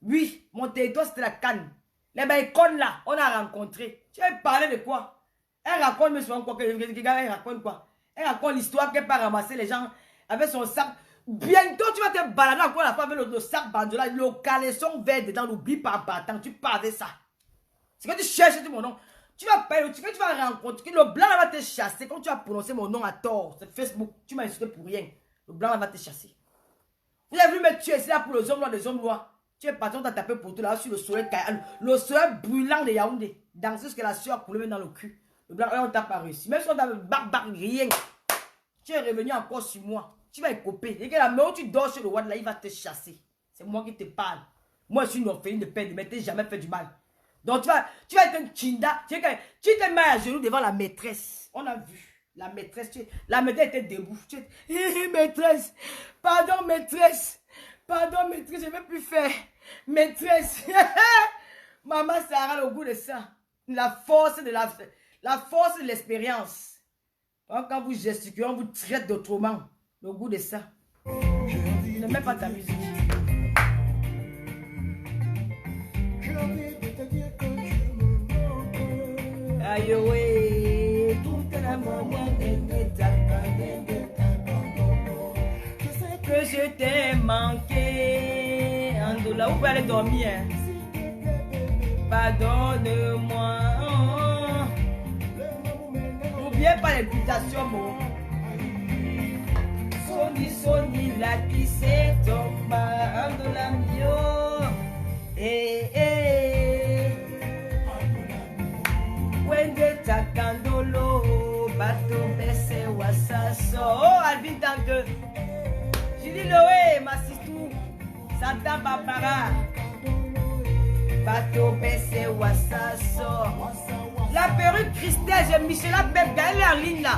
Oui, mon territoire, c'était la Cannes. Les Baïkons là, on a rencontré. Tu veux parler de quoi? Elle raconte, mais souvent quoi? Elle raconte quoi? Elle raconte l'histoire qu'elle pas ramasser les gens avec son sac. Bientôt, tu vas te balader encore la fois avec le sac bandola, le caleçon vert dedans, n'oublie pas en partant. Tu pars avec ça. C'est que tu cherches mon nom. Tu vas payer, tu vas rencontrer. Le blanc va te chasser. Quand tu vas prononcer mon nom à tort, c'est Facebook. Tu m'as insulté pour rien. Le blanc va te chasser. Vous avez vu me tuer, c'est là pour les hommes noirs, les hommes noirs. Tu es parti, on t'a tapé pour tout là sur le soleil brûlant de Yaoundé. Dans ce que la sueur coulait dans le cul. Le blanc, on t'a pas réussi. Même si on t'a rien. Tu es revenu encore sur moi. Tu vas écoper. Et que la main où tu dors sur le Wad là, il va te chasser. C'est moi qui te parle. Moi, je suis une orpheline de père, mais tu n'as jamais fait du mal. Donc, tu vas être un chinda. Tu te mets à genoux devant la maîtresse. On a vu. La maîtresse, la maîtresse était debout. Maîtresse, pardon, maîtresse. Pardon, maîtresse, je ne vais plus faire. Maîtresse. Maman Sarah, le goût de ça. La force de l'expérience. Quand vous gesticulez, on vous traite d'autrement. Le goût de ça. Ne mets pas ta musique. Aïe, ouais. Tout la que je t'ai manqué. Andola, vous pouvez aller dormir. Pardonne-moi. N'oubliez pas l'éducation, mon. Soni, la qui s'est tombée. Andola, mio. Wende takandolo. Bato bese wasaso. Oh, Alvin Tanque. Julie Loé, ma sitou. Santa Barbara. Bato bese wasaso. La perruque Christelle, j'ai Michela Bébé, elle est en ligne là.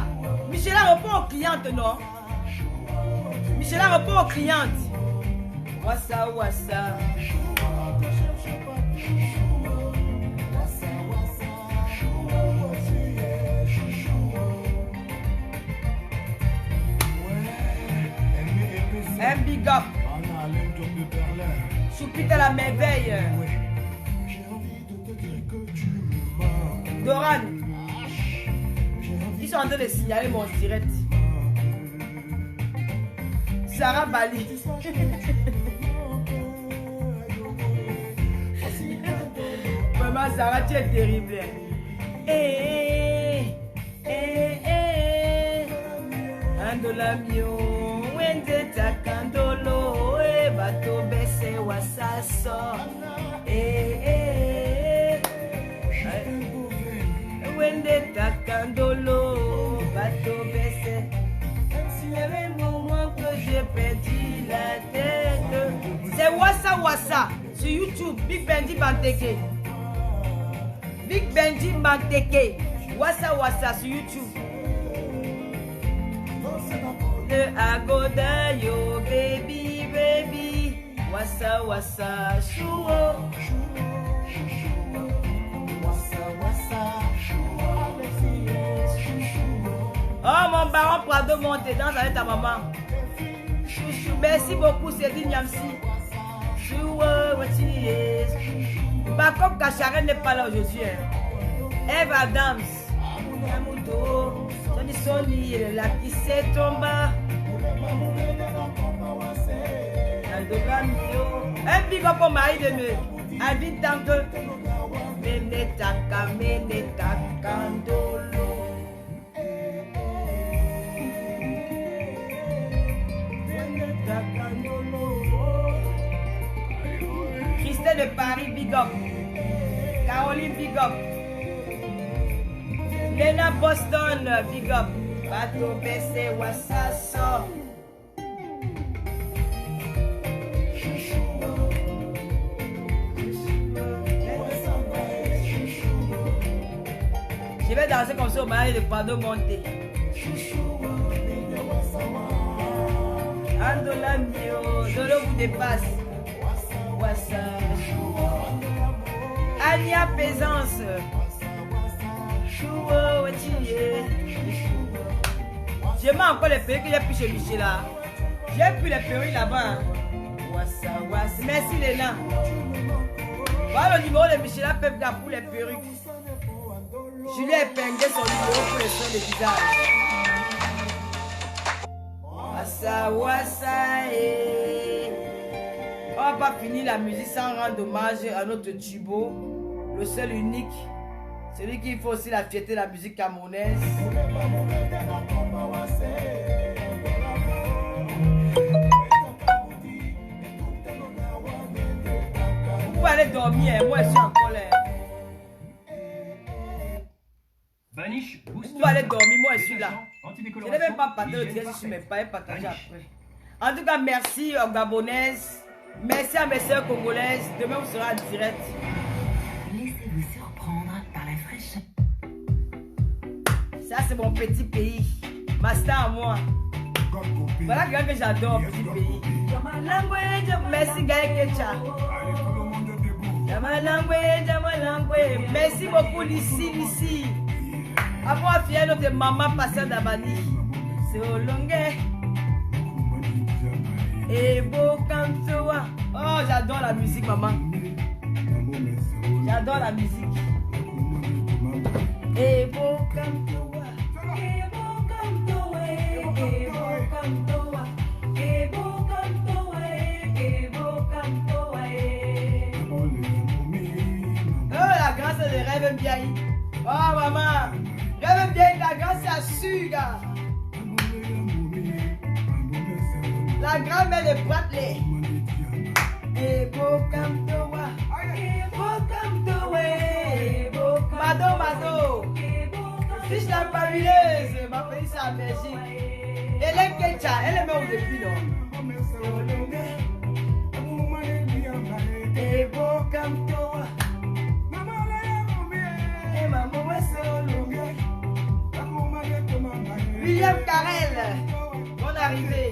Michela répond aux clientes, non? Michela répond aux clientes. Wassa, wassa. Un big up. Choupite à la merveille. Doran. Ils sont en train de signaler mon direct. Sarah Bali. Maman Sarah, tu es terrible. Andola mio. Wende takandolo. Bato bese wasaso. Wende takandolo. Bato bese. Il y avait un moment que j'ai perdu la tête. C'est Wassa Wassa sur YouTube. Big Benji Banteke. Big Benji Banteke. Wassa Wassa sur YouTube. Le agoda yo baby baby. Wassa Wassa chouo. Oh mon baron Prado monte danse avec ta maman. Chouchou, merci beaucoup Céline Niamsi. Chouo, what she is. Bakom Kacharen n'est pas là aujourd'hui. Eve Adams. Yamuto. Johnny Sony, la qui s'est tombée. Un big up au mari de me. Alvin Tanque. Menetaka, menetaka, ndolo. Christelle de Paris, big up. Caroline, big up. Lena Boston, big up. Bato Bese Wasaso. Je vais danser comme ça au mari de Pado Monté. Andola mio, Dolo vous dépasse. Wassa. Ania Pézance. Chouo, je mets encore les perruques que j'ai pris chez Michela. J'ai pris les perruques là-bas. Wassa, wassa. Merci Léna. Voilà le numéro de Michela Pepga pour les perruques. Je lui ai épinglé son numéro pour les soins de visage. Wassa, wassa, On va pas finir la musique sans rendre hommage à notre tubo, le seul unique, celui qui fait aussi la fierté de la musique camerounaise. Vous pouvez aller dormir, moi je suis en colère. Vous pouvez aller dormir, moi je suis là. Je n'ai même pas partagé le direct, je suis même pas partagé après. En tout cas, merci aux Gabonaises. Merci à mes soeurs congolaises. Demain, vous serez en direct. Laissez-vous surprendre par la fraîcheur. Ça, c'est mon petit pays. Ma star à moi. Voilà quelqu'un que j'adore, petit pays. Merci Gaël Kecha. Merci beaucoup Lissi. Après fier notre maman passée d'Abani. C'est au longuet. Et beau comme toi. Oh, j'adore la musique, maman. J'adore la musique. Et beau comme toi. Et beau comme toi. Et beau comme toi. Et beau comme toi. Et beau comme toi. Oh, la grâce de rêve bien. Oh, maman. Rêve bien, la grâce assure, gars. La grand-mère de Bradley. Et beau comme toi. Et beau comme toi. Mado. Fiche la fabuleuse. Ma pays, c'est la Belgique. Hélène Kecha, elle est même au début, non? Et beau comme toi. Et maman, c'est au longuet. William Carrel, bonne arrivée.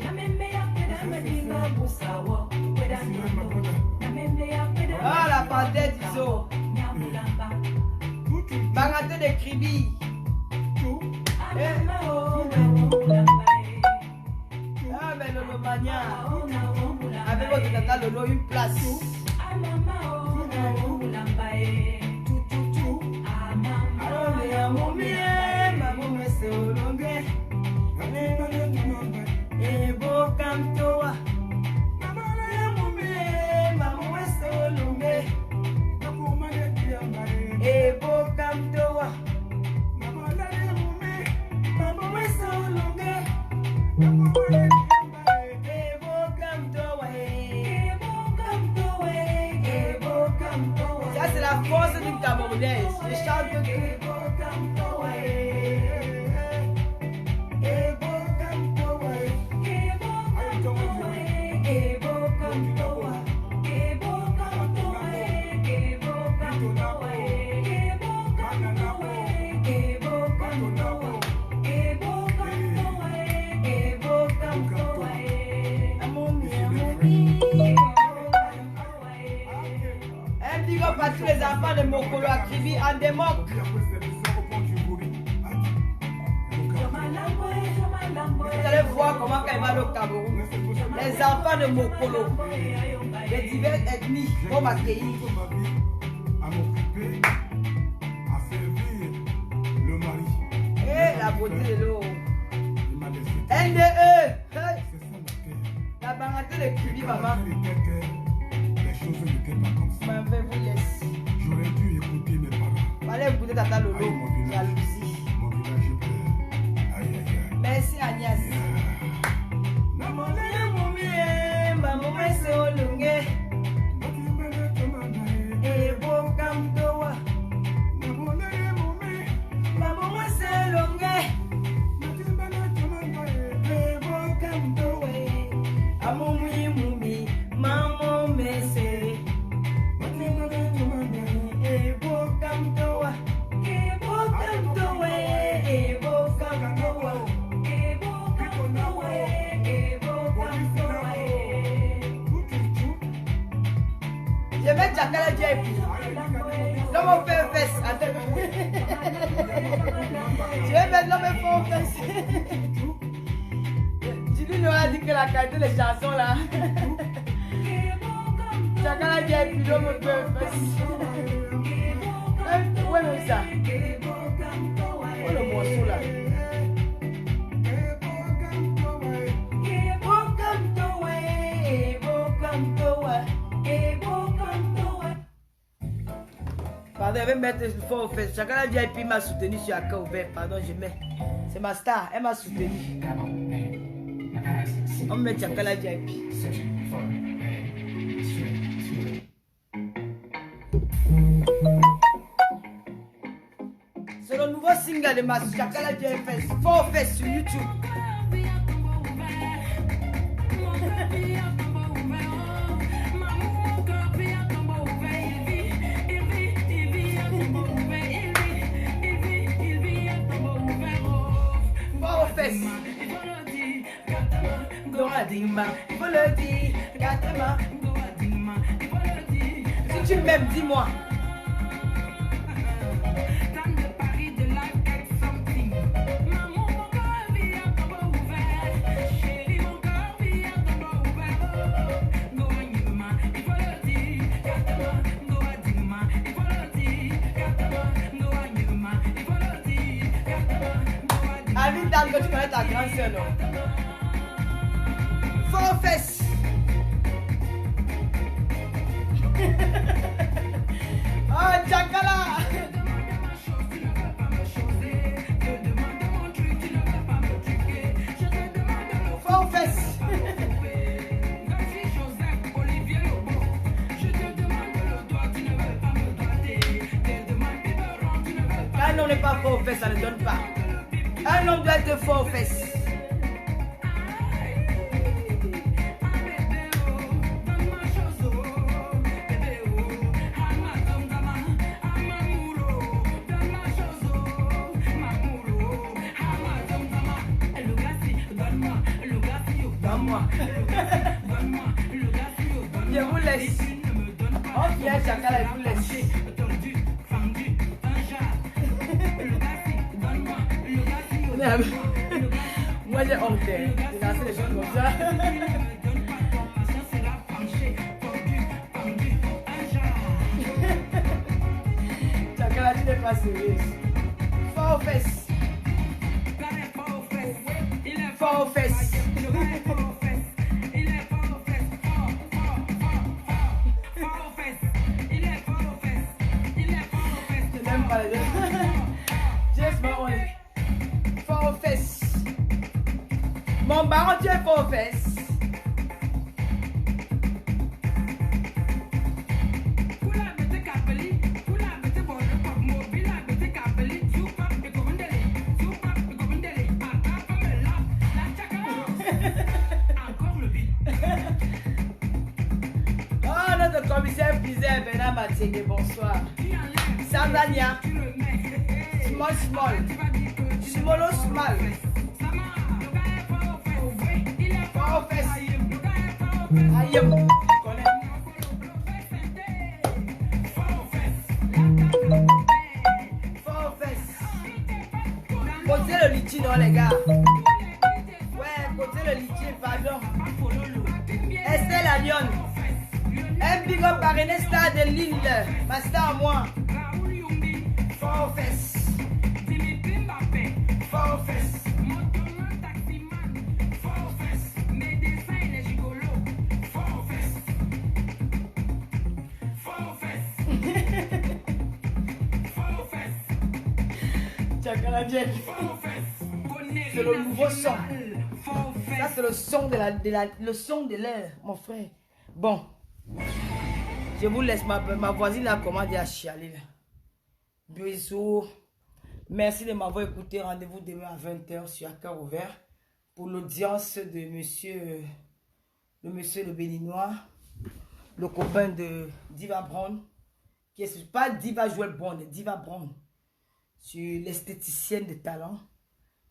Ah, la panthère d'Iso. Baraté de Kribi. Ah, mais Lolo Mania. Avec votre tata Lolo, une place. Et beau comme toi. Et beau comme toi. Ça c'est la force d'une Camerounaise. Je chante que à tous les enfants de Mokolo à Kribi en démoc. Vous allez voir comment elle va au Cameroun. Les enfants de Mokolo, les diverses ethnies vont m'accueillir. Et la beauté de l'eau. NDE. La banalité de Kribi, maman. J'aurais dû écouter mes parents. Allez écouter Tata Lolo. Jalousie. Mon village est plein. Aïe, aïe, aïe. Merci Agnès. Et beau comme toi. Maman c'est longuet. Et beau comme toi. Amoumi moumi. Maman me c'est. Je vais Jakala JP. L'homme fait fesse. Je vais mettre l'homme fait fesse. Julie nous a dit que la qualité des chansons là. Jakala JP, l'homme fait fesse. Où est ça? Où est le morceau là? Pardon, je vais mettre le fort au fait. Chacun a VIP m'a soutenu sur Aka ouvert. Pardon, je mets. C'est ma star, elle m'a soutenu. On met Chacun la VIP. C'est le nouveau single de ma Chacun la VIP. Fort au fait sur YouTube. il faut le dire. Gâte-moi. Si tu m'aimes, dis-moi. Alvin, t'as que tu connais ta grande sœur, non? Fort fesses. Oh, Tchakala. Fort fesses. Quand un homme n'est pas fort aux fesses, ça ne donne pas. Un homme doit être fort aux fesses. Je vous laisse. On vient Chakala, je vous laisse. Moi j'ai honte de lancer les choses comme ça. Chakala, tu n'es pas sérieuse. Fort aux fesses. Fort aux fesses. Je n'aime pas les deux. Just my one. Fort aux fesses. Mon baron, tu es fort aux fesses. Oh, notre commissaire Bizet, Bernard Mathieu, bonsoir. Sandania. Small, small. Small, small. Fort aux fesses. Aïe, tu connais. Fort aux fesses. Posez le litchi, non, les gars. Ouais, posez le litchi, pardon. Estelle Lyon. Un big up par Ernesta de Lille. Ma star à moi. Fort aux fesses. Fort aux fesses. Chakala Jen. C'est le nouveau son. Ça c'est le son le son de l'air, mon frère. Bon. Je vous laisse, ma voisine a commandé à chialer là. Bisous. Merci de m'avoir écouté. Rendez-vous demain à 20 h sur Cœur Ouvert pour l'audience de monsieur le Béninois, le copain de Diva Brown, qui est pas Diva Joël Brown, Diva Brown, sur l'esthéticienne de talent,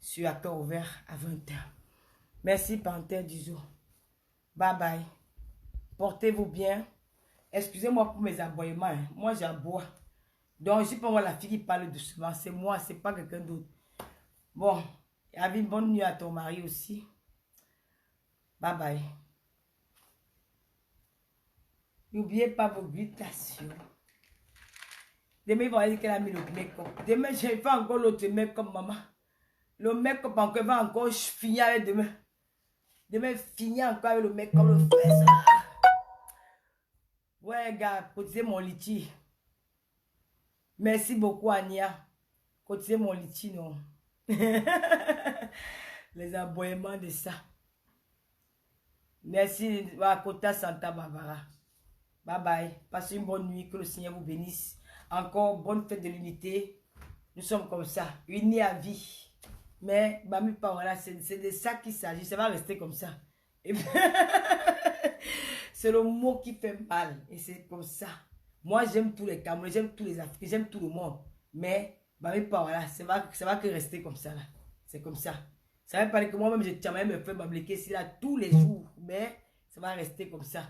sur Cœur Ouvert à 20 h. Merci, Panthère du Zoo. Bye bye. Portez-vous bien. Excusez-moi pour mes aboiements. Hein. Moi, j'aboie. Donc, je ne sais pas moi la fille qui parle doucement. C'est moi, c'est pas quelqu'un d'autre. Bon, Avis, bonne nuit à ton mari aussi. Bye bye. N'oubliez pas vos glutations. Demain, il va dire qu'elle a mis le make-up. Demain, je vais faire encore l'autre make-up, maman. Le make-up encore va encore finir avec demain. Demain, finir encore avec le make-up, le fesse. Ouais, gars, cotisez mon litchi. Merci beaucoup, Ania. Cotisez mon litchi, non. Les aboiements de ça. Merci, Kota Santa Barbara. Bye bye. Passez une bonne nuit. Que le Seigneur vous bénisse. Encore bonne fête de l'unité. Nous sommes comme ça, unis à vie. Mais, Bami Paola, c'est de ça qu'il s'agit. Ça va rester comme ça. C'est le mot qui fait mal. Et c'est comme ça. Moi, j'aime tous les Camerounais, j'aime tous les Africains, j'aime tout le monde. Mais, Bami Paola, ça va que rester comme ça. C'est comme ça. Ça veut pas dire que moi-même, je tiens me faire m'abliquer ici là tous les jours. Mais ça va rester comme ça.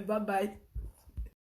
Bye bye.